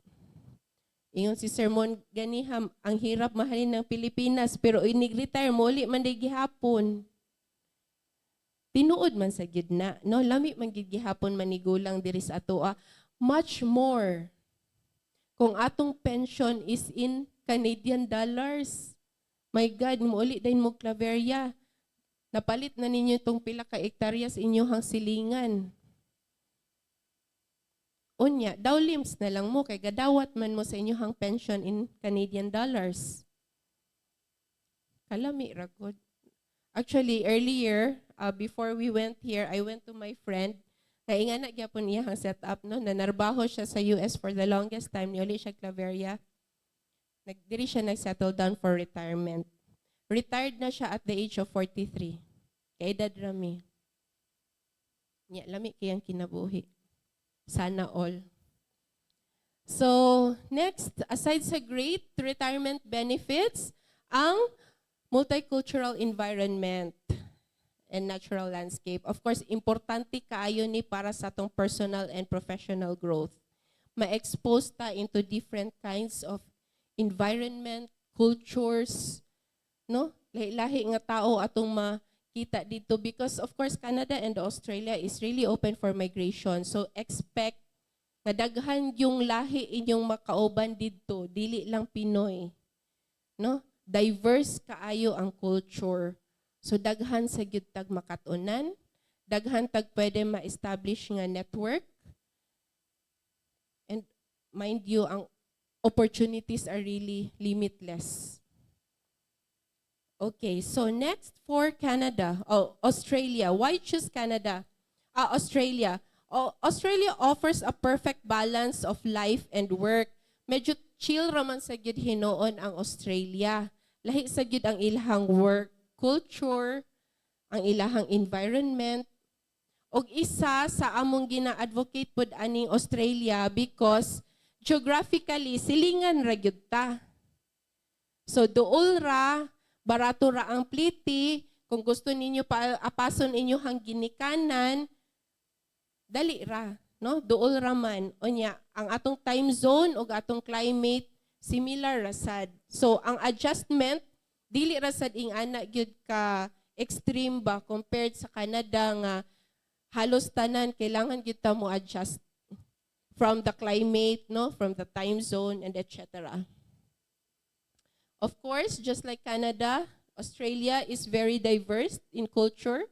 Ingon si Sermon, ganiham, ang hirap mahalin ng Pilipinas, pero inig-retire mo, ulit man day gihapon. Tinuod man sa gyud na, no? Lami man gyud gihapon manigulang diri sa atoa. Much more. Kung atong pension is in Canadian dollars, my God, muuli din mo Claveria. Napalit na ninyo itong pila ka hektarya sa inyong silingan. Unya, daw limbs na lang mo kay gadawat man mo sa inyong pension in Canadian dollars. Kalami ragod. Actually, earlier, before we went here, I went to my friend. Nainga na gyapon niya ang setup, no? Nanarbaho siya sa US for the longest time. Niuli siya Claveria. Diri siya nag-settle down for retirement. Retired na siya at the age of 43. Kay edad rami. Nya, lami kayang kinabuhi. Sana all. So, next, aside sa great retirement benefits, ang multicultural environment and natural landscape. Of course, importante kaayo ni para sa atong personal and professional growth. Ma-expose ta into different kinds of environment, cultures, no? Lahi-lahi nga tao atong makita dito because of course Canada and Australia is really open for migration. So expect na daghan yung lahi inyong makauban dito, dili lang Pinoy. No? Diverse kaayo ang culture. So daghan sa gyud tag makatunan, daghan tag pwede ma-establish nga network. And mind you, ang opportunities are really limitless. Okay, so next for Canada, Australia. Why choose Canada? Australia. Australia offers a perfect balance of life and work. Medyo chill raman sa gyud hinoon ang Australia. Lahi sa gyud ang ilahang work culture, ang ilahang environment. Og isa sa among gina-advocate pod aning Australia because geographically silingan ra gyud ta. So duol ra, barato ra ang pliti, kung gusto ninyo pa apason inyong ginikanan, dali ra, no? Duol ra man. Unya, ang atong time zone ug atong climate similar ra sad. So ang adjustment dili ra sad ing ana gyud ka extreme ba compared sa Canada nga halos tanan kailangan kita mo adjust from the climate, no, from the time zone and etc. Of course, just like Canada, Australia is very diverse in culture.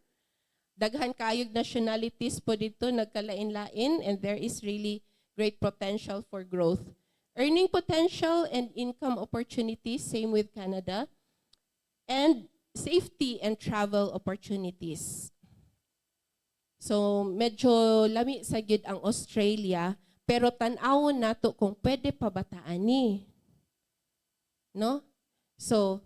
Daghan kayog nationalities po dito nagkalain-lain, and there is really great potential for growth. Earning potential and income opportunities, same with Canada, and safety and travel opportunities. So medyo lami sa gid ang Australia, pero tan-awon nato kung pwede pa bataan ni. No? So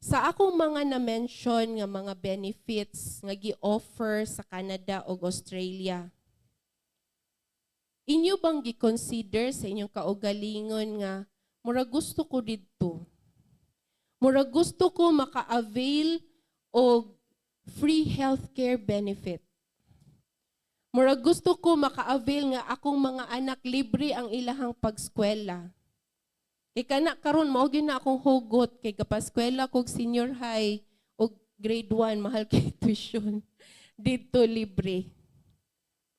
sa akong mga na-mention nga mga benefits nga gi-offer sa Canada o Australia, inyo bang gi-consider sa inyong kaugalingon nga mura gusto ko didto? Mura gusto ko maka-avail og free healthcare benefit. Mura gusto ko maka-avail nga akong mga anak libre ang ilahang pagskwela. Ikana karon mao gyud na akong hugot kay kapaskwela kog senior high o grade 1 mahal kay tuition. Dito libre.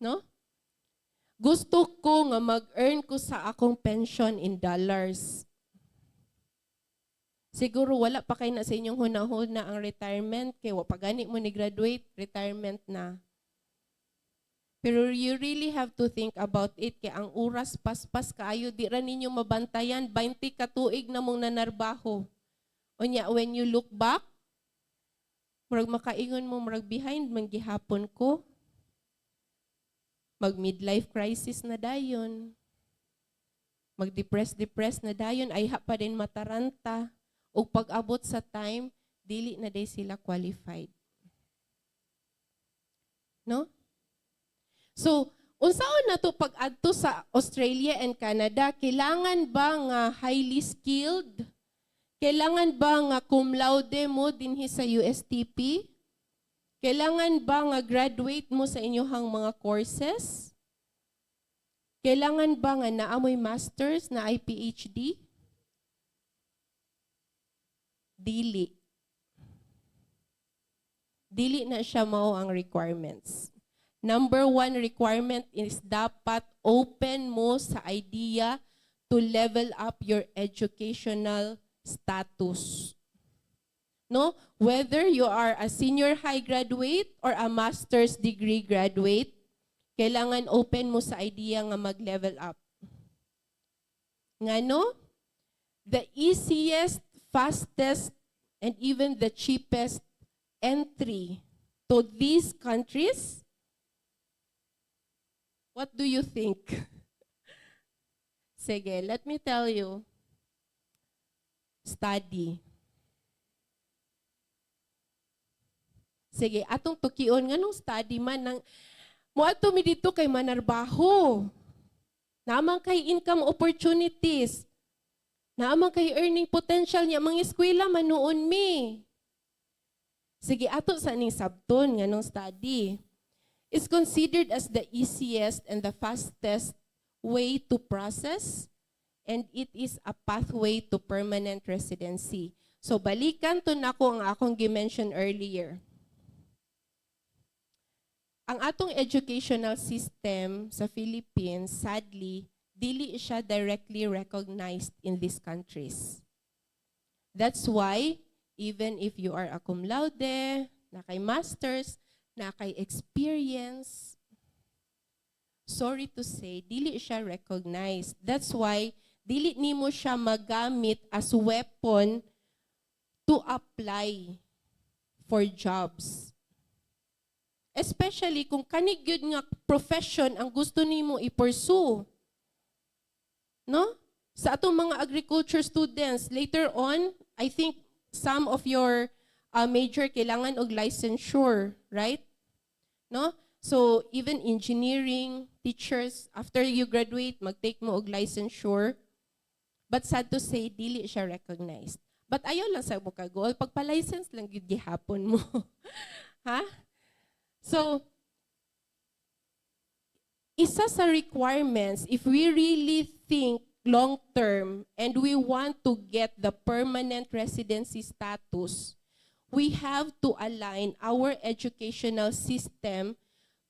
No? Gusto ko nga mag-earn ko sa akong pension in dollars. Siguro wala pa kayo na sa inyong hunahuna ang retirement kay wa pa gani mo ni graduate, retirement na. Pero you really have to think about it kay ang oras paspas kaayo di ra ninyo mabantayan 20 ka tuig na mong nanarbaho. Unya when you look back, murag makaingon mo murag behind man gihapon ko. Mag midlife crisis na dayon. Mag depress na dayon ay ha pa din mataranta. O pag-abot sa time, dili na day sila qualified. No? So, unsaon na to pag-adto sa Australia and Canada, kailangan ba nga highly skilled? Kailangan ba nga cum laude mo dinhi sa USTP? Kailangan ba nga graduate mo sa inyong mga courses? Kailangan ba nga naamoy masters na ay PhD? Dili. Dili na siya mao ang requirements. Number 1 requirement is dapat open mo sa idea to level up your educational status. No? Whether you are a senior high graduate or a master's degree graduate, kailangan open mo sa idea nga mag-level up. Ngano? The easiest, fastest, and even the cheapest entry to these countries, what do you think? Sige, let me tell you. Study. Sige, atong tukion nga nung study man nang moadto mi dito kay manarbaho. Naman kay income opportunities. Naman kay earning potential niya mga eskwela manuon mi. Sige, ato sa ning sabton nga nung study. Is considered as the easiest and the fastest way to process, and it is a pathway to permanent residency. So balikan to nako ang akong gi-mention earlier. Ang atong educational system sa Philippines, sadly, dili siya directly recognized in these countries. That's why, even if you are a cum laude, na kay masters, na kay experience, sorry to say, dili siya recognized. That's why, dili nimo siya magamit as weapon to apply for jobs. Especially kung kanig gyud nga profession ang gusto nimo i-pursue. No? Sa atong mga agriculture students, later on, I think some of your major kailangan og licensure, right? No? So, even engineering, teachers, after you graduate, mag-take mo og licensure. But sad to say, dili siya recognized. But ayaw lang sa mukha goal, pagpa-license lang gyud gihapon mo. Ha? So, isa sa requirements, if we really think long-term and we want to get the permanent residency status, we have to align our educational system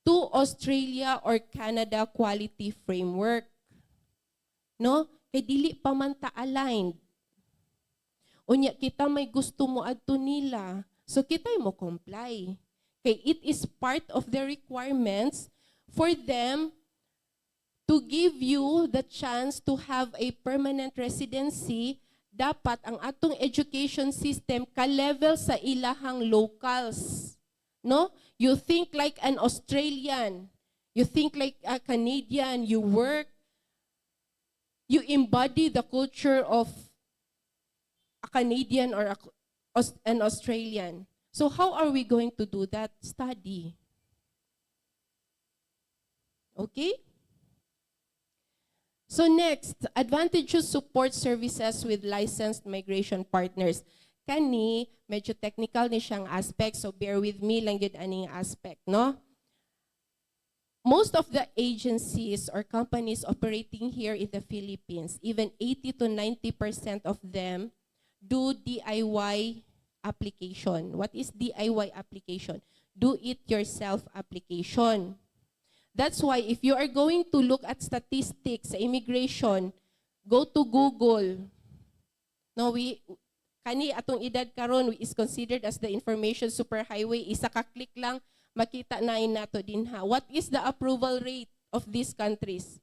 to Australia or Canada quality framework. No? Kay dili pa man ta aligned. Unya kita may gusto mo adto nila, so kita mo comply. Kay it is part of the requirements for them to give you the chance to have a permanent residency. Dapat ang atong education system ka-level sa ilahang locals. No? You think like an Australian. You think like a Canadian. You work. You embody the culture of a Canadian or an Australian. So how are we going to do that? Study. Okay? So next, advantageous support services with licensed migration partners. Kani, medyo technical ni siyang aspect, so bear with me lang yun aning aspect, no? Most of the agencies or companies operating here in the Philippines, even 80 to 90% of them do DIY application. What is DIY application? Do it yourself application. That's why if you are going to look at statistics sa immigration, go to Google. No, kani atong edad karon is considered as the information superhighway. Isa ka click lang makita na nato dinha. What is the approval rate of these countries?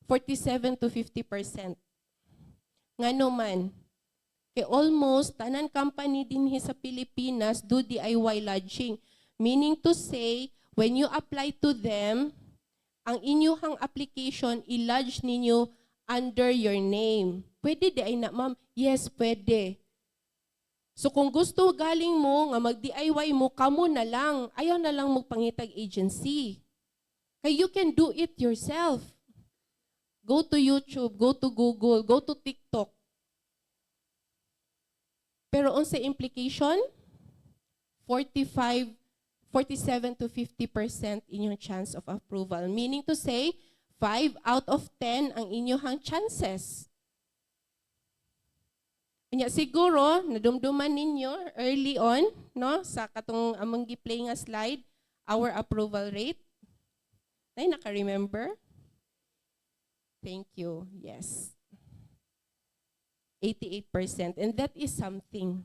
47 to 50%. Ngano man? Kay almost tanan company dinhi sa Pilipinas do DIY lodging. Meaning to say, when you apply to them, ang inyong application, i-lodge ninyo under your name. Pwede di ay na, ma'am? Yes, pwede. So kung gusto galing mo, nga mag-DIY mo, kamo na lang. Ayaw na lang magpangitag agency. Kaya you can do it yourself. Go to YouTube, go to Google, go to TikTok. Pero on sa implication, 47 to 50% inyong chance of approval. Meaning to say, 5 out of 10 ang inyong chances. Kanya siguro, nadumduman ninyo early on, no, sa katong among gi-play nga slide, our approval rate. Ay, naka-remember? Thank you. Yes. 88%. And that is something.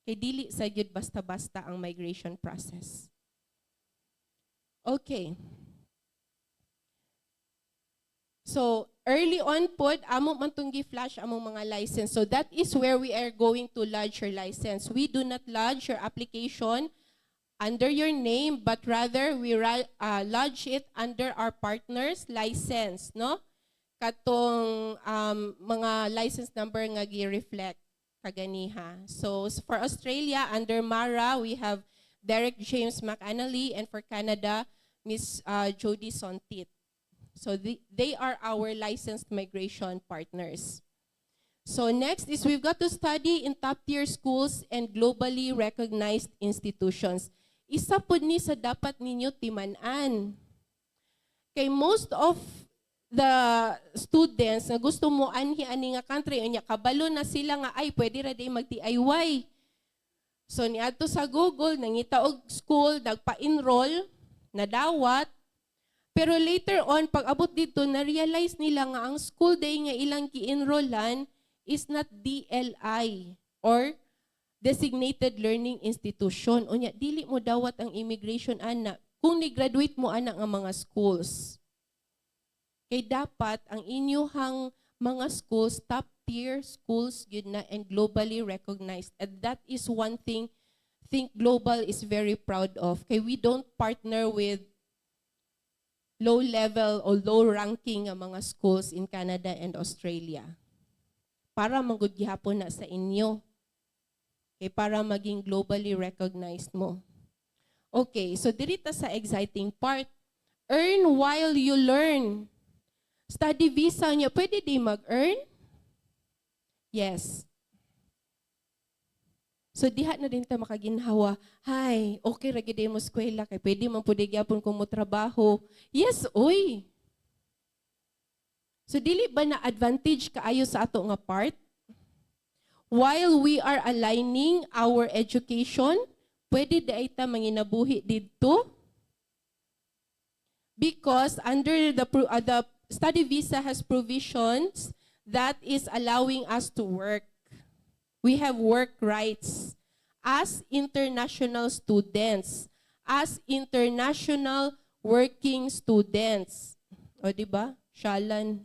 Kay dili sa gyud basta-basta ang migration process. Okay. So, early on pod, amo man tong gi-flash among mga license. So that is where we are going to lodge your license. We do not lodge your application under your name, but rather we lodge it under our partner's license, no? Katong mga license number nga gi-reflect kaganiha. So for Australia, under Mara, we have Derek James McAnally, and for Canada, Miss Jody Sontit. So they are our licensed migration partners. So next is we've got to study in top-tier schools and globally recognized institutions. Isa po ni sa dapat ninyo timan-an. Kay most of the students na gusto mo ani nga country, unya kabalo na sila nga ay pwede ra day mag-DIY. So niadto sa Google, nangita og school, nagpa-enroll, nadawat. Pero later on, pag abot dito, na-realize nila nga ang school day nga ilang ki-enrollan is not DLI or Designated Learning Institution. Unya dili mo dawat ang immigration ana kung ni-graduate mo ana nga mga schools. Kay dapat ang inyuhang mga schools, top-tier schools, yun na, and globally recognized. And that is one thing Think Global is very proud of. Kay we don't partner with low-level or low-ranking mga schools in Canada and Australia. Para manggod gihapon na sa inyo. Kay para maging globally recognized mo. Okay, so dirita sa exciting part. Earn while you learn. Study visa niya, pwede di mag-earn? Yes. So diha na din ta makaginhawa, hay, okay ra gid mo eskwela kay pwede man pud gyapon ko mo trabaho. Yes, oy. So dili ba na advantage kaayo sa ato nga part? while we are aligning our education, pwede daay ta manginabuhi didto? Because under the study visa has provisions that is allowing us to work. We have work rights as international students, as international working students. O diba? Shalan.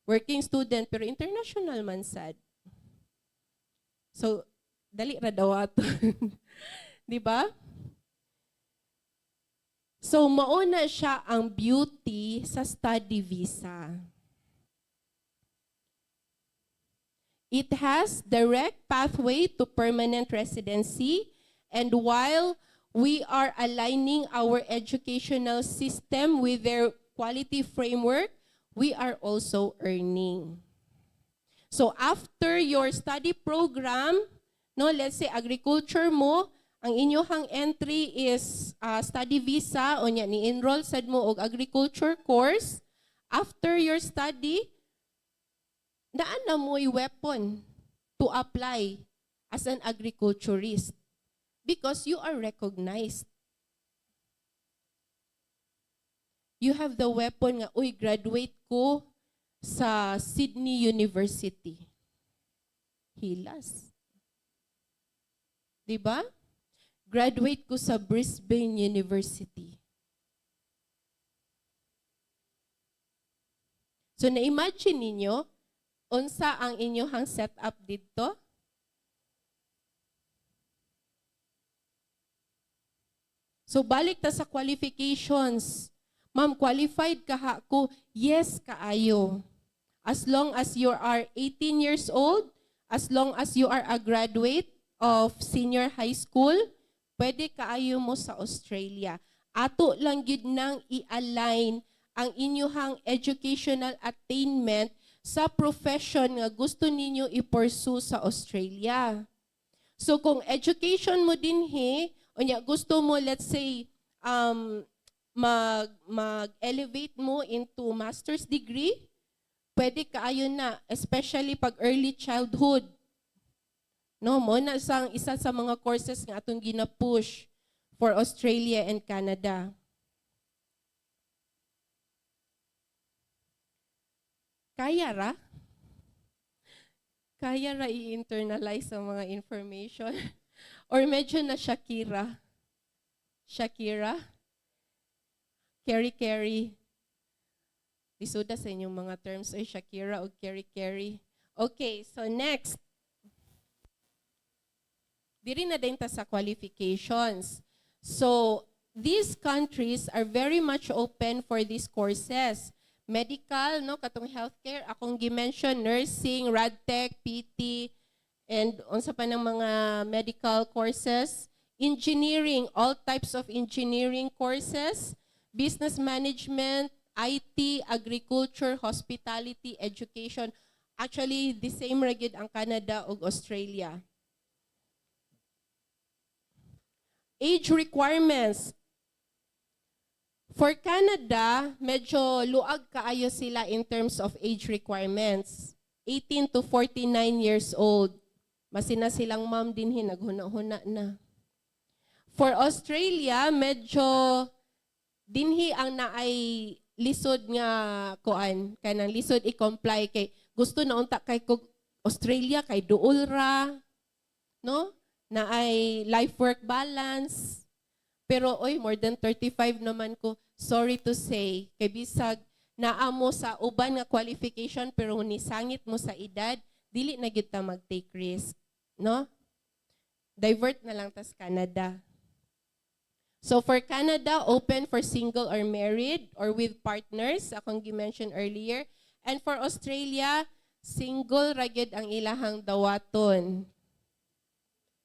Working student pero international man sad. So, dali ra daw ato. Diba? So, mauna siya ang beauty sa study visa. It has direct pathway to permanent residency, and while we are aligning our educational system with their quality framework, we are also earning. So after your study program, no, let's say agriculture mo, ang inyong entry is study visa o nya ni-enroll sad mo og agriculture course. After your study, daan na mo'y weapon to apply as an agriculturist because you are recognized. You have the weapon nga, uy, graduate ko sa Sydney University. Hilas. Diba? Graduate ko sa Brisbane University. So na-imagine ninyo, unsa ang inyong setup dito? So balik ta sa qualifications. Ma'am, qualified ka ko? Yes, kaayo. As long as you are 18 years old, as long as you are a graduate of senior high school, pwede kaayo mo sa Australia. Ato lang yun nang i-align ang inyong educational attainment sa profession nga gusto ninyo i-pursue sa Australia. So kung education mo dinhi, o nya gusto mo, let's say, mag-elevate mo into master's degree, pwede kaayo na, especially pag early childhood. No, mo na isa sa mga courses nga atong gina-push for Australia and Canada. Kaya ra? Kaya ra i-internalize ang mga information? Or medyo na Shakira? Shakira? Carry. Lisuda sa inyong mga terms ay Shakira o carry. Okay, so next. Diri na din ta sa qualifications. So, these countries are very much open for these courses. Medical, no, katong healthcare, akong gi-mention, nursing, radtech, PT, and unsa pa ng mga medical courses. Engineering, all types of engineering courses. Business management, IT, agriculture, hospitality, education. Actually, the same ra gyud ang Canada ug Australia. Age requirements. For Canada, medyo luag kaayo sila in terms of age requirements. 18 to 49 years old. Masina silang ma'am dinhi, naghuna-huna na. For Australia, medyo dinhi ang naay lisod nga kuan, kanang lisod i-comply kay gusto na unta kay Australia kay duol ra, no? Na ay life-work balance. Pero, more than 35 naman ko, sorry to say, kay bisag, naamo sa uban nga qualification, pero nisangit mo sa edad, dili na gyud ta mag-take risk. No? Divert na lang tas Canada. So, for Canada, open for single or married or with partners, akong gi-mention earlier. And for Australia, single ra gyud ang ilahang dawaton.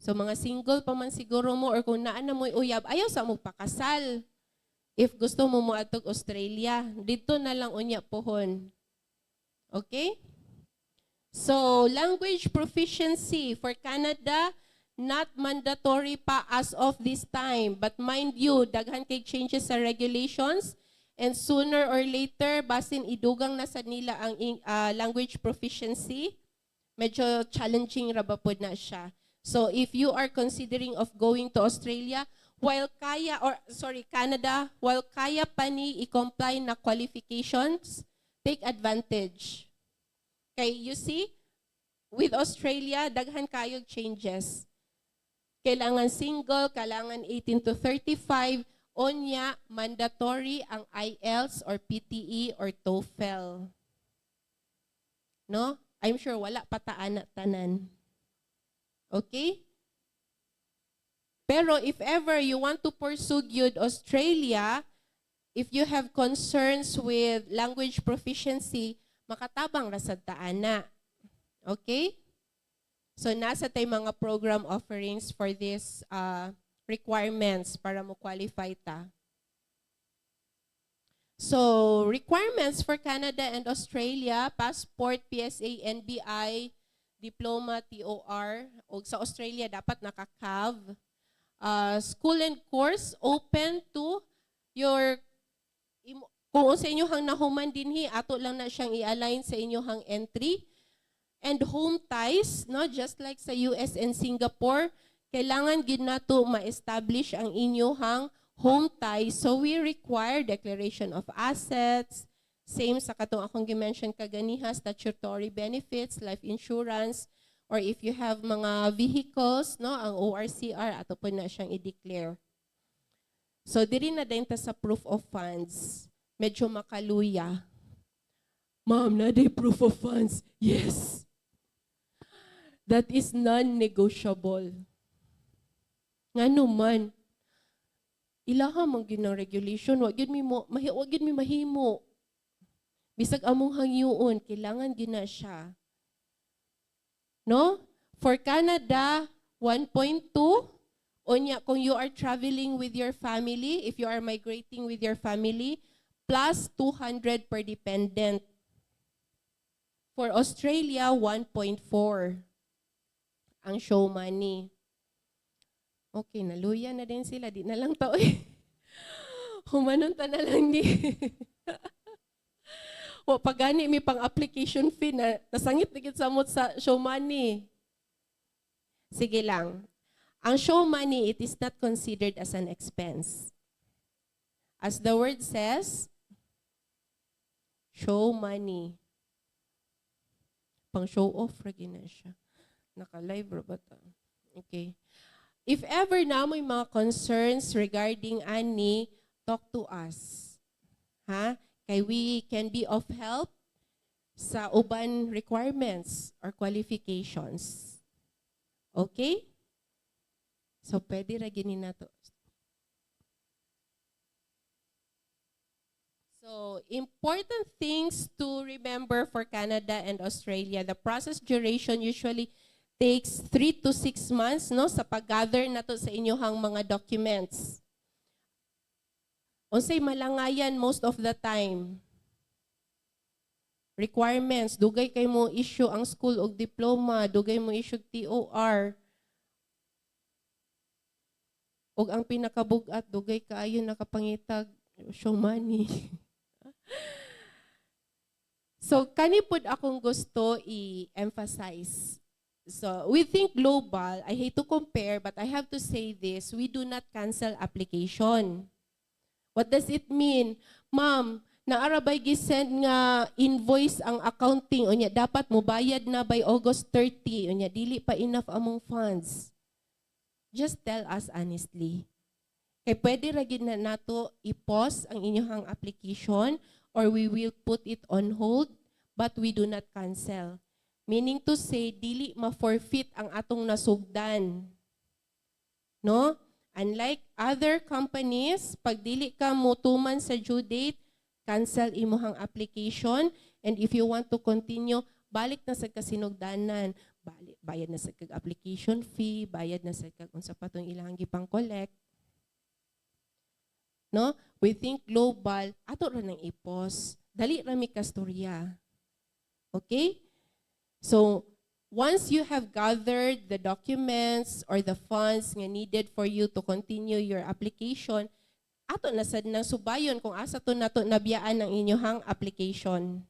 So mga single pa man siguro mo or kung naan na mo'y uyab, ayaw sa mo pakasal. If gusto mo mo atog Australia, dito na lang unya pohon. Okay? So language proficiency for Canada, not mandatory pa as of this time. But mind you, daghan kay changes sa regulations and sooner or later, basin idugang na sa nila ang language proficiency. medyo challenging ra ba pod na siya. So if you are considering of going to Australia, Canada, while kaya pa ni i-comply na qualifications, take advantage. Okay, you see, with Australia, daghan kayog changes. Kailangan single, kailangan 18 to 35, onya, mandatory ang IELTS or PTE or TOEFL. No? I'm sure wala pataan na tanan. Okay? Pero if ever you want to pursue gyud Australia, if you have concerns with language proficiency, makatabang ra sad taana. Okay? So nasa tay mga program offerings for this requirements para mo qualify ta. So requirements for Canada and Australia, passport, PSA, NBI, diploma, TOR, o sa Australia dapat naka-CAV. School and course open to your, kung sa inyohang nahuman dinhi, ato lang na siyang i-align sa inyohang entry. And home ties, no, just like sa US and Singapore, kailangan gid nato ma-establish ang inyohang home ties. So we require declaration of assets, same sa katong akong gi-mention kaganiha, statutory benefits, life insurance, or if you have mga vehicles, no, ang ORCR ato po na siyang i-declare. So diri na din ta sa proof of funds. Medyo makaluya. Ma'am, na day proof of funds. Yes. That is non-negotiable. Ngano man, ilaha man gyud ng regulation, wag gyud mi mahimo. Bisag among hangyoon, kailangan gyud na siya. No? For Canada, 1.2. Onya, kung you are traveling with your family, if you are migrating with your family, plus 200 per dependent. For Australia, 1.4. Ang show money. Okay, naluya na din sila. Di na lang to. Humanunta na lang ni. O pagani mi pang application fee na nasangit digit samot sa show money. Sige lang. Ang show money, it is not considered as an expense. As the word says, show money. Pang show off ra gina siya. Naka-live ra ba ta? Okay. If ever na may mga concerns regarding ani, talk to us. Ha? Kay we can be of help sa uban requirements or qualifications. Okay? So pwede ra gini nato. So, important things to remember for Canada and Australia. The process duration usually takes 3 to 6 months, no, sa pag-gather nato sa inyohang mga documents. Unsay malangayan most of the time. Requirements, dugay kay mo issue ang school og diploma, dugay mo issue TOR. Og ang pinakabugat, dugay kaayo nakapangitag show money. So, kanipod akong gusto i-emphasize. So, we think global, I hate to compare, but I have to say this, we do not cancel application. What does it mean? Ma'am, naarabay gisend nga invoice ang accounting, unya dapat mo bayad na by August 30, unya dili pa enough among funds. Just tell us honestly. Kay pwede ra gid na nato i-pause ang inyong application or we will put it on hold, but we do not cancel. Meaning to say, dili ma-forfeit ang atong nasugdan. No? Unlike other companies, pag dili ka mutuman sa due date, cancel imuhang application, and if you want to continue, balik na sa kasinugdanan. Bayad na sa kag-application fee, bayad na sa kag-unsa pa itong ilang gipang collect. No? We think global, ato ra nang ipos. Dali ra mi kastorya. Okay? So, once you have gathered the documents or the funds nga needed for you to continue your application, ato na sad nang subayon kung asa to nato nabiyaan ang inyong application.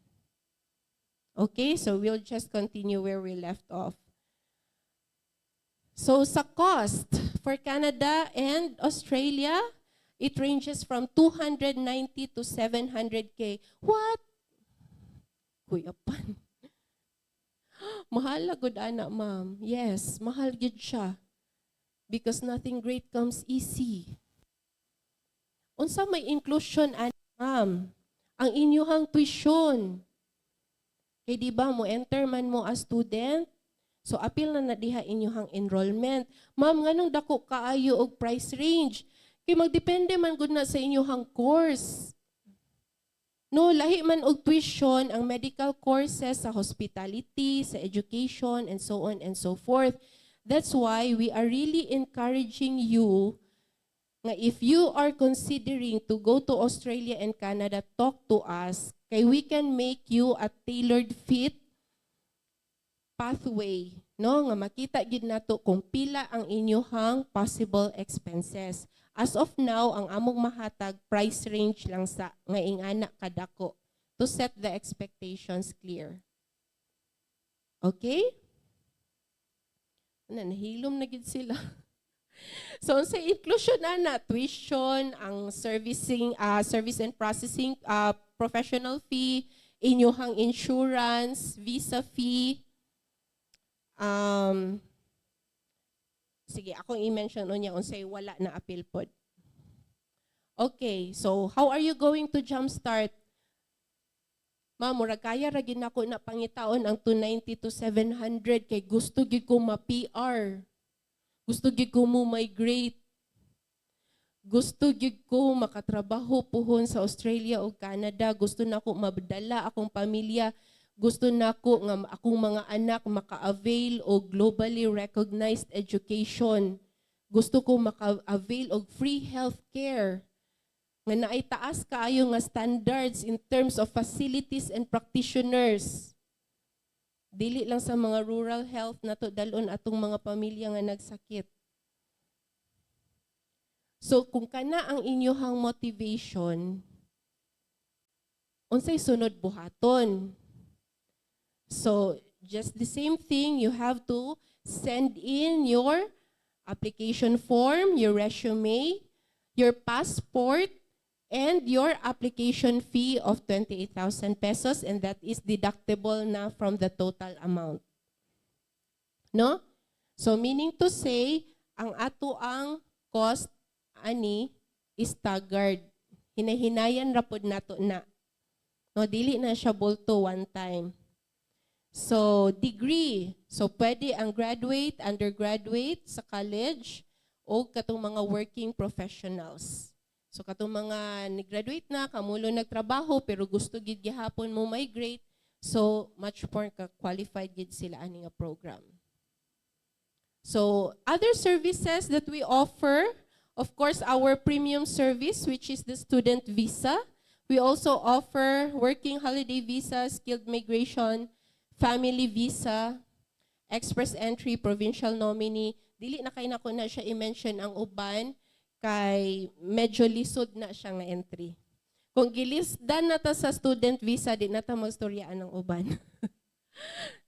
Okay, so we'll just continue where we left off. So sa cost for Canada and Australia, it ranges from 290 to 700K. What? Kuya Pan. Mahal gud ana, ma'am. Yes, mahal gud siya. Because nothing great comes easy. Unsa may inclusion ana, ma'am? Ang inyuhang tuition. Kay di ba mo enter man mo as student? So apil na diha inyuhang enrollment. Ma'am, nganong dako kaayo og price range? Kay magdepende man gud na sa inyuhang course. No, lahi man og tuition ang medical courses sa hospitality, sa education, and so on and so forth. That's why we are really encouraging you nga if you are considering to go to Australia and Canada, talk to us. Kay we can make you a tailored fit pathway, no? Nga makita gid nato kung pila ang inyuhang possible expenses. As of now, ang among mahatag price range lang sa nga ingana kadako to set the expectations clear. Okay? Nahilom na gid sila. So sa inclusion na tuition, ang servicing, service and processing professional fee, inyuhang insurance, visa fee. Sige, akong i-mention unya unsay wala na appeal pod. Okay, so how are you going to jumpstart? Ma'am, murag kaya ra gid nako na pangitaon ang 290 to 700 kay gusto gid ko ma-PR. Gusto gid ko mo migrate. Gusto gid ko makatrabaho puhon sa Australia o Canada. Gusto nako mabdala akong pamilya. Gusto nako nga akong mga anak maka-avail og globally recognized education. Gusto ko maka-avail og free healthcare. Nga naay taas kaayo nga standards in terms of facilities and practitioners. Dili lang sa mga rural health nato dalon atong mga pamilya nga nagsakit. So kung kana ang inyuhang motivation, unsay sunod buhaton? So just the same thing, you have to send in your application form, your resume, your passport, and your application fee of 28,000 pesos, and that is deductible na from the total amount. No? So meaning to say, ang ato ang cost ani is staggered. Hinahinayan rapod nato na. No, dili na siya bulto one time. So degree, so pwede ang graduate, undergraduate sa college o katong mga working professionals. So katong mga ni-graduate na, kamulo nagtrabaho pero gusto gid gihapon mo migrate, so much more ka-qualified gid sila ani nga program. So other services that we offer, of course our premium service which is the student visa. We also offer working holiday visa, skilled migration, family visa, express entry, provincial nominee. Dili na kay nako na siya i-mention ang uban kay medyo lisod na siya nga entry. Kung gilisdan na ta sa student visa, di na ta magstoryaan ng uban.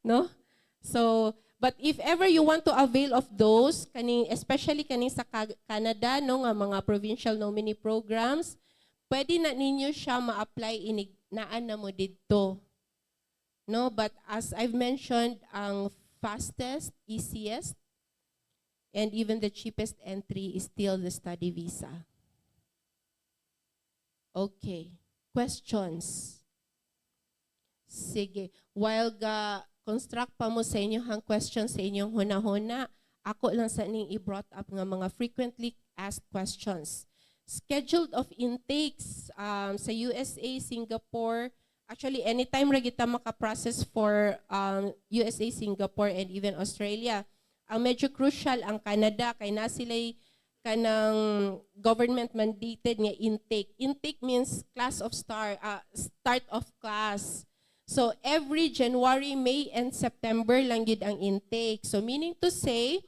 No? So, but if ever you want to avail of those, especially sa Canada, no, nga mga provincial nominee programs, pwede na ninyo siya ma-apply naan na mo dito. No, but as I've mentioned, ang fastest, easiest, and even the cheapest entry is still the study visa. Okay. Questions? Sige. While construct pa mo sa inyong questions sa inyong huna-huna, ako lang sa ning i-brought up nga mga frequently asked questions. Scheduled of intakes sa USA, Singapore, actually anytime ra kita maka-process for USA, Singapore, and even Australia. Ang medyo crucial ang Canada kay na sila'y kanang government mandated nga intake. Intake means start of class. So every January, May, and September lang gid ang intake. So meaning to say,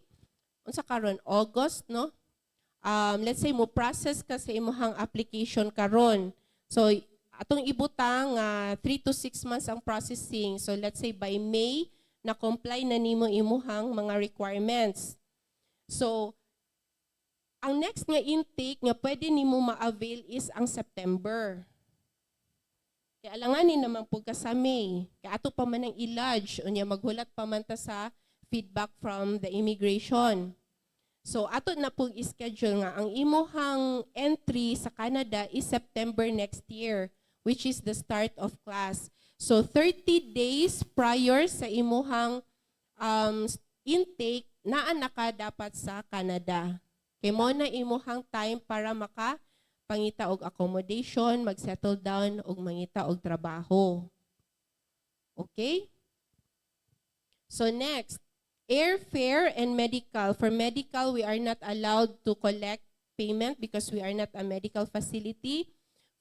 unsa karon August, no? Let's say mo process ka sa imong application karon. So atong ibutang 3 to 6 months ang processing. So let's say by May na comply na nimo imuhang mga requirements. So ang next nga intake nga pwede nimo ma-avail is ang September. Kaya alanganin naman po ka sa May. Kaya ato pa man ang i-lodge unya maghulat pa man ta sa feedback from the immigration. So ato na pong schedule nga ang imuhang entry sa Canada is September next year, which is the start of class. So 30 days prior sa imuhang intake naa na ka dapat sa Canada. Kay mo na imuhang time para pangita og accommodation, mag-settle down og mangita og trabaho. Okay? So next, airfare and medical. For medical, we are not allowed to collect payment because we are not a medical facility.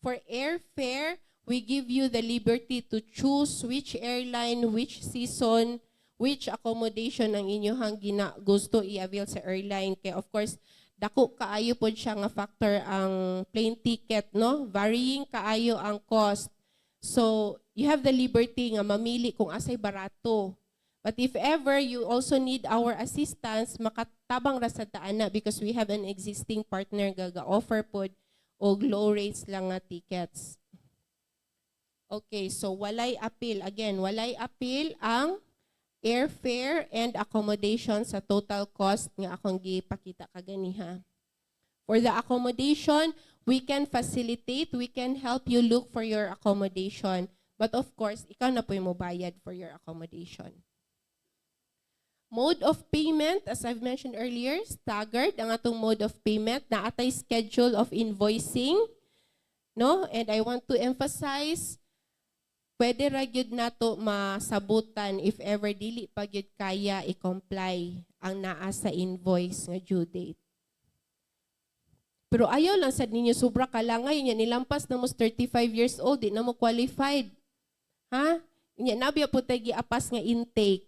For airfare, we give you the liberty to choose which airline, which season, which accommodation ang inyohang gusto i-avail sa airline. Kaya of course, dako kaayo pod siya nga factor ang plane ticket, no? Varying kaayo ang cost. So, you have the liberty nga mamili kung asay barato. But if ever you also need our assistance, makatabang ra sa taana because we have an existing partner gaga-offer pod og low rates lang nga tickets. Okay, so walay appeal. Again, walay appeal ang airfare and accommodation sa total cost nga akong gipakita kaganiha. For the accommodation, we can facilitate, we can help you look for your accommodation. But of course, ikaw na po yung mobayad for your accommodation. Mode of payment, as I've mentioned earlier, staggered ang atong mode of payment na atay schedule of invoicing. No? And I want to emphasize, pwede ra gyud nato masabutan if ever dili pa gyud kaya i-comply ang naa sa invoice nga due date. Pero ayaw lang sad ninyo sobra kalangay nya nilampas na mo 35 years old di na mo qualified. Ha? Nya nabiya po tay giapas nga intake.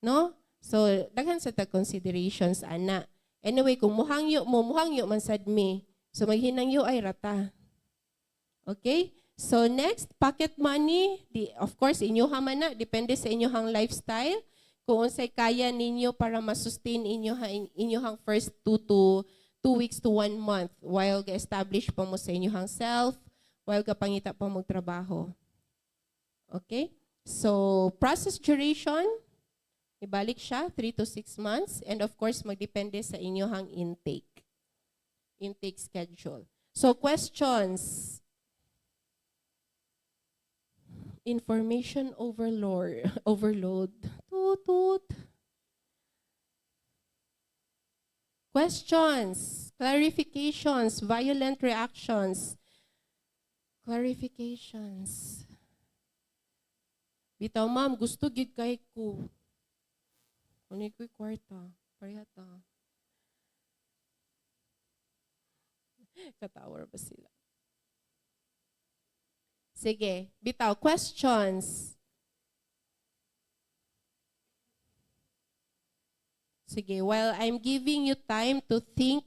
No? So daghan sa ta considerations ana. Anyway, kung muhangyo man sad mi. So maghinangyo ay rata. Okay? So next, pocket money, of course, inyoha man na, depende sa inyohang lifestyle. Kung unsay kaya ninyo para masustain inyohang first 2 weeks to 1 month while ga-establish pa mo sa inyohang self, while kapangita pa mo trabaho. Okay? So process duration, ibalik siya, 3 to 6 months. And of course, magdepende sa inyohang intake schedule. So questions. Information overload. Toot. Questions, clarifications, violent reactions. Clarifications. Bitaw ma'am, gusto gid kay ko. Ano ko'y kwarta? Parihata. Katawar ba sila? Sige, bitaw, questions. Sige, while I'm giving you time to think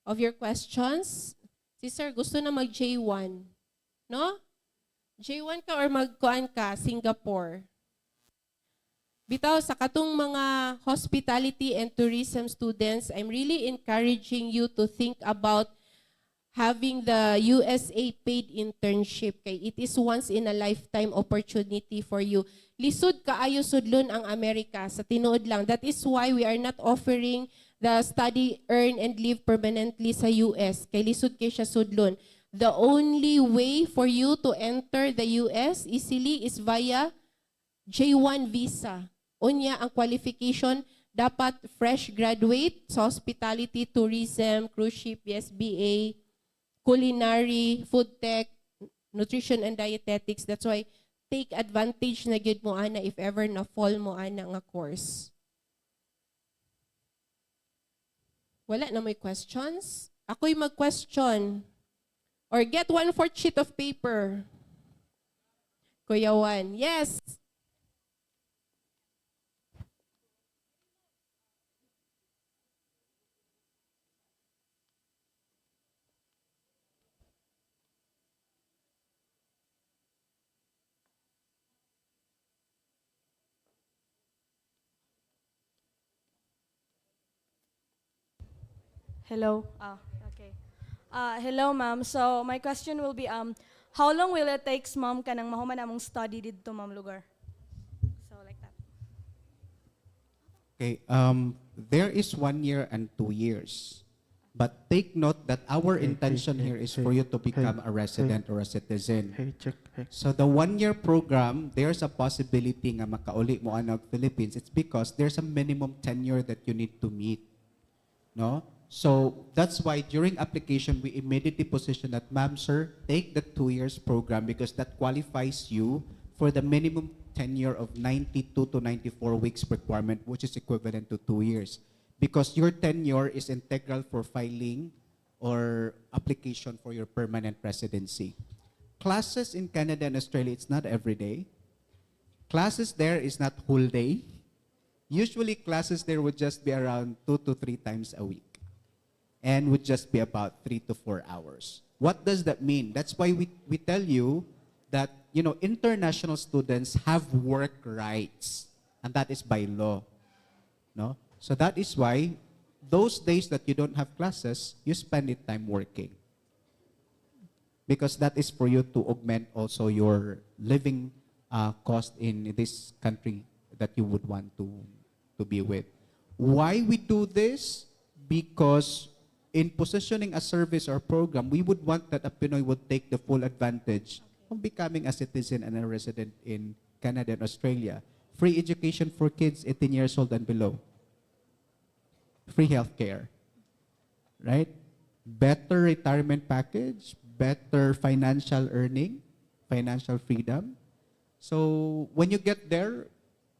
of your questions, si sir, gusto na mag J1. No? J1 ka or magkuan ka, Singapore. Bitaw, sa katong mga hospitality and tourism students, I'm really encouraging you to think about having the USA paid internship kay it is once in a lifetime opportunity for you. Lisod kaayo sudlon ang Amerika sa tinuod lang. That is why we are not offering the study, earn, and live permanently sa US. Kay lisod kay siya sudlon. The only way for you to enter the US easily is via J1 visa. Unya ang qualification dapat fresh graduate sa hospitality, tourism, cruise ship, SBA, culinary, food tech, nutrition and dietetics. That's why take advantage na gyud mo ana if ever na fall mo ana nga course. Wala na may questions? Ako'y mag-question. Or get 1/4 sheet of paper. Kuya Juan. Yes. Hello. Okay. Hello, ma'am. So my question will be, how long will it takes, ma'am, kanang mahuman among study dito, ma'am, lugar? So like that. Okay, there is 1 year and 2 years. But take note that our intention here is for you to become a resident or a citizen. So the 1 year program, there's a possibility nga makauli mo ang Philippines. It's because there's a minimum tenure that you need to meet. No? So that's why during application, we immediately position that, ma'am, sir, take the 2 years program because that qualifies you for the minimum tenure of 92 to 94 weeks requirement, which is equivalent to 2 years. Because your tenure is integral for filing or application for your permanent residency. Classes in Canada and Australia, it's not every day. Classes there is not whole day. Usually classes there would just be around 2 to 3 times a week and would just be about 3 to 4 hours. What does that mean? That's why we tell you that, you know, international students have work rights, and that is by law. No? So that is why those days that you don't have classes, you spend it time working. Because that is for you to augment also your living cost in this country that you would want to be with. Why we do this? Because in positioning a service or program, we would want that a Pinoy would take the full advantage of becoming a citizen and a resident in Canada and Australia. Free education for kids 18 years old and below. Free healthcare, right? Better retirement package, better financial earning, financial freedom. So when you get there,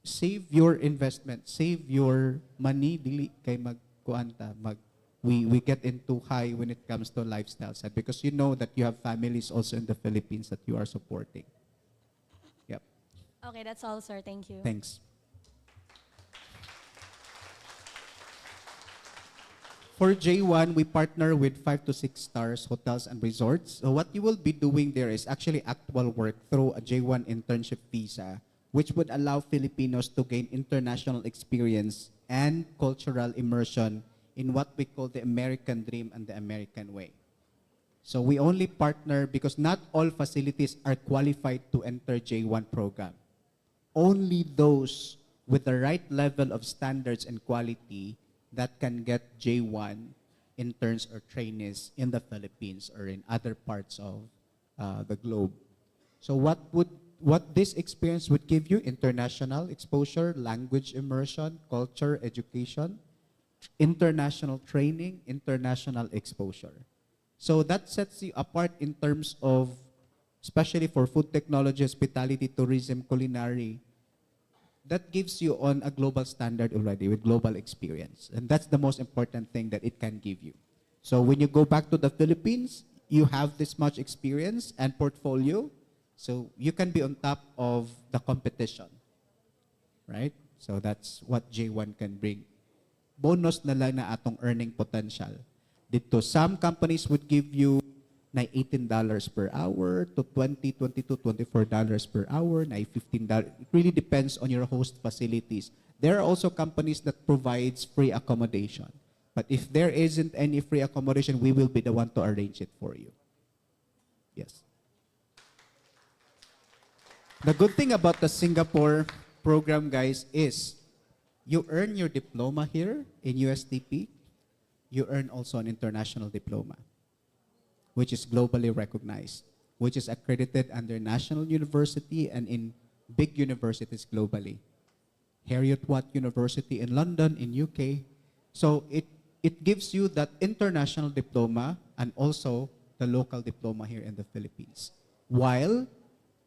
save your investment, save your money, dili kay magkuanta, we get into high when it comes to lifestyle side because you know that you have families also in the Philippines that you are supporting. Yep. Okay, that's all, sir. Thank you. Thanks. For J1, we partner with 5 to 6 stars hotels and resorts. So what you will be doing there is actually actual work through a J1 internship visa, which would allow Filipinos to gain international experience and cultural immersion in what we call the American dream and the American way. So we only partner because not all facilities are qualified to enter J1 program. Only those with the right level of standards and quality that can get J1 interns or trainees in the Philippines or in other parts of the globe. So what this experience would give you: international exposure, language immersion, culture, education, international training, international exposure. So that sets you apart in terms of, especially for food technology, hospitality, tourism, culinary. That gives you on a global standard already with global experience. And that's the most important thing that it can give you. So when you go back to the Philippines, you have this much experience and portfolio. So you can be on top of the competition. Right? So that's what J1 can bring. Bonus na lang na atong earning potential. Dito, some companies would give you na $18 per hour to $20, $22, $24 per hour, na $15. It really depends on your host facilities. There are also companies that provides free accommodation. But if there isn't any free accommodation, we will be the one to arrange it for you. Yes. The good thing about the Singapore program, guys, is you earn your diploma here in USTP. You earn also an international diploma, which is globally recognized, which is accredited under national university and in big universities globally. Heriot-Watt University in London, in UK. So it gives you that international diploma and also the local diploma here in the Philippines. While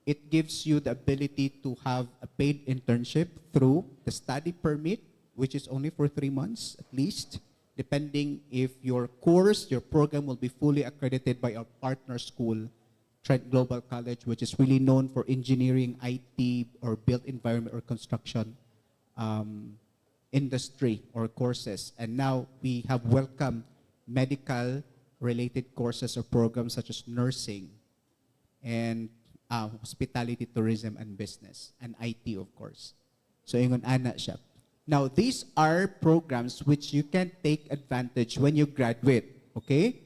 it gives you the ability to have a paid internship through the study permit, which is only for 3 months at least, depending if your course, your program will be fully accredited by our partner school, Trent Global College, which is really known for engineering, IT, or built environment or construction industry or courses. And now we have welcomed medical-related courses or programs such as nursing and hospitality, tourism, and business, and IT, of course. So, ingon ana siya. Now, these are programs which you can take advantage when you graduate, okay?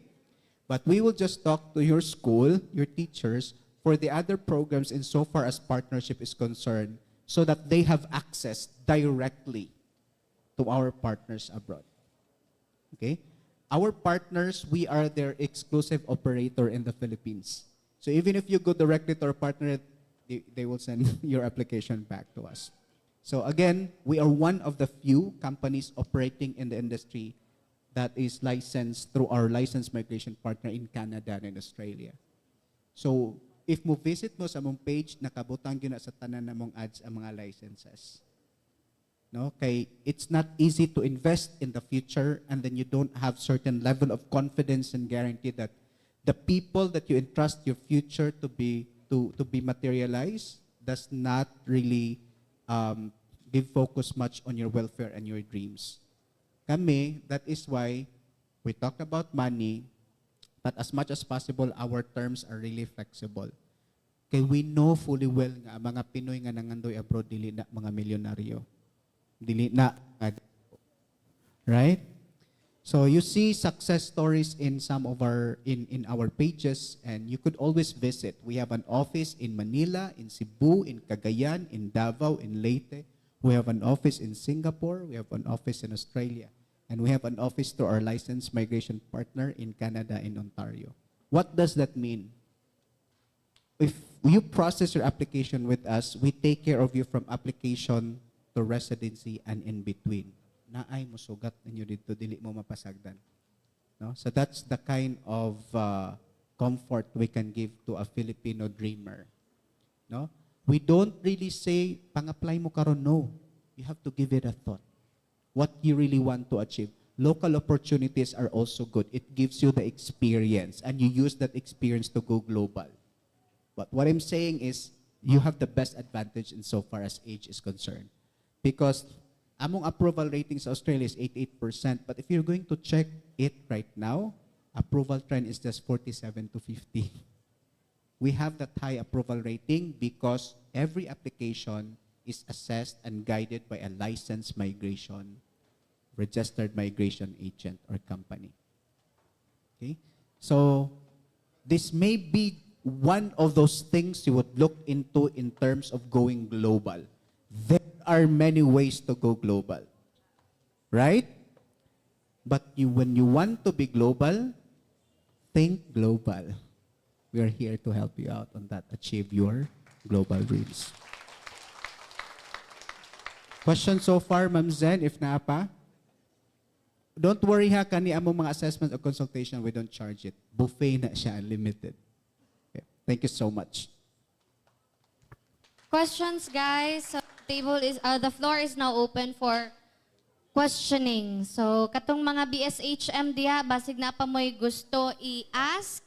But we will just talk to your school, your teachers, for the other programs insofar as partnership is concerned, so that they have access directly to our partners abroad. Okay? Our partners, we are their exclusive operator in the Philippines. So even if you go directly to our partner, they will send your application back to us. So again, we are one of the few companies operating in the industry that is licensed through our licensed migration partner in Canada and in Australia. So if mo visit mo sa mong page, nakabutang yun na sa tanan na mong ads ang mga licenses. No? Kay it's not easy to invest in the future and then you don't have certain level of confidence and guarantee that the people that you entrust your future to be materialized does not really give focus much on your welfare and your dreams. Kami, that is why we talk about money, but as much as possible, our terms are really flexible. Kay we know fully well nga mga Pinoy nga nangandoy abroad dili na mga milyonaryo. Dili na. Right? So you see success stories in some of our in our pages, and you could always visit. We have an office in Manila, in Cebu, in Cagayan, in Davao, in Leyte. We have an office in Singapore. We have an office in Australia. And we have an office to our licensed migration partner in Canada and Ontario. What does that mean? If you process your application with us, we take care of you from application to residency and in between. Naay mo sugat ninyo dito, dili mo mapasagdan. No? So that's the kind of comfort we can give to a Filipino dreamer. No? We don't really say, pang-apply mo karon. No. You have to give it a thought. What you really want to achieve. Local opportunities are also good. It gives you the experience, and you use that experience to go global. But what I'm saying is, you have the best advantage insofar as age is concerned. Because among approval rating sa Australia is 88%, but if you're going to check it right now, approval trend is just 47 to 50. We have that high approval rating because every application is assessed and guided by a licensed migration, registered migration agent or company. Okay? So this may be one of those things you would look into in terms of going global. There are many ways to go global, right? But when you want to be global, think global. We are here to help you out on that. Achieve your global dreams. Question so far, Ma'am Zen, if na pa? Don't worry ha, kani among mga assessment or consultation, we don't charge it. Buffet na siya, unlimited. Okay. Thank you so much. Questions, guys. So the floor is now open for questioning. So katong mga BSHM diha, basig na pa mo'y gusto i-ask.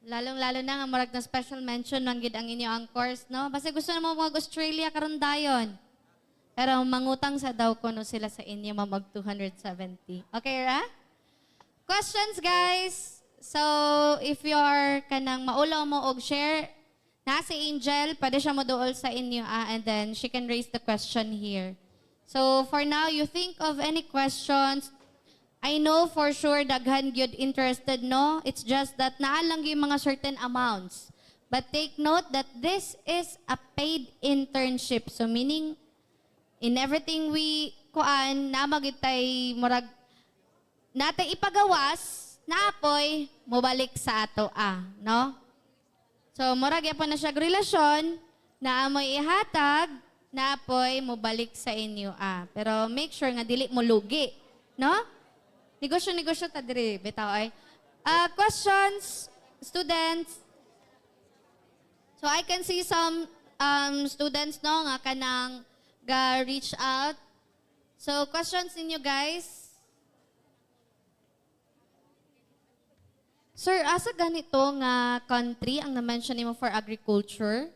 Lalong-lalo na nga marag na special mention man gid ang inyo ang course, no? Basta gusto na mo mga Australia karon dayon. Pero mangutang sa daw kuno sila sa inyo mag 270. Okay ra? Questions, guys. So if you're kanang maulaw mo og share na si Angel, pwede siya mo dool sa inyo and then she can raise the question here. So for now, you think of any questions. I know for sure daghan gyud interested, no? It's just that naalang yung mga certain amounts. But take note that this is a paid internship. So meaning, in everything we kuan, namagitay murag natay ipagawas, naapoy mobalik sa ato no? So murag yapon na siya relasyon, naamoy ihatag, naapoy mobalik sa inyo Pero make sure nga dili mo lugi, no? Negosyo ta diri bitaw ay. Questions, students. So I can see some students no nga kanang reach out. So questions ninyo, guys. Sir, asa ganito nga country ang na-mention nimo for agriculture?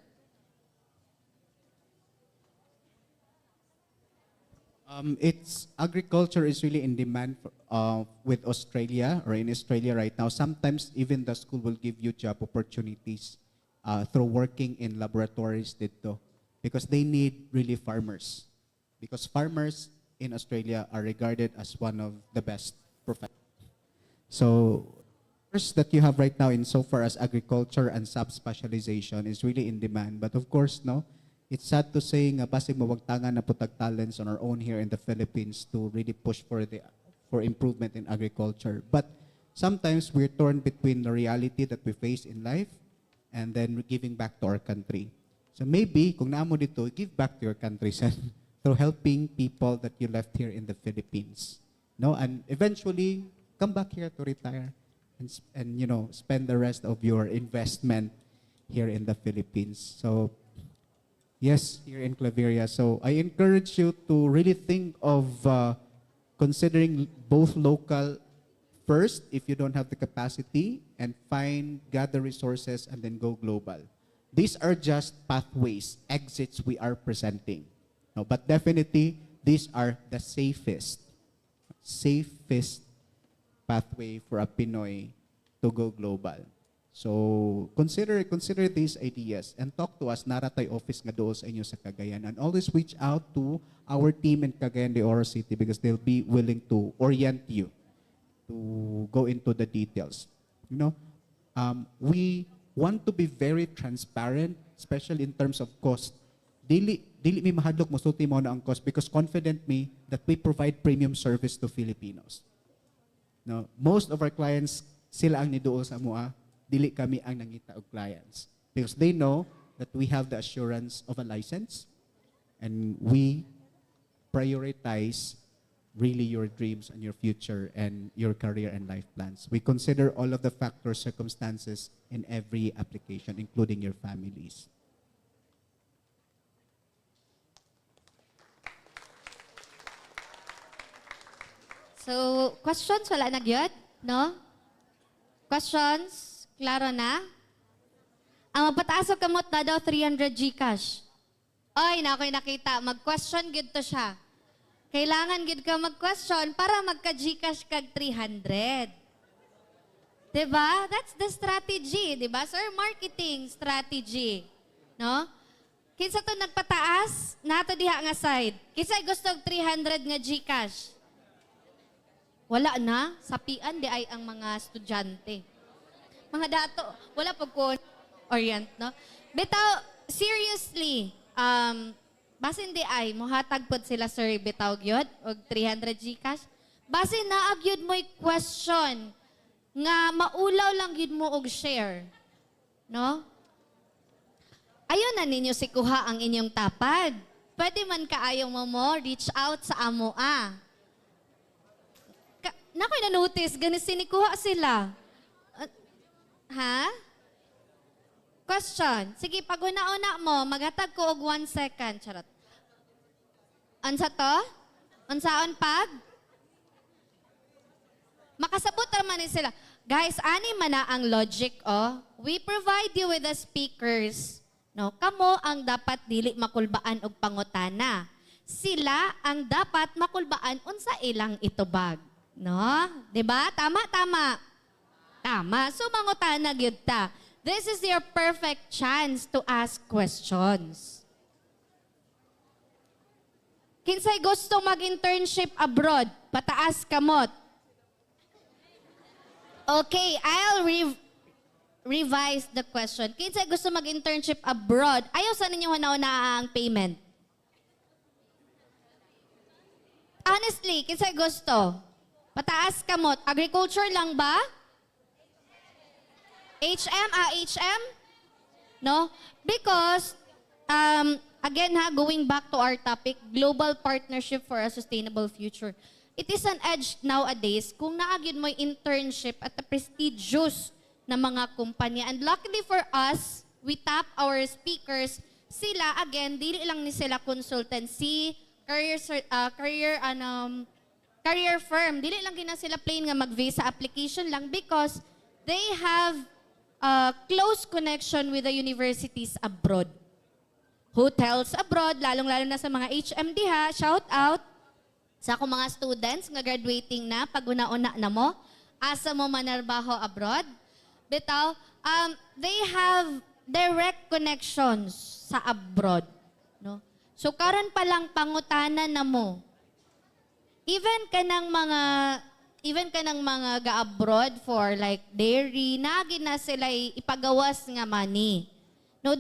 It's agriculture is really in demand for, with Australia or in Australia right now. Sometimes even the school will give you job opportunities through working in laboratories dito because they need really farmers. because farmers in Australia are regarded as one of the best professions. So, course that you have right now in so far as agriculture and subspecialization is really in demand. But of course, no, it's sad to say nga basig mawagtangan na putag talents on our own here in the Philippines to really push for improvement in agriculture. But sometimes we're torn between the reality that we face in life and then giving back to our country. So maybe kung naamo dito, give back to your country through helping people that you left here in the Philippines. No, and eventually come back here to retire. And you know, spend the rest of your investment here in the Philippines. So, yes, here in Claveria. So, I encourage you to really think of considering both local first, if you don't have the capacity, and gather resources, and then go global. These are just pathways, exits we are presenting. No, but definitely, these are the safest pathway for a Pinoy to go global. So, consider these ideas and talk to us. Nara tayo office nga doon sa inyo sa Cagayan. And always reach out to our team in Cagayan de Oro City because they'll be willing to orient you to go into the details. You know, we want to be very transparent, especially in terms of cost. Dili mi mahadlok mo sulti mo na ang cost because confident me that we provide premium service to Filipinos. No, most of our clients, sila ang niduol sa mua, dili kami ang nangita og clients. Because they know that we have the assurance of a license and we prioritize really your dreams and your future and your career and life plans. We consider all of the factors, circumstances in every application, including your families. So, questions? Wala na gyud? No? Questions? Klaro na? Ang magpataas og kamot na daw 300 Gcash. Oy, na ako'y nakita. Mag-question gyud to siya. Kailangan gyud ka mag-question para magka-Gcash kag 300. Diba? That's the strategy, diba? Sir, marketing strategy. No? Kinsa to nagpataas, nato diha nga side. Kinsa gusto og 300 nga Gcash? Wala na, sapian di ay ang mga estudyante. Mga dato, wala po ko orient, no? Bitaw, seriously, basin di ay, muhatag pod sila sir, bitaw gyud og 300 Gcash. Basin na agyud mo'y question nga maulaw lang gyud mo og share. No? Ayun na ninyo sikuha ang inyong tapad. Pwede man kaayo mo reach out sa amo Nakoy na-notice, ganis sinikuha sila. Ha? Question. Sige, pag una-una mo, maghatag ko og 1 second. Charot. Ansa to? Unsaon pag? Makasabot naman ni sila. Guys, ani man na ang logic, oh. We provide you with the speakers. No, kamo ang dapat dili makulbaan og pangutana. Sila ang dapat makulbaan unsa ilang itubag. No? 'Di ba? Tama. So mangutana gyud ta. This is your perfect chance to ask questions. Kinsay gusto mag-internship abroad? Pataas kamot. Okay, I'll revise the question. Kinsay gusto mag-internship abroad? Ayaw sa ninyo na ang payment. Honestly, kinsay gusto? Pataas kamot. Agriculture lang ba? HM? No? Because, again going back to our topic, global partnership for a sustainable future. It is an edge nowadays kung naagid mo internship at a prestigious na mga kumpanya. And luckily for us, we tap our speakers. Sila, again, dili lang ni sila consultancy, career firm. Dili lang gina sila plain nga mag-visa application lang because they have a close connection with the universities abroad. Hotels abroad, lalong-lalo na sa mga HMD ha, shout out sa akong mga students nga graduating na, pag una-una na mo, asa mo manarbaho abroad. Bitaw, they have direct connections sa abroad. No? So karon pa lang pangutana na mo. Even kanang mga ga-abroad for like dairy, nagi na sila ipagawas nga money. No,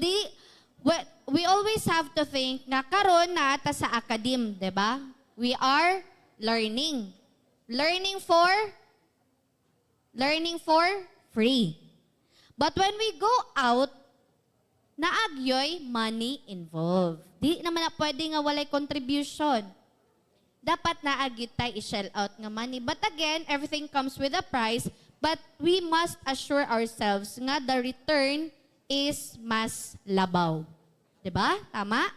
we always have to think na karon na ata sa academe, 'di ba? We are learning. Learning for free. But when we go out, naagyoy money involved. Di naman na pwede nga walay contribution. Dapat naagit tayo i-shell out nga money. But again, everything comes with a price, but we must assure ourselves nga the return is mas labaw. Diba? Tama?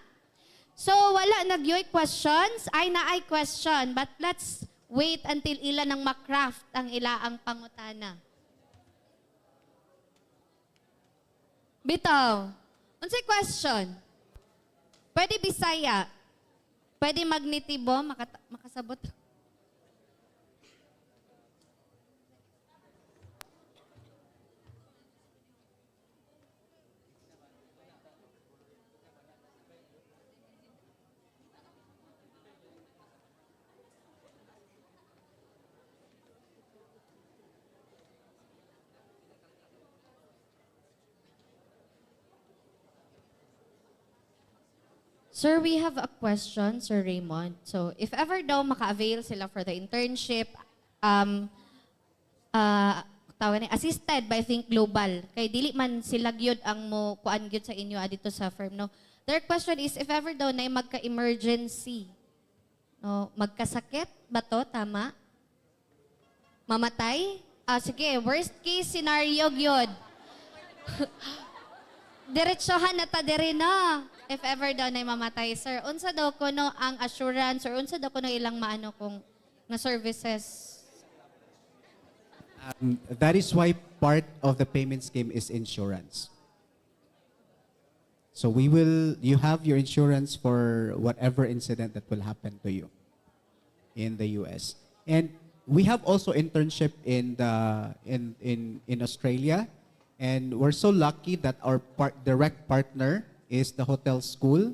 So, wala nagyoy questions. Ay naay question, but let's wait until ila nang makraft ang ilaang pangutana. Bitaw, unsay question? Pwede Bisaya. Pwede magnitibo, makasabot. Sir, we have a question, Sir Raymond. So, if ever daw maka-avail sila for the internship, assisted by Think Global, kay dili man sila gyud ang mo kuan gyud sa inyo dito sa firm, no? Their question is, if ever daw na magka-emergency, no, magkasakit ba to, tama? Mamatay? Sige, worst case scenario gyud. Diretsohan na ta diri na. If ever daw na mamatay, sir, unsa daw kuno ang assurance or unsa daw kuno ilang maano kung na services? That is why part of the payment scheme is insurance. So you have your insurance for whatever incident that will happen to you in the US. And we have also internship in Australia, and we're so lucky that our direct partner is the hotel school,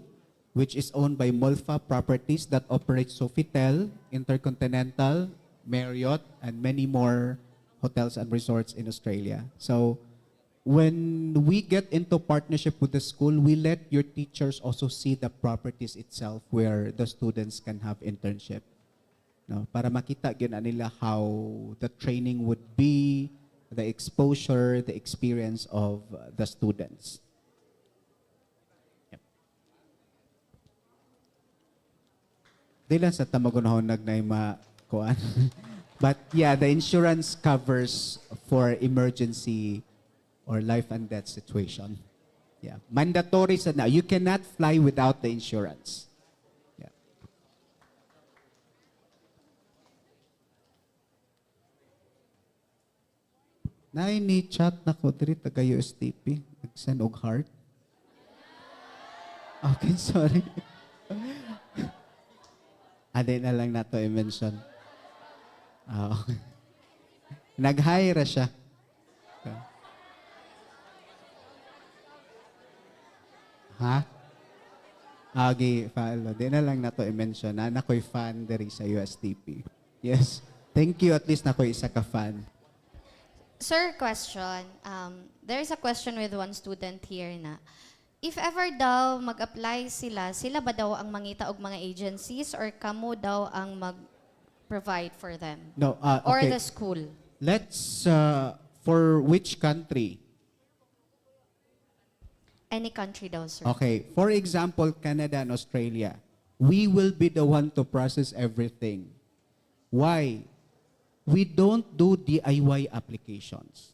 which is owned by Molfa Properties that operates Sofitel, Intercontinental, Marriott, and many more hotels and resorts in Australia. So when we get into partnership with the school, we let your teachers also see the properties itself where the students can have internship. No, para makita gyud nila how the training would be, the exposure, the experience of the students. Di lang sa tamagunahon nagnay kuan. But yeah, the insurance covers for emergency or life and death situation. Yeah, mandatory sa na. You cannot fly without the insurance. Yeah. Nay ni chat na ko diri taga USTP, nag-send og heart. Okay, sorry. Ade na lang nato i-mention. Okay. Nag-hi ra siya. Ha? Okay, follow. Di na lang nato i-mention. Nako'y fan diri sa USTP. Yes. Thank you. At least nako'y isa ka fan. Sir, question. There is a question with one student here na, if ever daw mag-apply sila ba daw ang mangita og mga agencies or kamo daw ang mag-provide for them? No, or okay. the school? Let's, for which country? Any country daw, sir. Okay. For example, Canada and Australia. We will be the one to process everything. Why? We don't do DIY applications.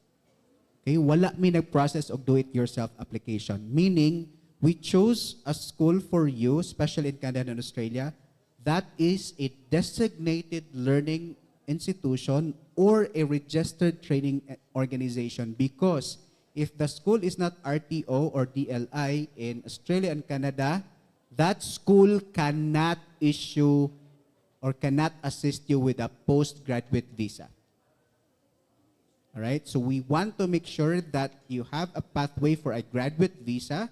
Okay, wala mi nag-process of do-it-yourself application. Meaning, we chose a school for you, especially in Canada and Australia, that is a designated learning institution or a registered training organization, because if the school is not RTO or DLI in Australia and Canada, that school cannot issue or cannot assist you with a postgraduate visa. All right, so we want to make sure that you have a pathway for a graduate visa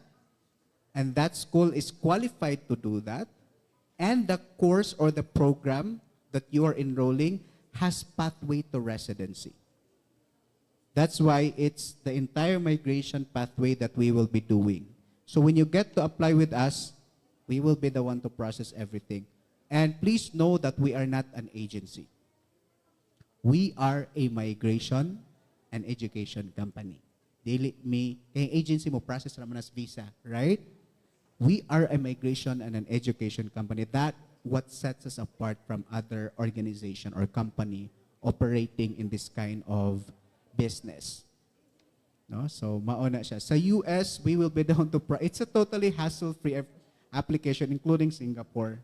and that school is qualified to do that, and the course or the program that you are enrolling has pathway to residency. That's why it's the entire migration pathway that we will be doing. So when you get to apply with us, we will be the one to process everything. And please know that we are not an agency. We are a migration and education company. Dili me, kay agency mo process naman as visa, right? We are a migration and an education company. That what sets us apart from other organization or company operating in this kind of business. No? So mauna siya. Sa US, we will be down to it's a totally hassle-free application, including Singapore.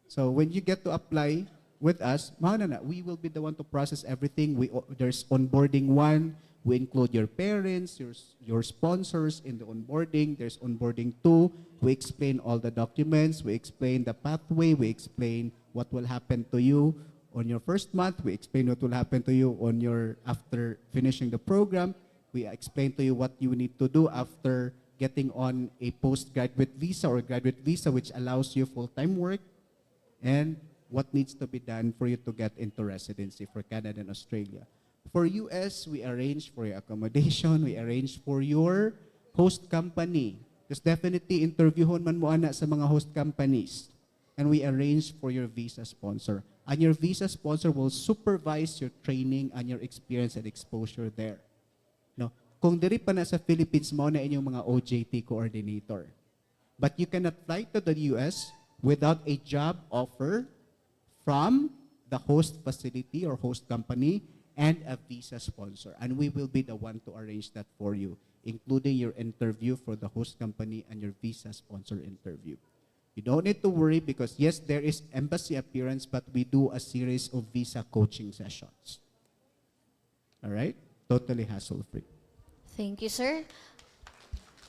So when you get to apply with us, mauna na, we will be the one to process everything. There's onboarding 1. We include your parents, your sponsors in the onboarding. There's onboarding 2. We explain all the documents. We explain the pathway. We explain what will happen to you on your first month. We explain what will happen to you on your after finishing the program. We explain to you what you need to do after getting on a postgraduate visa or graduate visa, which allows you full-time work, and what needs to be done for you to get into residency for Canada and Australia. For US, we arrange for your accommodation, we arrange for your host company. Because definitely interviewon man mo ana sa mga host companies. And we arrange for your visa sponsor. And your visa sponsor will supervise your training and your experience and exposure there. No? Kung diri pa na sa Philippines, mo na inyong mga OJT coordinator. But you cannot fly to the US without a job offer from the host facility or host company and a visa sponsor. And we will be the one to arrange that for you, including your interview for the host company and your visa sponsor interview. You don't need to worry because, yes, there is embassy appearance, but we do a series of visa coaching sessions. All right? Totally hassle-free. Thank you, sir.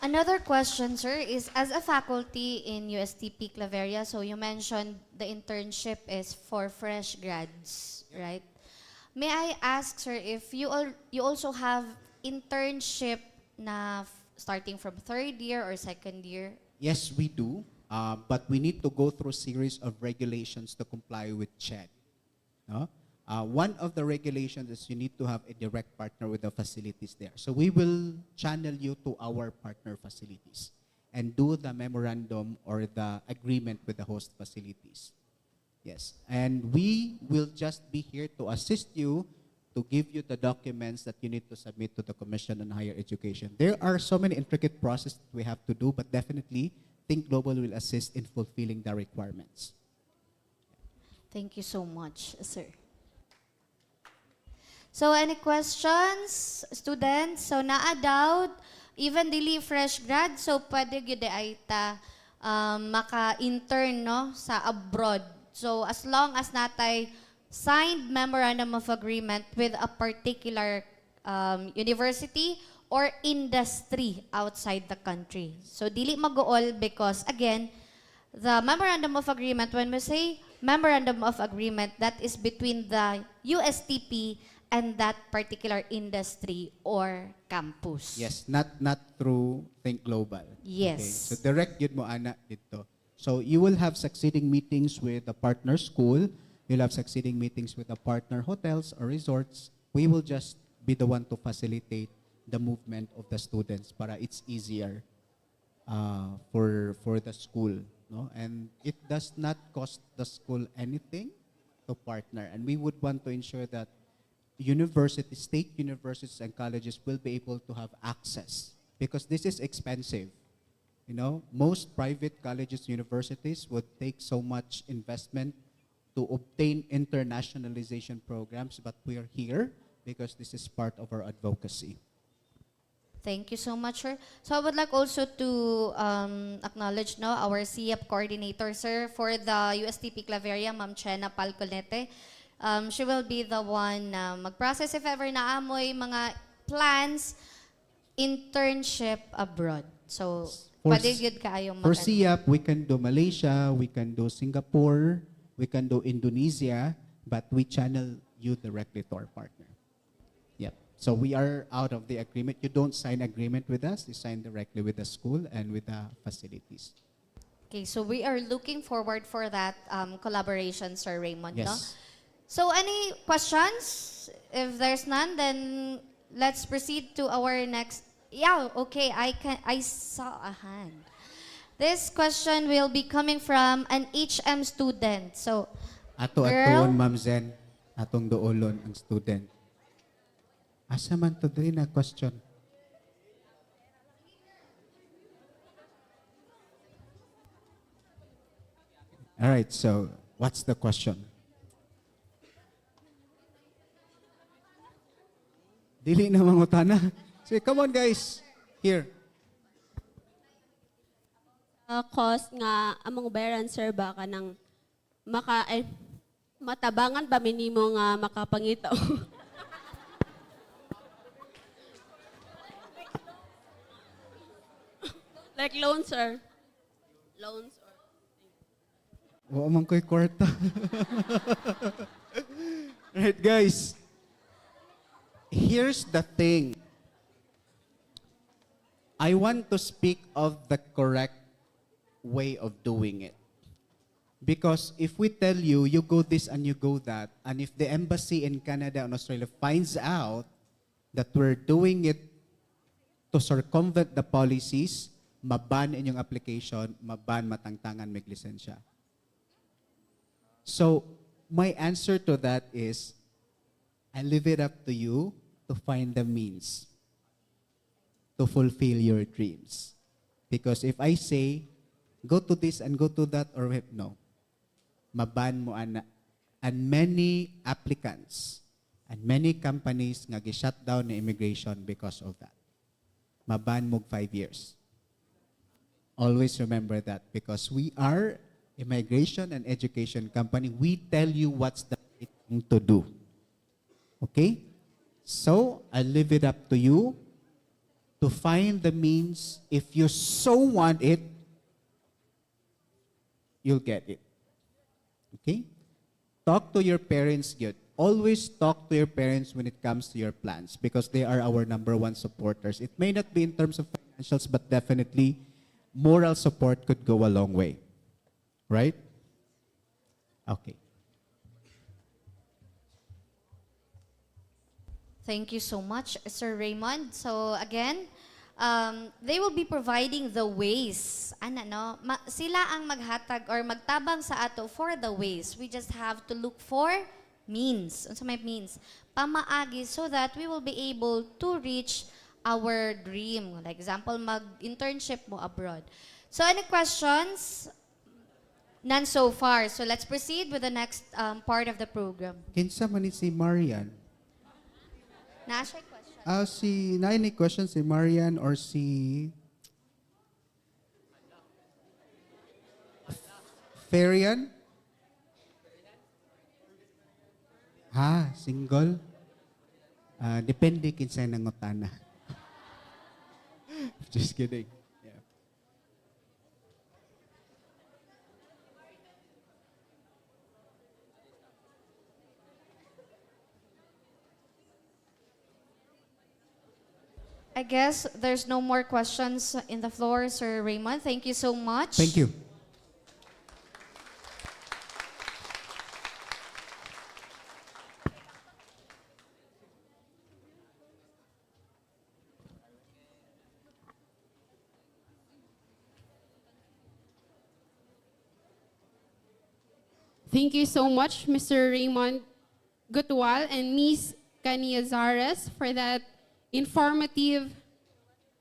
Another question, sir, is as a faculty in USTP Claveria, so you mentioned the internship is for fresh grads, right? May I ask, sir, if you also have internship na starting from 3rd year or 2nd year? Yes, we do. But we need to go through a series of regulations to comply with CHED. No? One of the regulations is you need to have a direct partner with the facilities there. So we will channel you to our partner facilities and do the memorandum or the agreement with the host facilities. Yes, and we will just be here to assist you, to give you the documents that you need to submit to the Commission on Higher Education. There are so many intricate processes we have to do, but definitely Think Global will assist in fulfilling the requirements. Thank you so much, sir. So any questions, students? So naa-doubt, even dili fresh grad, so pwede gyud ay ta maka-intern no sa abroad. So as long as natay signed memorandum of agreement with a particular university or industry outside the country. So dili mag-all because again, the memorandum of agreement, when we say memorandum of agreement, that is between the USTP and that particular industry or campus. Yes, not through Think Global. Yes. Okay. So direct yun mo ana dito. So you will have succeeding meetings with the partner school. You'll have succeeding meetings with the partner hotels or resorts. We will just be the one to facilitate the movement of the students para it's easier for the school. No? And it does not cost the school anything to partner. And we would want to ensure that universities, state universities and colleges will be able to have access because this is expensive. You know, most private colleges, universities would take so much investment to obtain internationalization programs, but we are here because this is part of our advocacy. Thank you so much, sir. So I would like also to acknowledge no, our CEP coordinator, sir, for the USTP Claveria, Ma'am Chena Palcolete. She will be the one mag-process if ever naamoy mga plans, internship abroad. So, pwede yun kayong For CEP, we can do Malaysia, we can do Singapore, we can do Indonesia, but we channel you directly to our partner. Yep. So we are out of the agreement. You don't sign agreement with us. You sign directly with the school and with the facilities. Okay, so we are looking forward for that collaboration, Sir Raymond. Yes. No? So any questions? If there's none, then let's proceed to our next. Yeah, okay, I saw a hand. This question will be coming from an HM student. So, Ato girl, atoon, Ma'am Zen. Atong doolon ang student. Asa man to diri na question? All right, so what's the question? Dili na mangutana. So come on guys, here. Cause nga among bayaran sir ba ka ng matabangan ba minimo nga makapangito? Like loan sir. Loans or Wa man ko'y kwarta. Right guys. Here's the thing. I want to speak of the correct way of doing it. Because if we tell you, you go this and you go that, and if the embassy in Canada and Australia finds out that we're doing it to circumvent the policies, maban inyong application, maban matangtangan mig lisensya. So, my answer to that is, I leave it up to you to find the means to fulfill your dreams. Because if I say, go to this and go to that, or no, maban mo ana. And many applicants and many companies nga gi-shut down the immigration because of that. Maban mo 5 years. Always remember that because we are immigration and education company. We tell you what's the right thing to do. Okay? So, I leave it up to you to find the means. If you so want it, you'll get it. Okay? Talk to your parents good. Always talk to your parents when it comes to your plans because they are our #1 supporters. It may not be in terms of financials, but definitely moral support could go a long way. Right? Okay. thank you so much, Sir Raymond. So again, they will be providing the ways. Sila ang maghatag or magtabang sa ato for the ways. We just have to look for means. Ano may means? Pamaagi so that we will be able to reach our dream. Like example, mag-internship mo abroad. So any questions? None so far. So let's proceed with the next part of the program. Kinsa man ni si Marian? Nasa question. Si naini question si Marian or si Ferian? Ha, single? Depende kinsa nangutana. Just kidding. Yeah. I guess there's no more questions in the floor, Sir Raymond. Thank you so much. Thank you. Thank you so much, Mr. Raymond Gutwal and Ms. 𝙤𝙪𝙙𝙪 for that informative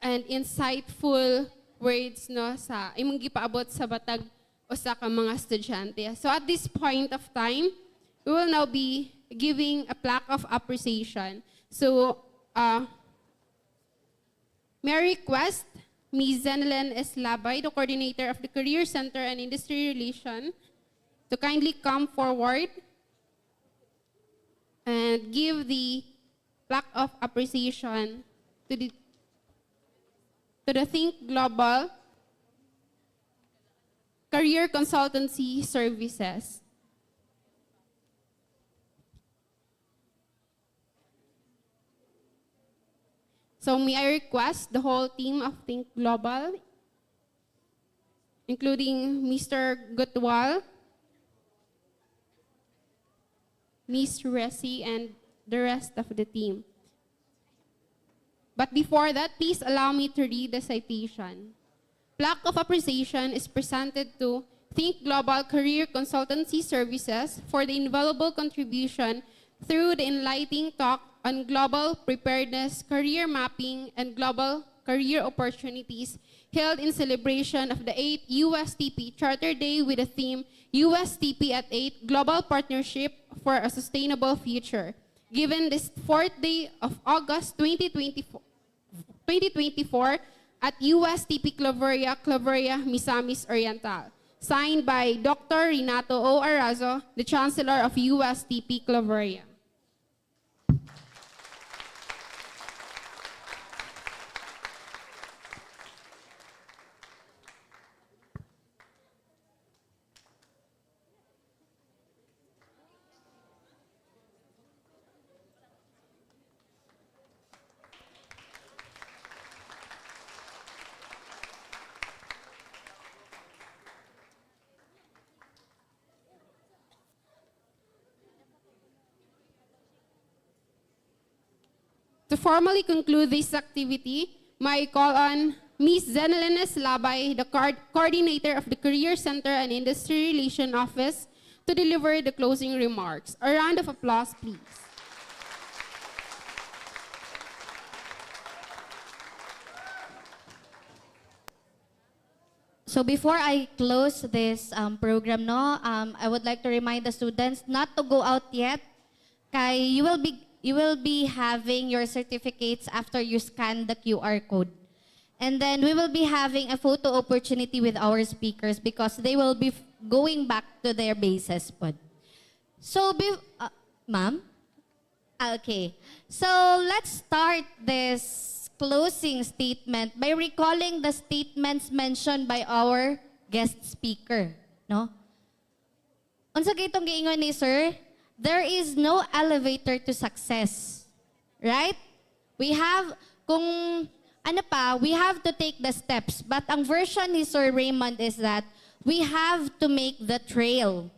and insightful words no sa imong gipaabot sa batag usa ka mga estudyante. So at this point of time, we will now be giving a plaque of appreciation. So may I request Ms. Zenelyn S. Labay, the coordinator of the Career Center and Industry Relation, to kindly come forward and give the plaque of appreciation to the Think Global Career Consultancy Services. So may I request the whole team of Think Global, including Mr. Gutwal, Ms. Resi, and the rest of the team. But before that, please allow me to read the citation. Plaque of appreciation is presented to Think Global Career Consultancy Services for the invaluable contribution through the enlightening talk on global preparedness, career mapping, and global career opportunities held in celebration of the 8th USTP Charter Day with the theme USTP at 8 Global Partnership for a Sustainable Future, given this 4th day of August 2024 at USTP Claveria, Misamis Oriental. Signed by Dr. Renato O. Arazo, the Chancellor of USTP Claveria. To formally conclude this activity, may I call on Ms. Zenelines Labay, the coordinator of the Career Center and Industry Relation Office, to deliver the closing remarks. A round of applause, please. So before I close this program, I would like to remind the students not to go out yet. Kay you will be having your certificates after you scan the QR code. And then we will be having a photo opportunity with our speakers because they will be going back to their bases. So, ma'am? Okay. So let's start this closing statement by recalling the statements mentioned by our guest speaker. No? Unsa gaytong giingon ni sir? There is no elevator to success. Right? We have, we have to take the steps. But ang version ni Sir Raymond is that we have to make the trail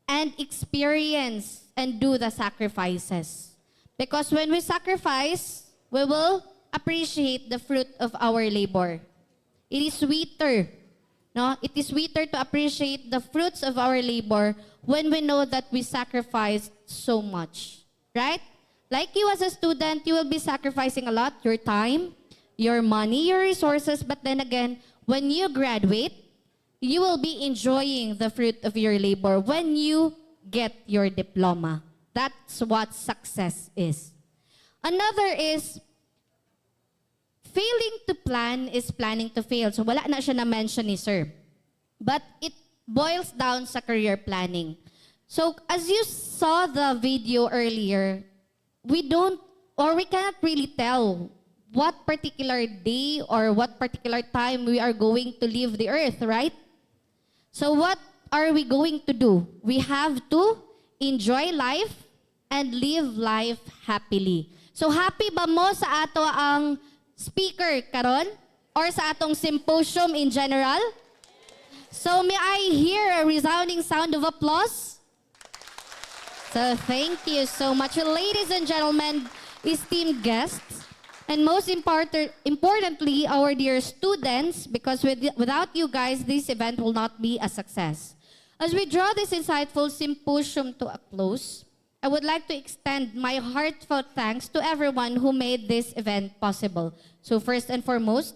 and experience and do the sacrifices. Because when we sacrifice, we will appreciate the fruit of our labor. It is sweeter. No? It is sweeter to appreciate the fruits of our labor when we know that we sacrificed so much. Right? Like you as a student, you will be sacrificing a lot, your time, your money, your resources, but then again, when you graduate, you will be enjoying the fruit of your labor when you get your diploma. That's what success is. Another is, failing to plan is planning to fail. So wala na siya na-mention ni sir. But it boils down sa career planning. So as you saw the video earlier, we cannot really tell what particular day or what particular time we are going to leave the earth, right? So what are we going to do? We have to enjoy life and live life happily. So happy ba mo sa ato ang speaker karon or sa atong symposium in general? So may I hear a resounding sound of applause? So thank you so much. Ladies and gentlemen, esteemed guests, and most importantly, our dear students, because without you guys, this event will not be a success. As we draw this insightful symposium to a close, I would like to extend my heartfelt thanks to everyone who made this event possible. So first and foremost,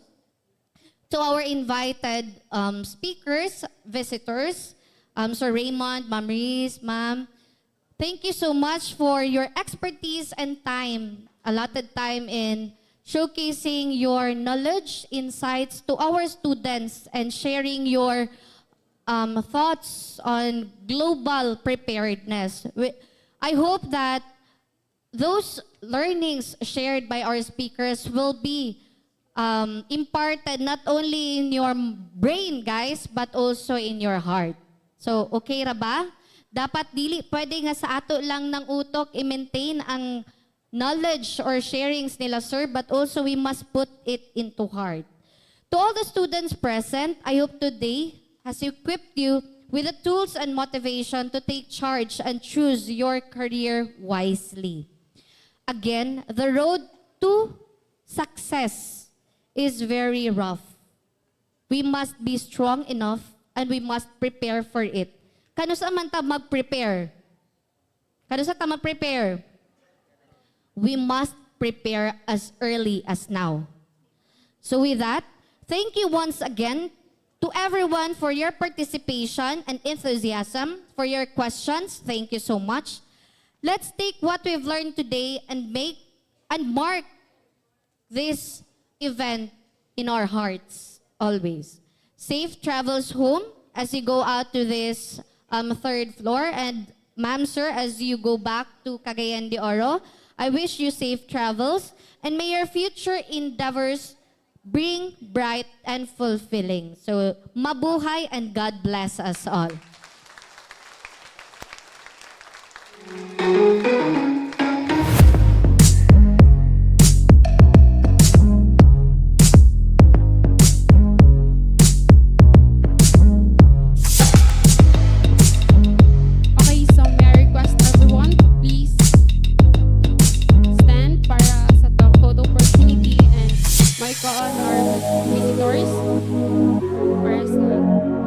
to our invited speakers, visitors, Sir Raymond, Ma'am Reese, Ma'am, thank you so much for your expertise and time, allotted time in showcasing your knowledge, insights to our students and sharing your thoughts on global preparedness. I hope that those learnings shared by our speakers will be imparted not only in your brain, guys, but also in your heart. So, okay ra ba? Dapat dili pwede nga sa ato lang ng utok i-maintain ang knowledge or sharings nila, sir, but also we must put it into heart. To all the students present, I hope today has equipped you with the tools and motivation to take charge and choose your career wisely. Again, the road to success is very rough. We must be strong enough and we must prepare for it. Kano sa man ta mag-prepare? Kano sa ta mag-prepare? We must prepare as early as now. So with that, thank you once again to everyone for your participation and enthusiasm, for your questions. Thank you so much. Let's take what we've learned today and mark this event in our hearts always. Safe travels home as you go out to this third floor, and ma'am, sir, as you go back to Cagayan de Oro, I wish you safe travels, and may your future endeavors bring bright and fulfilling. So, mabuhay and God bless us all. Okay, so may I request everyone to please stand para sa photo opportunity, and my co-honor visitors para sa